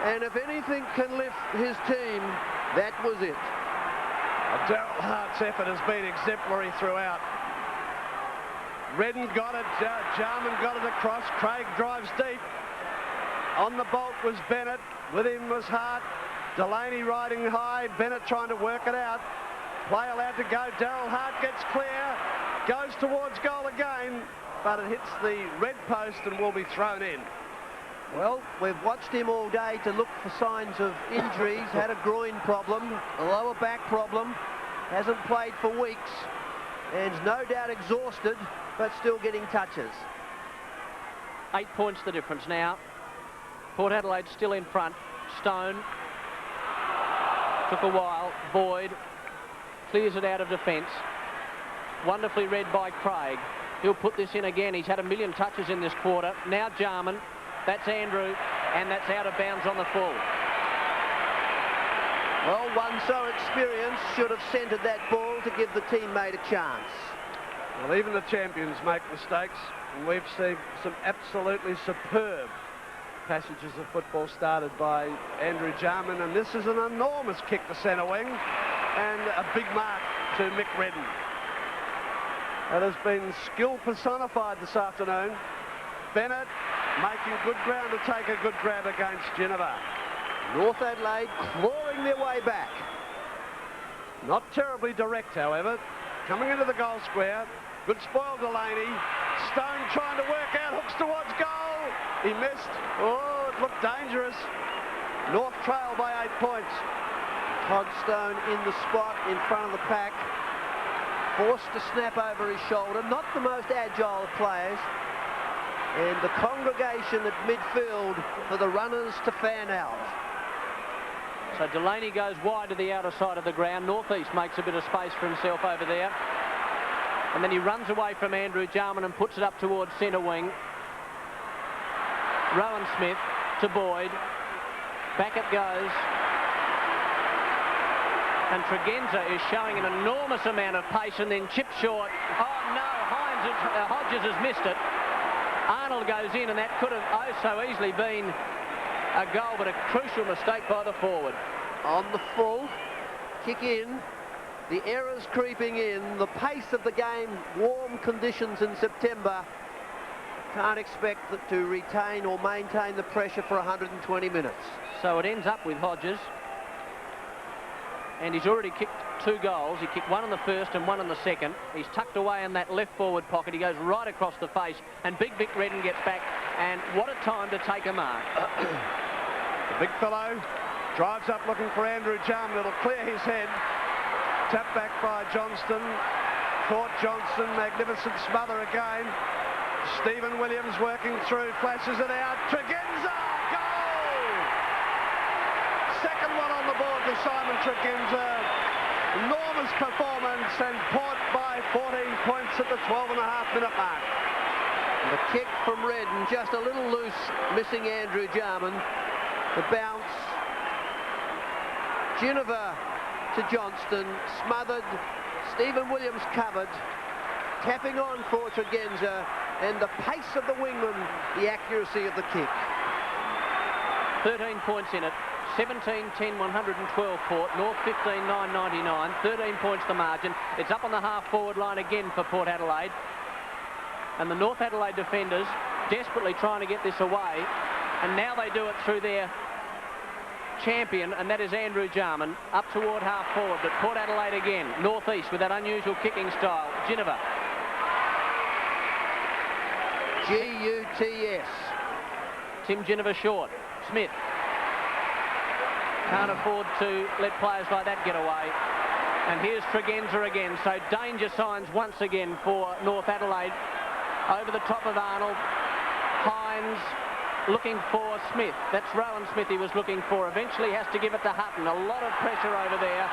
And if anything can lift his team, that was it. Daryl Hart's effort has been exemplary throughout. Redden got it. Jarman got it across. Craig drives deep. On the bolt was Bennett. With him was Hart. Delaney riding high. Bennett trying to work it out. Play allowed to go. Daryl Hart gets clear. Goes towards goal again. But it hits the red post and will be thrown in. Well, we've watched him all day to look for signs of injuries. Had a groin problem, a lower back problem. Hasn't played for weeks. And is no doubt exhausted, but still getting touches. 8 points the difference now. Port Adelaide still in front. Stone. Took a while. Boyd clears it out of defence. Wonderfully read by Craig. He'll put this in again. He's had a million touches in this quarter. Now Jarman. That's Andrew. And that's out of bounds on the full. Well, one so experienced should have centred that ball to give the teammate a chance. Well, even the champions make mistakes. And we've seen some absolutely superb passages of football started by Andrew Jarman, and this is an enormous kick to centre wing and a big mark to Mick Redden. That has been skill personified this afternoon. Bennett making good ground to take a good grab against Geneva. North Adelaide clawing their way back. Not terribly direct, however. Coming into the goal square. Good spoil Delaney. Stone trying to work out, hooks towards goal. He missed. Oh, it looked dangerous. North trail by 8 points. Hodgstone in the spot in front of the pack. Forced to snap over his shoulder. Not the most agile of players. And the congregation at midfield for the runners to fan out. So Delaney goes wide to the outer side of the ground. Northeast makes a bit of space for himself over there. And then he runs away from Andrew Jarman and puts it up towards centre wing. Rowan Smith to Boyd. Back it goes. And Tregenza is showing an enormous amount of pace and then chipped short. Oh no, Hodges has missed it. Arnold goes in, and that could have oh so easily been a goal, but a crucial mistake by the forward. On the full, kick in. The errors creeping in, the pace of the game, warm conditions in September. Can't expect to retain or maintain the pressure for 120 minutes. So it ends up with Hodges. And he's already kicked 2 goals. He kicked one in the first and one in the second. He's tucked away in that left forward pocket. He goes right across the face. And Big Vic Redden gets back. And what a time to take a mark. The big fellow drives up looking for Andrew Jarman. It'll clear his head. Tap back by Johnston. Caught Johnson. Magnificent smother again. Stephen Williams working through. Flashes it out. Tregenza! Goal! Second one on the board to Simon Tregenza. Enormous performance, and Port by 14 points at the 12.5-minute mark. The kick from Redden, just a little loose, missing Andrew Jarman. The bounce. Geneva to Johnston, smothered. Stephen Williams covered. Tapping on for Tregenza, and the pace of the wingman, the accuracy of the kick. 13 points in it. 17-10, 112 Port. North 15-9, 99. 13 points the margin. It's up on the half-forward line again for Port Adelaide. And the North Adelaide defenders desperately trying to get this away. And now they do it through their champion, and that is Andrew Jarman, up toward half forward, but Port Adelaide again, northeast with that unusual kicking style. Ginniver. G-U-T-S. Tim Ginniver short. Smith. Can't afford to let players like that get away. And here's Tregenza again. So danger signs once again for North Adelaide. Over the top of Arnold. Hines looking for Smith. That's Rowan Smith he was looking for. Eventually has to give it to Hutton. A lot of pressure over there.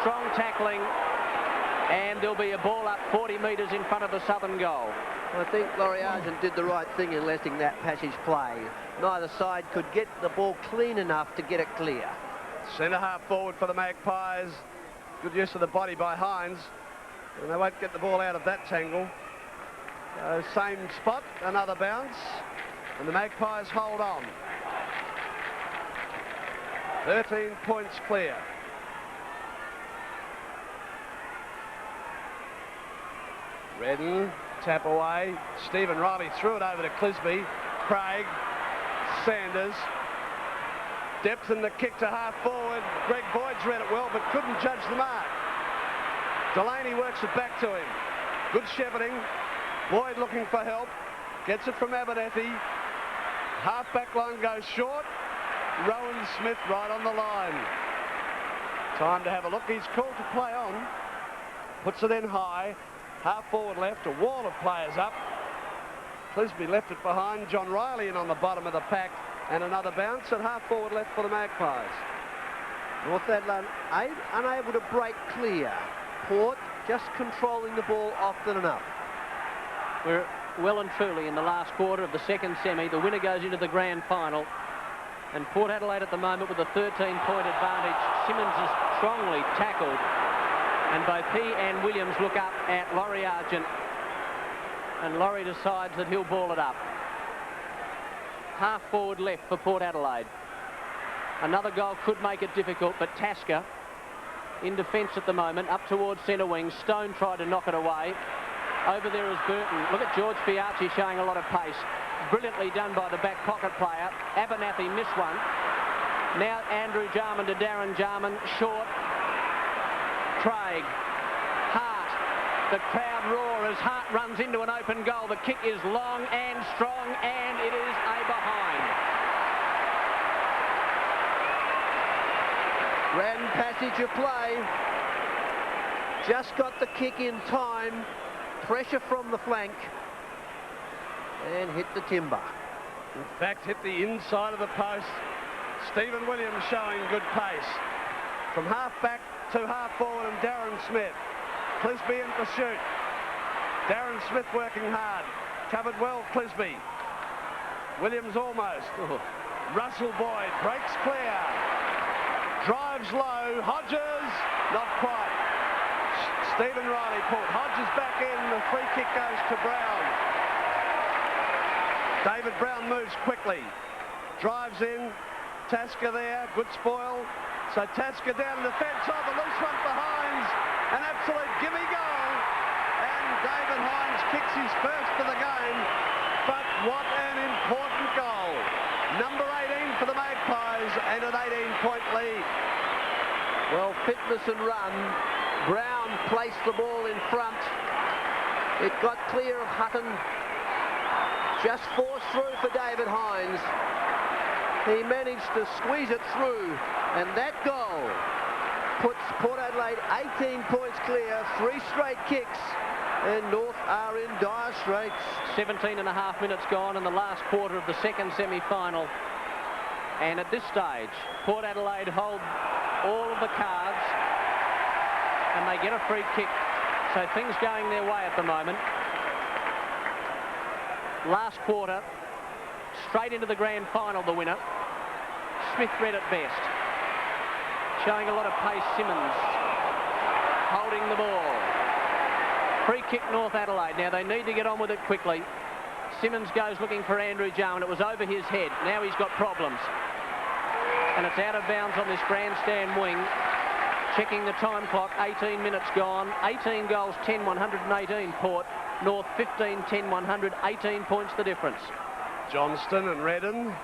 Strong tackling. And there'll be a ball up 40 metres in front of the southern goal. I think Laurie Argent did the right thing in letting that passage play. Neither side could get the ball clean enough to get it clear. Centre half forward for the Magpies. Good use of the body by Hines. And they won't get the ball out of that tangle. Same spot, another bounce. And the Magpies hold on. 13 points clear. Redden, tap away. Stephen Riley threw it over to Clisby. Craig, Sanders. Depth in the kick to half forward. Greg Boyd's read it well, but couldn't judge the mark. Delaney works it back to him. Good shepherding. Boyd looking for help. Gets it from Abernethy. Half back line goes short. Rowan Smith right on the line. Time to have a look. He's called to play on. Puts it in high. Half forward left. A wall of players up. Clisby left it behind. John Riley in on the bottom of the pack. And another bounce at half forward left for the Magpies. North Adelaide unable to break clear. Port just controlling the ball often enough. We're well and truly in the last quarter of the second semi. The winner goes into the grand final. And Port Adelaide at the moment with a 13-point advantage. Simmons is strongly tackled. And both he and Williams look up at Laurie Argent. And Laurie decides that he'll ball it up. Half forward left for Port Adelaide. Another goal could make it difficult, but Tasker in defence at the moment, up towards centre wing. Stone tried to knock it away. Over there is Burton. Look at George Fiarchi showing a lot of pace. Brilliantly done by the back pocket player. Abernathy missed one. Now Andrew Jarman to Darren Jarman. Short. Craig. Hart. The crowd roar as Hart runs into an open goal. The kick is long and strong, and it is a behind. Grand passage of play. Just got the kick in time. Pressure from the flank. And hit the timber. In fact, hit the inside of the post. Stephen Williams showing good pace. From half back to half forward, and Darren Smith. Clisby in pursuit. Darren Smith working hard. Covered well, Clisby. Williams almost. Russell Boyd breaks clear. Drives low. Hodges, not quite. Stephen Riley pulled. Hodges back in. The free kick goes to Brown. David Brown moves quickly. Drives in. Tasker there. Good spoil. So Tasker down the fence. Oh, the loose one for Hines. An absolute gimme goal. And David Hines kicks his first for the game. But what an important goal. Number 18 for the Magpies and an 18-point lead. Well, fitness and run. Brown placed the ball in front. It got clear of Hutton. Just forced through for David Hines. He managed to squeeze it through. And that goal puts Port Adelaide 18 points clear. 3 straight kicks. And North are in dire straits. 17 and a half minutes gone in the last quarter of the second semi-final. And at this stage, Port Adelaide hold all of the cards. And they get a free kick. So things going their way at the moment. Last quarter, straight into the grand final, the winner. Smith read it best. Showing a lot of pace, Simmons. Holding the ball. Free kick, North Adelaide. Now they need to get on with it quickly. Simmons goes looking for Andrew Jarman. It was over his head. Now he's got problems. And it's out of bounds on this grandstand wing. Checking the time clock, 18 minutes gone. 18 goals, 10, 118 Port. North 15, 10, 100, 18 points the difference. Johnston and Redden.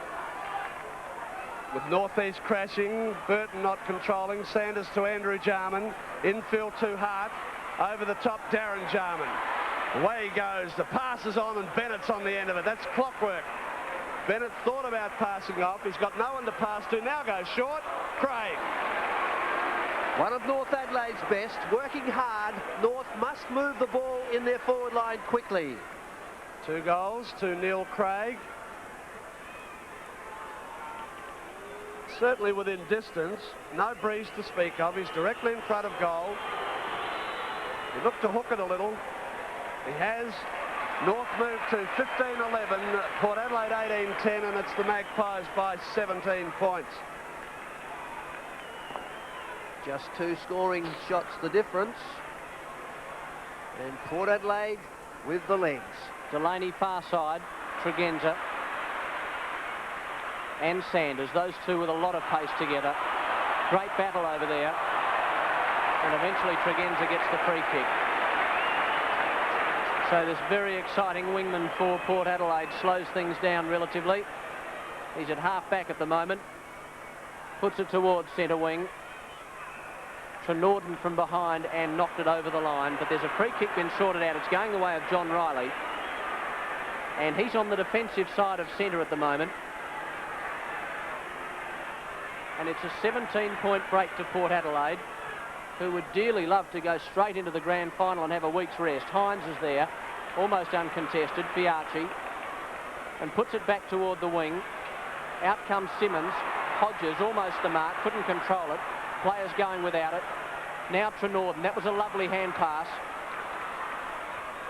with Northeast crashing, Burton not controlling, Sanders to Andrew Jarman, infield to Hart, over the top Darren Jarman. Away he goes, the pass is on and Bennett's on the end of it. That's clockwork. Bennett thought about passing off, he's got no one to pass to, now goes short, Craig. One of North Adelaide's best, working hard. North must move the ball in their forward line quickly. 2 goals to Neil Craig. Certainly within distance, no breeze to speak of. He's directly in front of goal. He looked to hook it a little. He has. North moved to 15-11, Port Adelaide 18-10, and it's the Magpies by 17 points. Just 2 scoring shots the difference. And Port Adelaide with the legs. Delaney far side, Tregenza and Sanders, those two with a lot of pace together. Great battle over there. And eventually Tregenza gets the free kick. So this very exciting wingman for Port Adelaide slows things down relatively. He's at half back at the moment. Puts it towards centre wing. Trenorden from behind and knocked it over the line, but there's a free kick been sorted out. It's going the way of John Riley, and he's on the defensive side of centre at the moment, and it's a 17-point break to Port Adelaide, who would dearly love to go straight into the grand final and have a week's rest. Hines is there, almost uncontested. Fiarchi, and puts it back toward the wing. Out comes Simmons. Hodges almost the mark, couldn't control it. Players going without it. Now Trenorden. That was a lovely hand pass.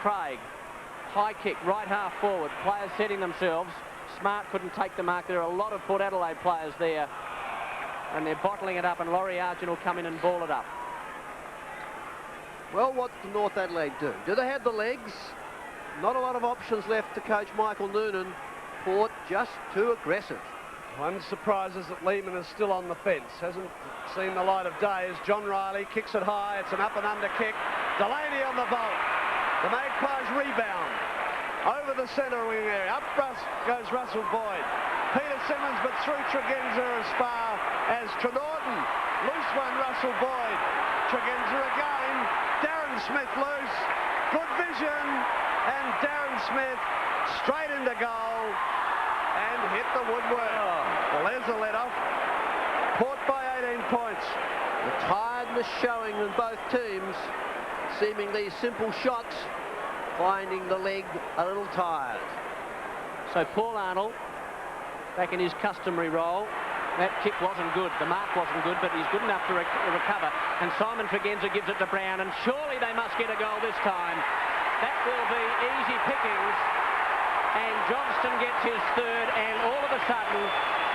Craig. High kick, right half forward. Players setting themselves. Smart couldn't take the mark. There are a lot of Port Adelaide players there. And they're bottling it up, and Laurie Argent will come in and ball it up. Well, what do North Adelaide do? Do they have the legs? Not a lot of options left to coach Michael Noonan. Port just too aggressive. One surprise is that Lehman is still on the fence. Hasn't seen the light of day as John Riley kicks it high. It's an up and under kick. Delaney on the vault. The Magpies rebound. Over the centre wing area. Up goes Russell Boyd. Peter Simmons, but through Tregenza as far as Trenorden. Loose one, Russell Boyd. Tregenza again. Darren Smith loose. Good vision. And Darren Smith straight into goal. And hit the woodwork. Well, there's a let-off. Port by 18 points. The tiredness showing in both teams. Seemingly simple shots, finding the leg a little tired. So Paul Arnold back in his customary role. That kick wasn't good. The mark wasn't good, but he's good enough to recover. And Simon Tregenza gives it to Brown, and surely they must get a goal this time. That will be easy pickings. And Johnston gets his third, and all of a sudden,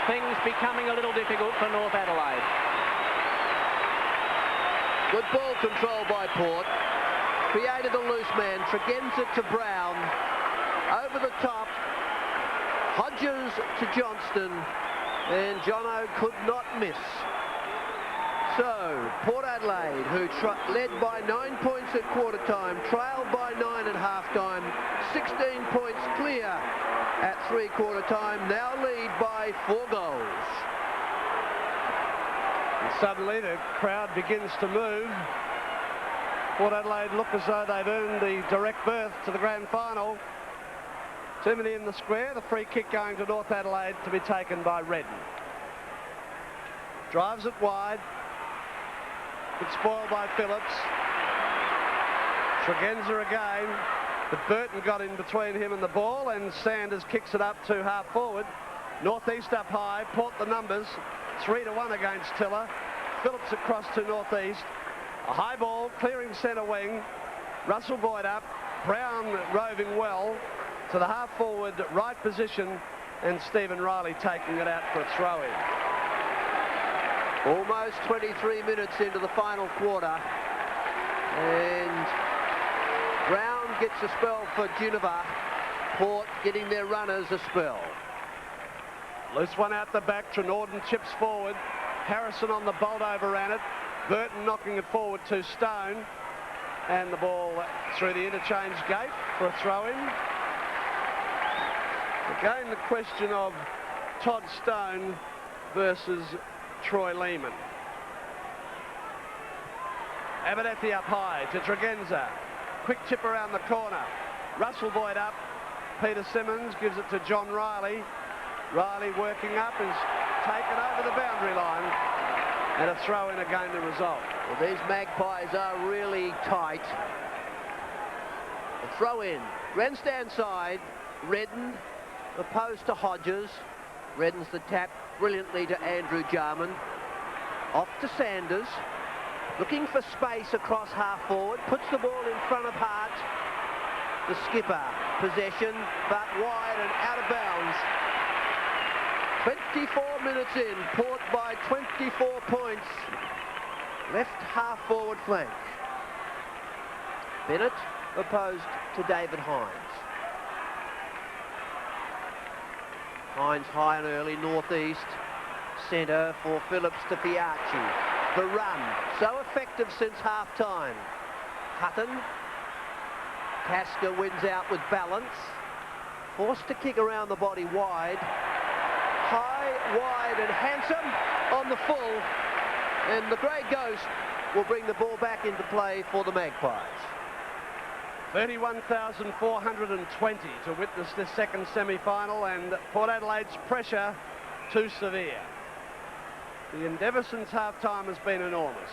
things becoming a little difficult for North Adelaide. Good ball control by Port. Created a loose man. Tregenza to Brown. Over the top. Hodges to Johnston. And Jono could not miss. So, Port Adelaide, who led by 9 points at quarter time, trailed by 9 at half time, 16 points clear at 3/4 time, now lead by 4 goals. And suddenly the crowd begins to move. Port Adelaide look as though they've earned the direct berth to the grand final. Too many in the square. The free kick going to North Adelaide to be taken by Redden. Drives it wide. Good spoil by Phillips. Tregenza again. But Burton got in between him and the ball, and Sanders kicks it up to half forward. Northeast up high. Port the numbers. 3-1 against Tiller. Phillips across to Northeast. A high ball clearing centre wing. Russell Boyd up. Brown roving well to the half forward right position, and Stephen Riley taking it out for a throw-in. Almost 23 minutes into the final quarter, and Brown gets a spell for Geneva. Port getting their runners a spell. Loose one out the back. Trenorden chips forward. Harrison on the bolt overran it. Burton knocking it forward to Stone, and the ball through the interchange gate for a throw-in. Again, the question of Todd Stone versus Troy Lehman. Abernethy up high to Tregenza. Quick chip around the corner. Russell Boyd up. Peter Simmons gives it to John Riley. Riley working up, is taken over the boundary line. And a throw in again the result. Well, these Magpies are really tight. A throw in. Grandstand side. Redden opposed to Hodges. Redden's the tap brilliantly to Andrew Jarman. Off to Sanders. Looking for space across half forward. Puts the ball in front of Hart. The skipper. Possession, but wide and out of bounds. 24 minutes in. Port by 24 points. Left half forward flank. Bennett opposed to David Hines. Hines high and early, northeast. Centre for Phillips to Fiachi. The run, so effective since half-time. Hutton. Tasker wins out with balance. Forced to kick around the body wide. High, wide and handsome on the full. And the Grey Ghost will bring the ball back into play for the Magpies. 31,420 to witness this second semi-final, and Port Adelaide's pressure too severe. The Endeavourson's half-time has been enormous.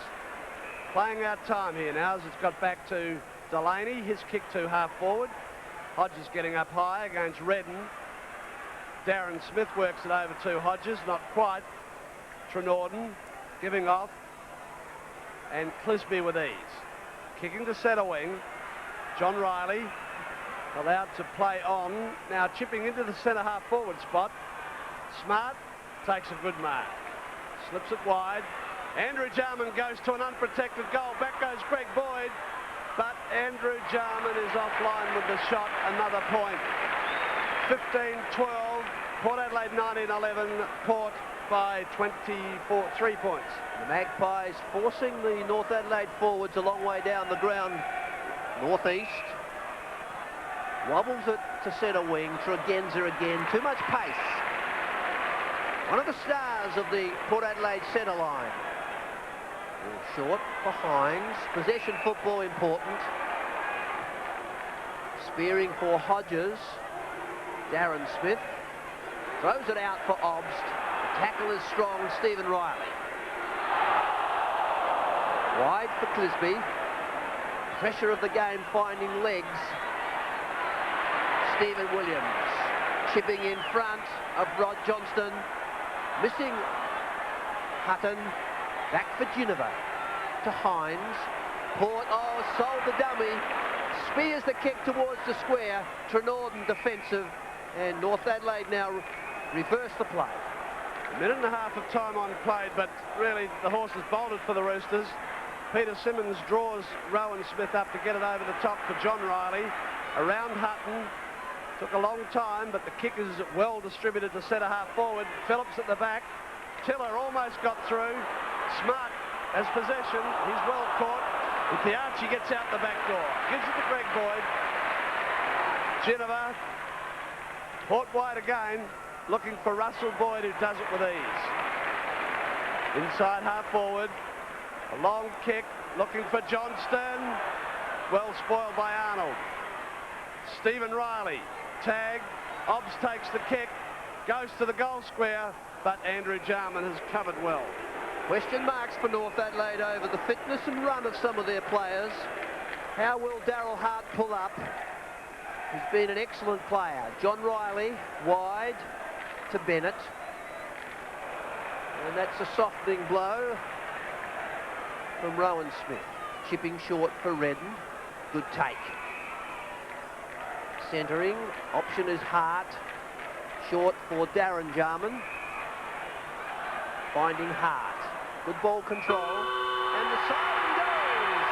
Playing out time here now as it's got back to Delaney, his kick to half-forward. Hodges getting up high against Redden. Darren Smith works it over to Hodges, not quite. Trenorden giving off. And Clisby with ease. Kicking to centre wing. John Riley allowed to play on. Now chipping into the centre half forward spot. Smart takes a good mark. Slips it wide. Andrew Jarman goes to an unprotected goal. Back goes Greg Boyd. But Andrew Jarman is offline with the shot. Another point. 15-12. Port Adelaide 19-11. Port by 3 points. The Magpies forcing the North Adelaide forwards a long way down the ground. Northeast. Wobbles it to centre wing. Tregenza again. Too much pace. One of the stars of the Port Adelaide centre line. Ball short for Hines. Possession football important. Spearing for Hodges. Darren Smith. Throws it out for Obst. The tackle is strong. Stephen Riley. Wide for Clisby. Pressure of the game finding legs. Stephen Williams chipping in front of Rod Johnston. Missing Hutton. Back for Ginnivan. To Hines. Port, sold the dummy. Spears the kick towards the square. Trenorden defensive. And North Adelaide now reverse the play. A minute and a half of time on played, but really the horse has bolted for the Roosters. Peter Simmons draws Rowan Smith up to get it over the top for John Riley. Around Hutton. Took a long time, but the kick is well distributed to centre half forward. Phillips at the back. Tiller almost got through. Smart has possession. He's well caught. And Piarchi gets out the back door. Gives it to Greg Boyd. Ginnivan. Port wide again. Looking for Russell Boyd, who does it with ease. Inside half forward. A long kick. Looking for Johnston. Well spoiled by Arnold. Stephen Riley. Tag. Obbs takes the kick. Goes to the goal square. But Andrew Jarman has covered well. Question marks for North Adelaide over the fitness and run of some of their players. How will Darryl Hart pull up? He's been an excellent player. John Riley wide to Bennett. And that's a softening blow from Rowan Smith. Chipping short for Redden. Good take. Centering. Option is Hart. Short for Darren Jarman. Finding Hart. Good ball control. And the siren goes.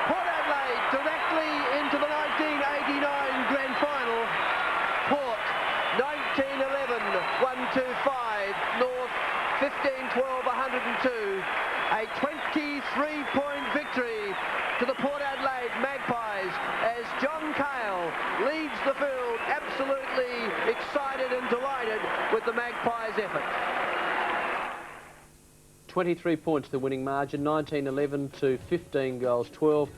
Port Adelaide directly into the 1989 Grand Final. Port 1911 125. North 15-12 102. A 23-point victory to the Port Adelaide Magpies as John Cale leads the field absolutely. absolutely excited and delighted with the Magpies' effort. 23 points the winning margin, 19-11 to 15 goals 12.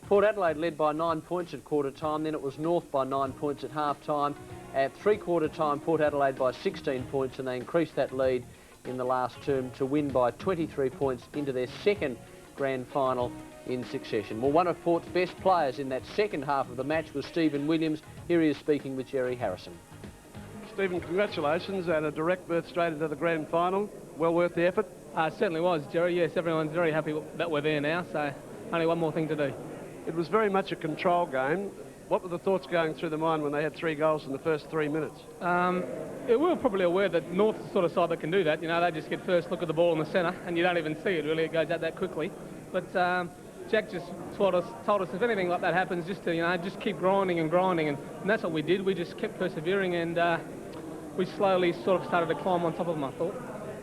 Port Adelaide led by 9 points at quarter time, then it was North by 9 points at half time. At three-quarter time, Port Adelaide by 16 points, and they increased that lead in the last term to win by 23 points into their second grand final in succession. Well, one of Port's best players in that second half of the match was Stephen Williams. Here he is speaking with Jerry Harrison. Stephen, congratulations, and a direct berth straight into the grand final. Well worth the effort. It certainly was, Jerry. Yes, everyone's very happy that we're there now, so only one more thing to do. It was very much a control game. What were the thoughts going through the mind when they had 3 goals in the first 3 minutes? We were probably aware that North's the sort of side that can do that. You know, they just get first look at the ball in the centre, and you don't even see it, really. It goes out that quickly. But Jack just told us if anything like that happens, just to, just keep grinding, and that's what we did. We just kept persevering, and we slowly sort of started to climb on top of them, I thought.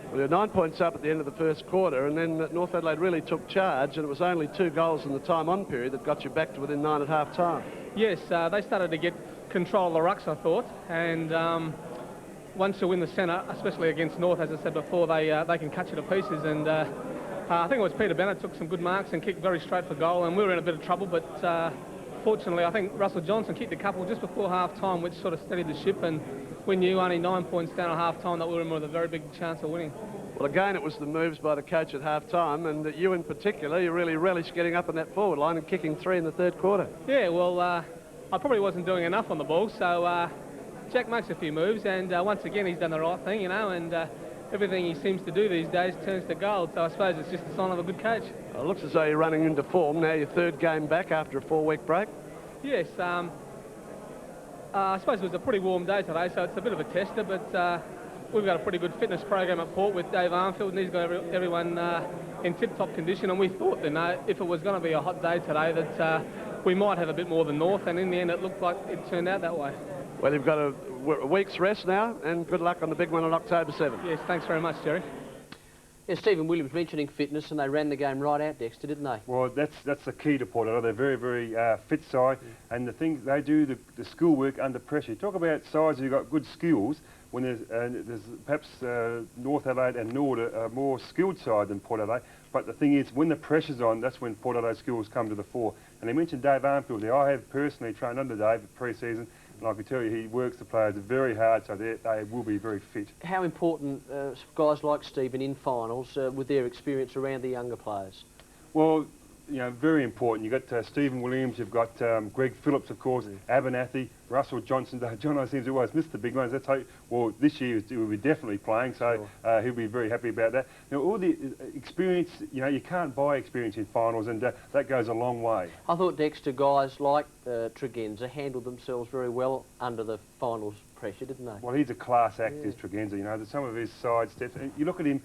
Well, you're 9 points up at the end of the first quarter, and then North Adelaide really took charge, and it was only 2 goals in the time-on period that got you back to within 9 at half-time. Yes, they started to get control of the rucks, I thought, and once you win the centre, especially against North, as I said before, they can cut you to pieces, and I think it was Peter Bennett took some good marks and kicked very straight for goal, and we were in a bit of trouble, but fortunately I think Russell Johnson kicked a couple just before half-time, which sort of steadied the ship, and we knew only 9 points down at half-time that we were in with a very big chance of winning. Well, again, it was the moves by the coach at half-time, and you in particular, you really relished getting up in that forward line and kicking 3 in the third quarter. Yeah, well, I probably wasn't doing enough on the ball, so Jack makes a few moves, and once again, he's done the right thing, and everything he seems to do these days turns to gold, so I suppose it's just a sign of a good coach. Well, it looks as though you're running into form now, your 3rd game back after a 4-week break. Yes, I suppose it was a pretty warm day today, so it's a bit of a tester, but we've got a pretty good fitness program at Port with Dave Armfield, and he's got everyone in tip-top condition, and we thought that if it was going to be a hot day today that we might have a bit more than North, and in the end it looked like it turned out that way. Well, you've got a week's rest now, and good luck on the big one on October 7th. Yes, thanks very much, Jerry. Yeah, Stephen Williams mentioning fitness, and they ran the game right out, Dexter, didn't they? Well, that's the key to Port Adelaide. They're very, very fit side, and the thing they do, the school work under pressure. Talk about sides who've got good skills. When there's perhaps North Adelaide and Nord are more skilled side than Port Adelaide, but the thing is, when the pressure's on, that's when Port Adelaide skills come to the fore. And they mentioned Dave Armfield there. I have personally trained under Dave pre-season, and I can tell you he works the players very hard, so they will be very fit. How important guys like Stephen in finals with their experience around the younger players? Well, very important. You've got Stephen Williams, you've got Greg Phillips, of course, Abernathy, Russell Johnson. John seems to always miss the big ones. That's how, well, this year he will be definitely playing, so he'll be very happy about that. Now, all the experience, you can't buy experience in finals, and that goes a long way. I thought, Dexter, guys like Tregenza handled themselves very well under the finals pressure, didn't they? Well, he's a class act, is Tregenza. Some of his side steps, and you look at him,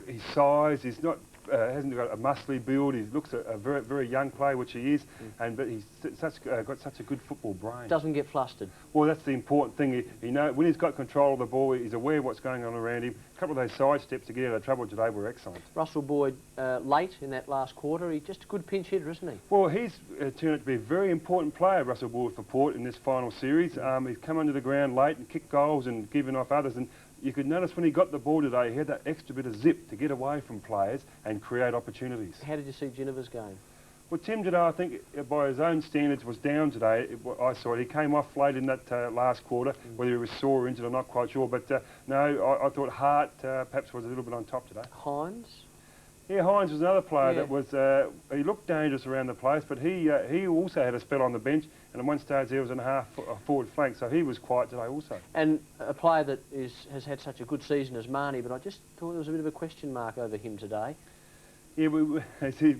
his size, he's not hasn't got a muscly build. He looks a very, very young player, which he is, but he's got such a good football brain. Doesn't get flustered. Well, that's the important thing. He when he's got control of the ball, he's aware of what's going on around him. A couple of those side steps to get out of trouble today were excellent. Russell Boyd late in that last quarter. He's just a good pinch hitter, isn't he? Well, he's turned out to be a very important player, Russell Boyd, for Port in this final series. He's come under the ground late and kicked goals and given off others, and you could notice when he got the ball today, he had that extra bit of zip to get away from players and create opportunities. How did you see Ginniver's game? Well, Tim today, I think, by his own standards, was down today. I saw it. He came off late in that last quarter. Whether he was sore or injured, I'm not quite sure. But no, I thought Hart perhaps was a little bit on top today. Hines? Yeah, Hines was another player that was, he looked dangerous around the place, but he also had a spell on the bench, and at one stage there was a forward flank, so he was quiet today also. And a player that has had such a good season as Marnie, but I just thought there was a bit of a question mark over him today. Yeah,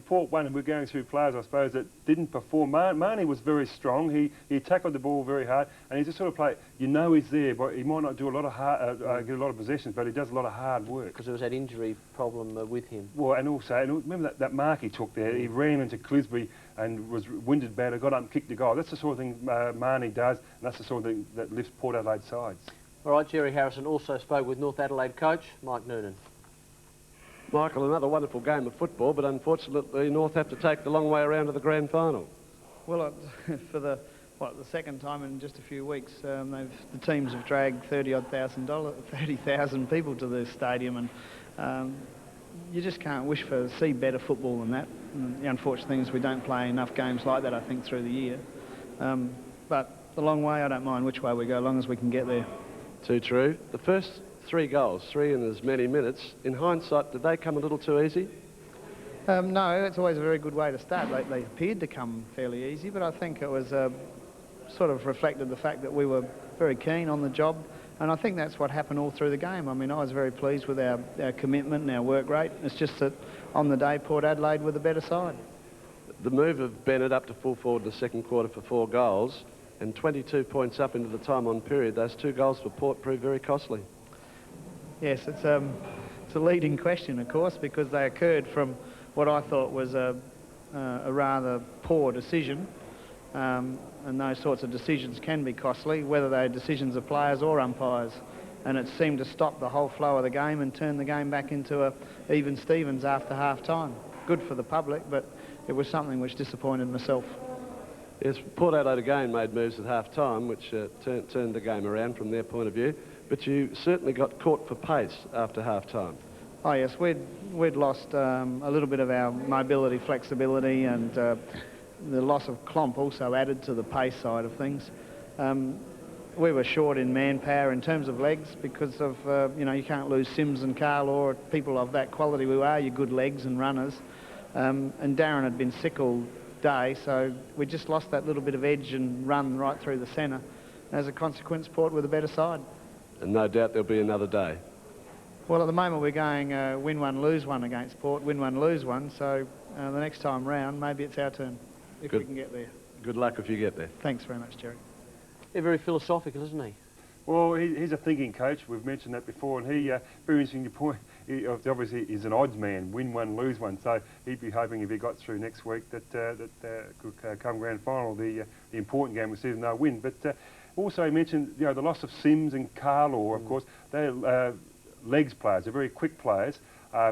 Port won, and we're going through players, I suppose, that didn't perform. Marnie was very strong. He tackled the ball very hard, and he's a sort of player, he's there, but he might not do a lot of get a lot of possessions, but he does a lot of hard work. Because there was that injury problem with him. Well, and also, remember that mark he took there? He ran into Clisby and was winded bad, got up and kicked the goal. That's the sort of thing Marnie does, and that's the sort of thing that lifts Port Adelaide sides. All right, Jerry Harrison also spoke with North Adelaide coach Mike Noonan. Michael, another wonderful game of football, but unfortunately North have to take the long way around to the grand final. Well, for the the second time in just a few weeks. The teams have dragged 30,000 people to the stadium, and you just can't wish for see better football than that. And the unfortunate thing is we don't play enough games like that, I think, through the year. But the long way, I don't mind which way we go, as long as we can get there. Too true. The first 3 goals, 3 in as many minutes, in hindsight, did they come a little too easy? No, it's always a very good way to start. They appeared to come fairly easy, but I think it was sort of reflected the fact that we were very keen on the job, and I think that's what happened all through the game. I mean, I was very pleased with our commitment and our work rate. It's just that on the day, Port Adelaide were the better side. The move of Bennett up to full forward in the second quarter for 4 goals and 22 points up into the time-on period, those 2 goals for Port proved very costly. Yes, it's a leading question, of course, because they occurred from what I thought was a rather poor decision. And those sorts of decisions can be costly, whether they're decisions of players or umpires. And it seemed to stop the whole flow of the game and turn the game back into a even Stevens after half-time. Good for the public, but it was something which disappointed myself. Yes, Port Adelaide again made moves at half-time, which turned the game around from their point of view. But you certainly got caught for pace after half-time. Oh yes, we'd lost a little bit of our mobility, flexibility, and the loss of Klomp also added to the pace side of things. We were short in manpower in terms of legs because of, you can't lose Sims and Carl or people of that quality. We are your good legs and runners. And Darren had been sick all day, so we just lost that little bit of edge and run right through the centre. As a consequence, Port were the better side. And no doubt there'll be another day. Well, at the moment we're going win one, lose one against Port, win one, lose one, so the next time round maybe it's our turn, if we can get there. Good luck if you get there. Thanks very much, Jerry. He's very philosophical, isn't he? Well, he's a thinking coach. We've mentioned that before, and he, very interesting to point, he obviously is an odds man, win one, lose one. So he'd be hoping if he got through next week that could come grand final, the important game of the season, they'll win. But also he mentioned, the loss of Sims and Carlaw, of course. They're legs players, they're very quick players.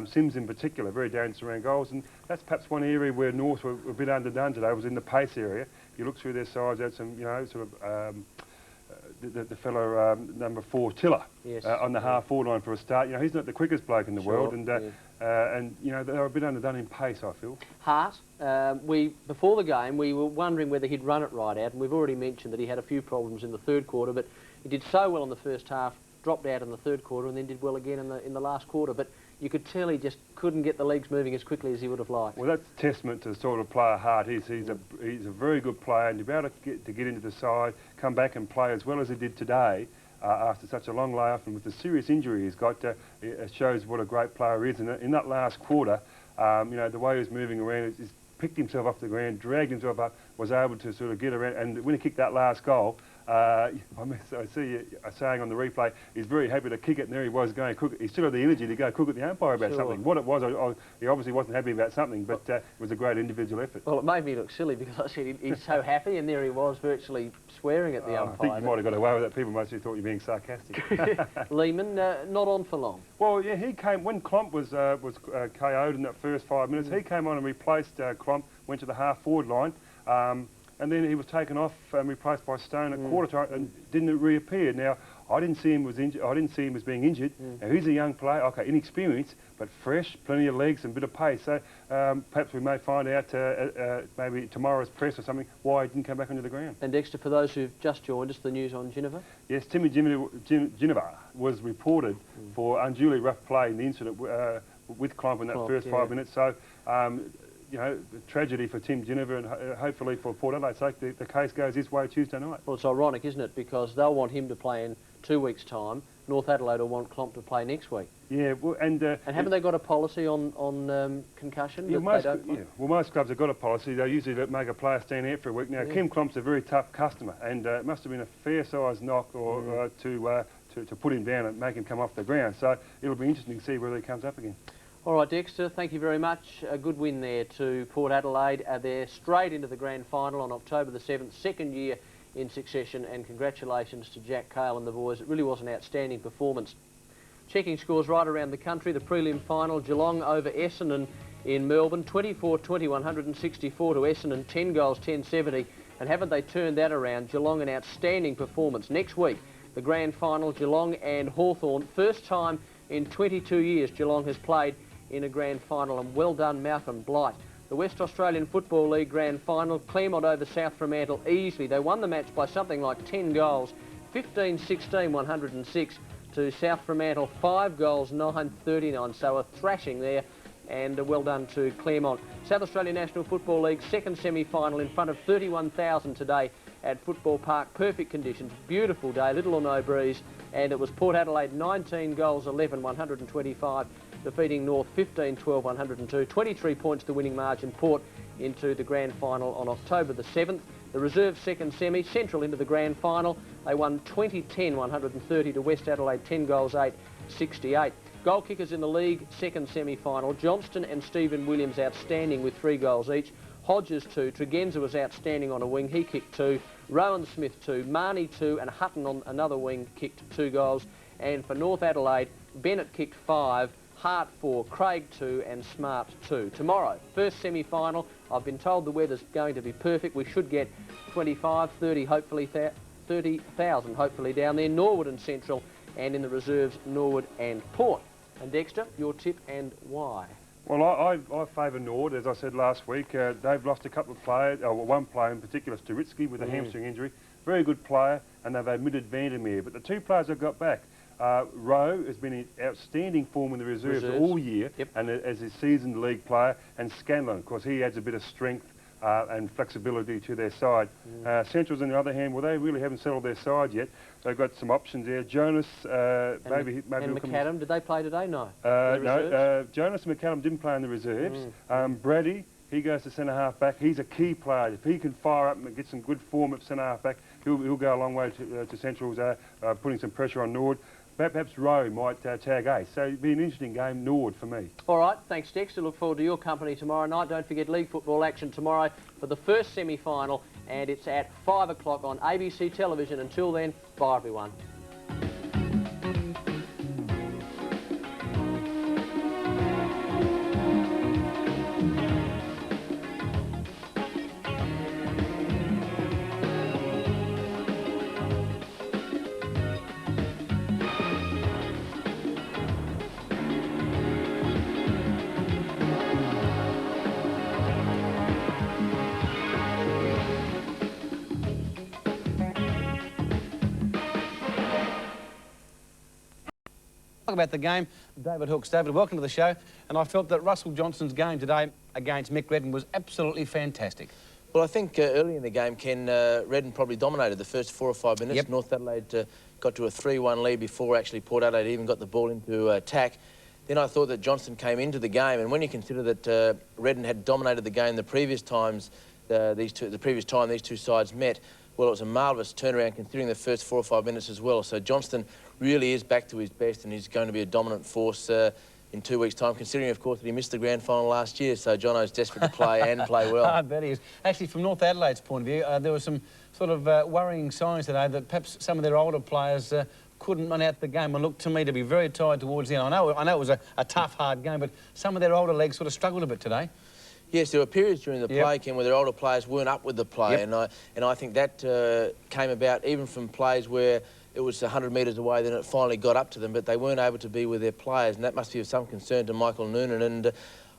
Sims in particular, very dangerous around goals, and that's perhaps one area where North were a bit underdone today, was in the pace area. If you look through their sides, they had some, the fellow number 4, Tiller, yes, on the half-forward line for a start. He's not the quickest bloke in the world, and they're a bit underdone in pace, I feel. Hart, before the game, we were wondering whether he'd run it right out, and we've already mentioned that he had a few problems in the third quarter, but he did so well in the first half, dropped out in the third quarter, and then did well again in the last quarter. But you could tell he just couldn't get the legs moving as quickly as he would have liked. Well, that's testament to the sort of player Hart is. He's a very good player, and to be able to get into the side, come back and play as well as he did today, after such a long layoff and with the serious injury he's got, it shows what a great player he is. And in that last quarter, the way he was moving around, he's picked himself off the ground, dragged himself up, was able to sort of get around, and when he kicked that last goal, I see you saying on the replay, he's very happy to kick it, and there he was going to cook it. He still had the energy to go cook at the umpire about something. What it was, he obviously wasn't happy about something, but it was a great individual effort. Well, it made me look silly because I said he's so happy, and there he was virtually swearing at the umpire. I think you might have got away with that. People mostly thought you were being sarcastic. Lehman, not on for long. Well, yeah, he came, when Klomp was KO'd in that first 5 minutes, he came on and replaced Klomp, went to the half-forward line, and then he was taken off and replaced by Stone at quarter time and didn't reappear. Now, I didn't see him as being injured. Now, he's a young player, okay, inexperienced, but fresh, plenty of legs and a bit of pace. So perhaps we may find out maybe tomorrow's press or something why he didn't come back onto the ground. And Dexter, for those who've just joined us, the news on Ginnivan? Yes, Timmy Ginnivan was reported for unduly rough play in the incident with Klomp in that first 5 minutes. So, tragedy for Tim Ginnivan and hopefully for Port Adelaide's sake, the case goes his way Tuesday night. Well, it's ironic, isn't it? Because they'll want him to play in 2 weeks' time. North Adelaide will want Klomp to play next week. Yeah, well, and haven't they got a policy on concussion? Yeah, most clubs have got a policy. They usually make a player stand out for a week. Now, Kim Klomp's a very tough customer, and it must have been a fair-sized knock to put him down and make him come off the ground. So it'll be interesting to see whether he comes up again. All right, Dexter, thank you very much. A good win there to Port Adelaide. They're straight into the grand final on October the 7th, second year in succession, and congratulations to Jack Cale and the boys. It really was an outstanding performance. Checking scores right around the country, the prelim final, Geelong over Essendon in Melbourne, 24-20, 164 to Essendon, 10 goals, 10-70. And haven't they turned that around? Geelong, an outstanding performance. Next week, the grand final, Geelong and Hawthorn. First time in 22 years Geelong has played in a grand final, and well done Malcolm Blight. The West Australian Football League grand final, Claremont over South Fremantle easily. They won the match by something like 10 goals, 15-16, 106 to South Fremantle, 5 goals, 9-39, so a thrashing there. And well done to Claremont. South Australian National Football League second semi-final in front of 31,000 today at Football Park. Perfect conditions, beautiful day, little or no breeze, and it was Port Adelaide 19 goals, 11, 125, defeating North 15, 12, 102. 23 points the winning margin. Port into the grand final on October the 7th. The reserve second semi, Central into the grand final. They won 20-10, 130 to West Adelaide, 10 goals, 8, 68. Goal kickers in the league, second semi-final. Johnston and Stephen Williams outstanding with 3 goals each. Hodges 2. Tregenza was outstanding on a wing. He kicked 2. Rowan Smith 2. Marnie 2. And Hutton on another wing kicked 2 goals. And for North Adelaide, Bennett kicked 5. Hart 4. Craig 2. And Smart 2. Tomorrow, first semi-final. I've been told the weather's going to be perfect. We should get 25, 30, hopefully 30,000 hopefully down there. Norwood and Central. And in the reserves, Norwood and Port. And Dexter, your tip and why? Well, I favour Nord, as I said last week. They've lost a couple of players, one player in particular, Sturitsky, with a hamstring injury. Very good player, and they've admitted Vandermeer. But the 2 players they've got back, Rowe has been in outstanding form in the reserves all year, and as a seasoned league player, and Scanlon, of course, he adds a bit of strength and flexibility to their side. Centrals, on the other hand, well, they really haven't settled their side yet. They've got some options there. Jonas, maybe and McAdam, did they play today? No. No, Jonas and McAdam didn't play in the reserves. Brady, he goes to centre-half back. He's a key player. If he can fire up and get some good form at centre-half back, he'll go a long way to Centrals, putting some pressure on Nord. Perhaps Rowe might tag ace. So it'd be an interesting game, Nord, for me. All right, thanks, Dexter. Look forward to your company tomorrow night. Don't forget league football action tomorrow for the first semi-final, and it's at 5 o'clock on ABC television. Until then, bye, everyone. About the game, David Hooks. David, welcome to the show. And I felt that Russell Johnston's game today against Mick Redden was absolutely fantastic. Well, I think early in the game, Ken, Redden probably dominated the first 4 or 5 minutes. North Adelaide got to a 3-1 lead before actually Port Adelaide even got the ball into attack. Then I thought that Johnston came into the game, and when you consider that Redden had dominated the game the previous times, the previous time these 2 sides met, well, it was a marvellous turnaround considering the first 4 or 5 minutes as well. So Johnston really is back to his best, and he's going to be a dominant force in 2 weeks' time, considering, of course, that he missed the grand final last year. So Jono's desperate to play and play well. I bet he is. Actually, from North Adelaide's point of view, there were some sort of worrying signs today that perhaps some of their older players couldn't run out the game, and looked to me to be very tired towards the end. I know it was a tough, hard game, but some of their older legs sort of struggled a bit today. Yes, there were periods during the play, Ken, where their older players weren't up with the play, and I think that came about even from plays where it was 100 metres away, then it finally got up to them, but they weren't able to be with their players, and that must be of some concern to Michael Noonan. And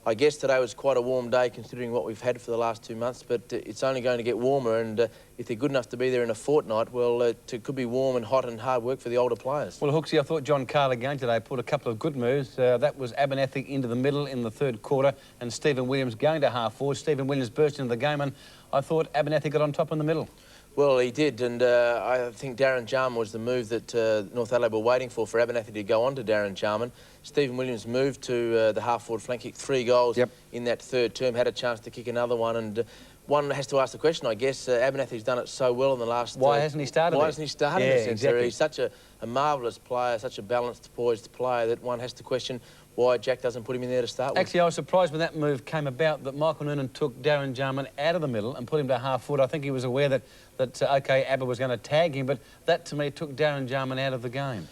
I guess today was quite a warm day considering what we've had for the last 2 months, but it's only going to get warmer, and if they're good enough to be there in a fortnight, well, it could be warm and hot and hard work for the older players. Well, Hooksy, I thought John Carl again today put a couple of good moves. That was Abernethy into the middle in the 3rd quarter, and Stephen Williams going to half forward. Stephen Williams burst into the game, and I thought Abernethy got on top in the middle. Well, he did, and I think Darren Jarman was the move that North Adelaide were waiting for Abernethy to go on to Darren Jarman. Stephen Williams moved to the half-forward flank, kicked 3 goals in that 3rd term, had a chance to kick another one, and one has to ask the question, I guess, Abernethy's done it so well in the last... Why hasn't he started? Why hasn't he started? Exactly. He's such a marvellous player, such a balanced, poised player that one has to question why Jack doesn't put him in there to start with. Actually, I was surprised when that move came about that Michael Noonan took Darren Jarman out of the middle and put him to half-forward. I think he was aware that OK, Abba was going to tag him, but that, to me, took Darren Jarman out of the game.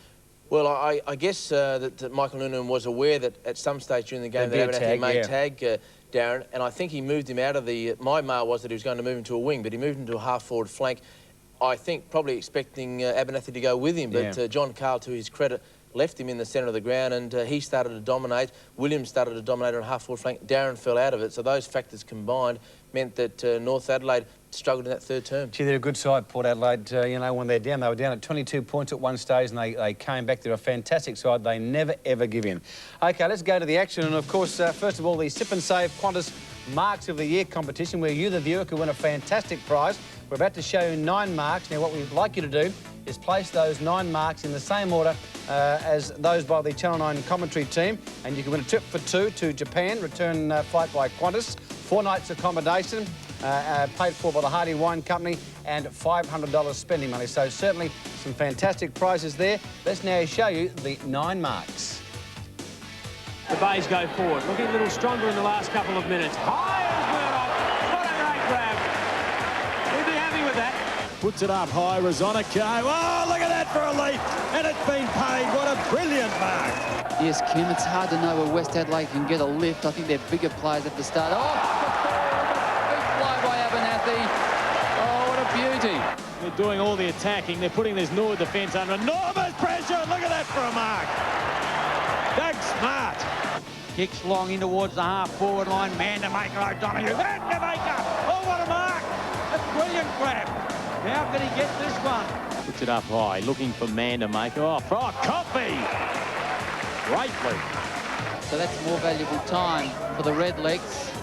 Well, I guess that Michael Noonan was aware that at some stage during the game that Abernethy may tag Darren, and I think he moved him out of the... My mail was that he was going to move him to a wing, but he moved him to a half-forward flank. I think probably expecting Abernethy to go with him, but John Carl, to his credit, left him in the centre of the ground, and he started to dominate. Williams started to dominate on half-forward flank. Darren fell out of it, so those factors combined meant that North Adelaide struggled in that third term. Gee, they're a good side, Port Adelaide. You know, when they're down, they were down at 22 points at one stage, and they came back. They're a fantastic side. They never, ever give in. OK, let's go to the action. And, of course, first of all, the Sip and Save Qantas Marks of the Year competition, where you, the viewer, can win a fantastic prize. We're about to show you 9 marks. Now, what we'd like you to do is place those 9 marks in the same order as those by the Channel 9 commentary team, and you can win a trip for 2 to Japan, return flight by Qantas, 4 nights accommodation, paid for by the Hardy Wine Company, and $500 spending money. So certainly some fantastic prizes there. Let's now show you the 9 marks. The Bays go forward, looking a little stronger in the last couple of minutes. High as Murdoch, what a great grab. We'd be happy with that. Puts it up high, Rosonico. Oh, look at that for a leap. And it's been paid. What a brilliant mark. Yes, Kim, it's hard to know where West Adelaide can get a lift. I think they're bigger players at the start. Oh, big fly by Abernethy. Oh, what a beauty. They're doing all the attacking. They're putting this Norwood defence under enormous pressure. Look at that for a mark. Doug Smart. Kicks long in towards the half-forward line. Mandamaker, O'Donoghue. Mandamaker! Oh, what a mark! A brilliant grab. How can he get this one? Puts it up high, looking for Mandamaker. Oh, Coffey! Greatly. So that's more valuable time for the Redlegs.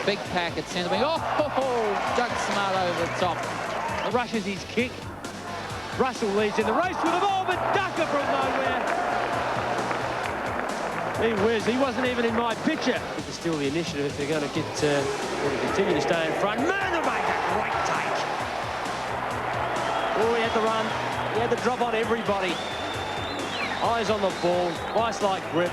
Big pack at centre. Oh, Doug Smart over the top. Rushes his kick. Russell leads in the race with the ball, but Ducker from nowhere. He whiz. He wasn't even in my picture. It's still the initiative if they're going to get to continue to stay in front. Mandamaker, great take. Oh, he had the run. He had the drop on everybody. Eyes on the ball. Vice-like grip.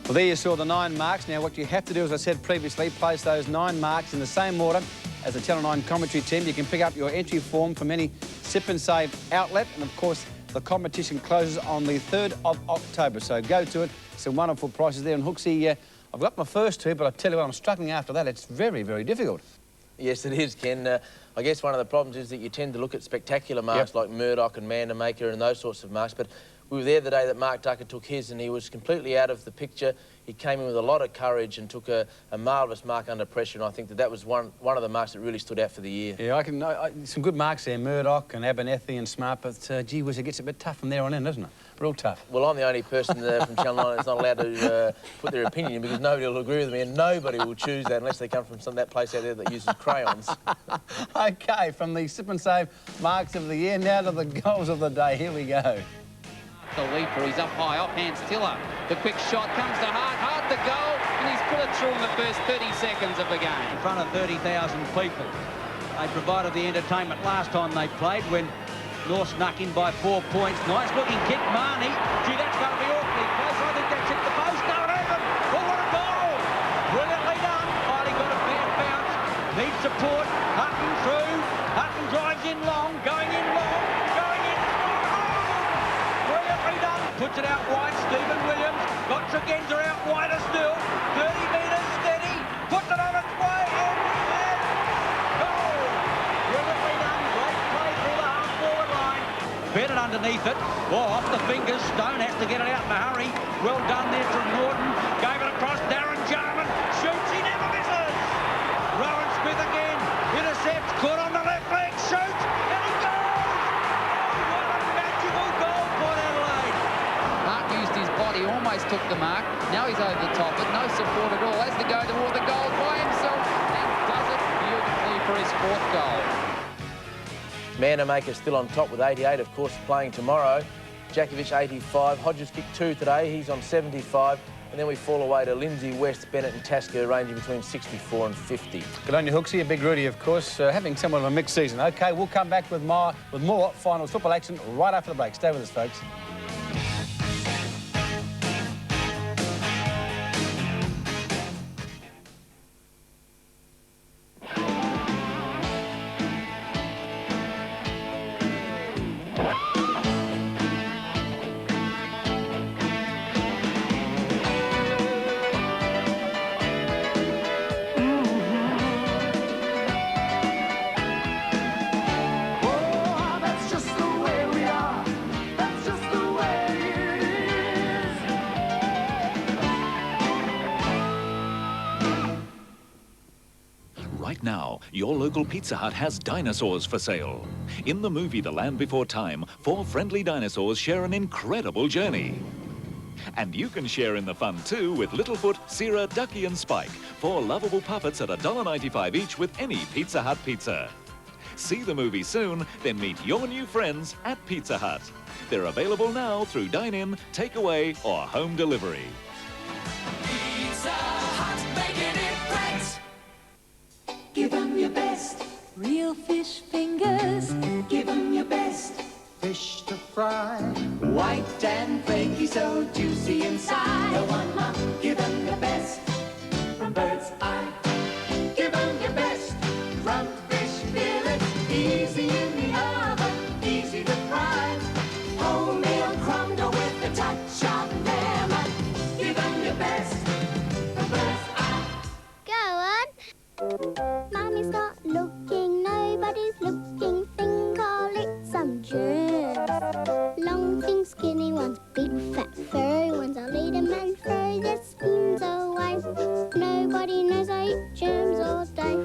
Well, there you saw the 9 marks. Now, what you have to do, as I said previously, place those 9 marks in the same order as the Channel 9 commentary team. You can pick up your entry form from any Sip and Save outlet. And, of course, the competition closes on the 3rd of October. So go to it. Some wonderful prices there. And, Hooksy, I've got my first 2, but I tell you what, I'm struggling after that. It's very, very difficult. Yes, it is, Ken. I guess one of the problems is that you tend to look at spectacular marks like Murdoch and Mandamaker and those sorts of marks, but we were there the day that Mark Ducker took his, and he was completely out of the picture. He came in with a lot of courage and took a marvellous mark under pressure, and I think that was one of the marks that really stood out for the year. Yeah, some good marks there, Murdoch and Abernethy and Smart, but gee whiz, it gets a bit tough from there on in, doesn't it? Real tough. Well, I'm the only person from Channel 9 that's not allowed to put their opinion in, because nobody will agree with me, and nobody will choose that unless they come from that place out there that uses crayons. OK, from the Sip and Save marks of the year, now to the goals of the day. Here we go. The leaper, he's up high, off hands Tiller. The quick shot comes to Hart the goal, and he's put it through in the first 30 seconds of the game. In front of 30,000 people. They provided the entertainment last time they played when North snuck in by 4 points. Nice looking kick, Marnie. Gee, that's going to be awfully close. I think that's hit the post. No, it hasn't. Oh, what a goal! Brilliantly done. Hardy got a bad bounce. Needs support. Hutton through. Hutton drives in long, going in long, going in. Brilliantly done. Puts it out wide. Stephen Williams got Tregenza out wider still. 30 metres steady. Puts it on its way. And goal. Brilliantly done. Great play through the half-forward line. Bennett underneath it. Oh, off the fingers. Stone has to get it out in a hurry. Well done there from Norton. Gave it across. Darren Jarman shoots. He never misses. Rowan Smith again. Intercepts. Caught on the left leg. Shoots. And he goes. What a magical goal, Port Adelaide. Hart used his body, almost took the mark. Now he's over the top, but no support at all. Has to go toward the goal by himself and does it beautifully for his 4th goal. Mandamaker still on top with 88, of course, playing tomorrow. Jakovic 85. Hodges kicked 2 today. He's on 75. And then we fall away to Lindsay, West, Bennett and Tasker, ranging between 64 and 50. Good on you, Hooksy. A big Rudy, of course, having somewhat of a mixed season. OK, we'll come back with more finals football action right after the break. Stay with us, folks. your local Pizza Hut has dinosaurs for sale. In the movie The Land Before Time, 4 friendly dinosaurs share an incredible journey. And you can share in the fun too with Littlefoot, Sierra, Ducky and Spike, 4 lovable puppets at $1.95 each with any Pizza Hut pizza. See the movie soon, then meet your new friends at Pizza Hut. They're available now through dine-in, takeaway or home delivery. Pizza Hut, make it different. Give 'em your best. Real fish fingers. Give 'em your best. Fish to fry. White and flaky, so juicy inside. No one more. Give 'em your best. From Bird's Eye. Give 'em your best. From fish fillets. Easy in the oven. Easy to fry. Wholemeal crumb with a touch of lemon. Give 'em your best. From Bird's Eye. Go on. Mommy's not looking, nobody's looking. Think I'll eat some germs. Long things, skinny ones, big fat furry ones. I'll eat 'em and throw their spoons away. Nobody knows I eat germs all day.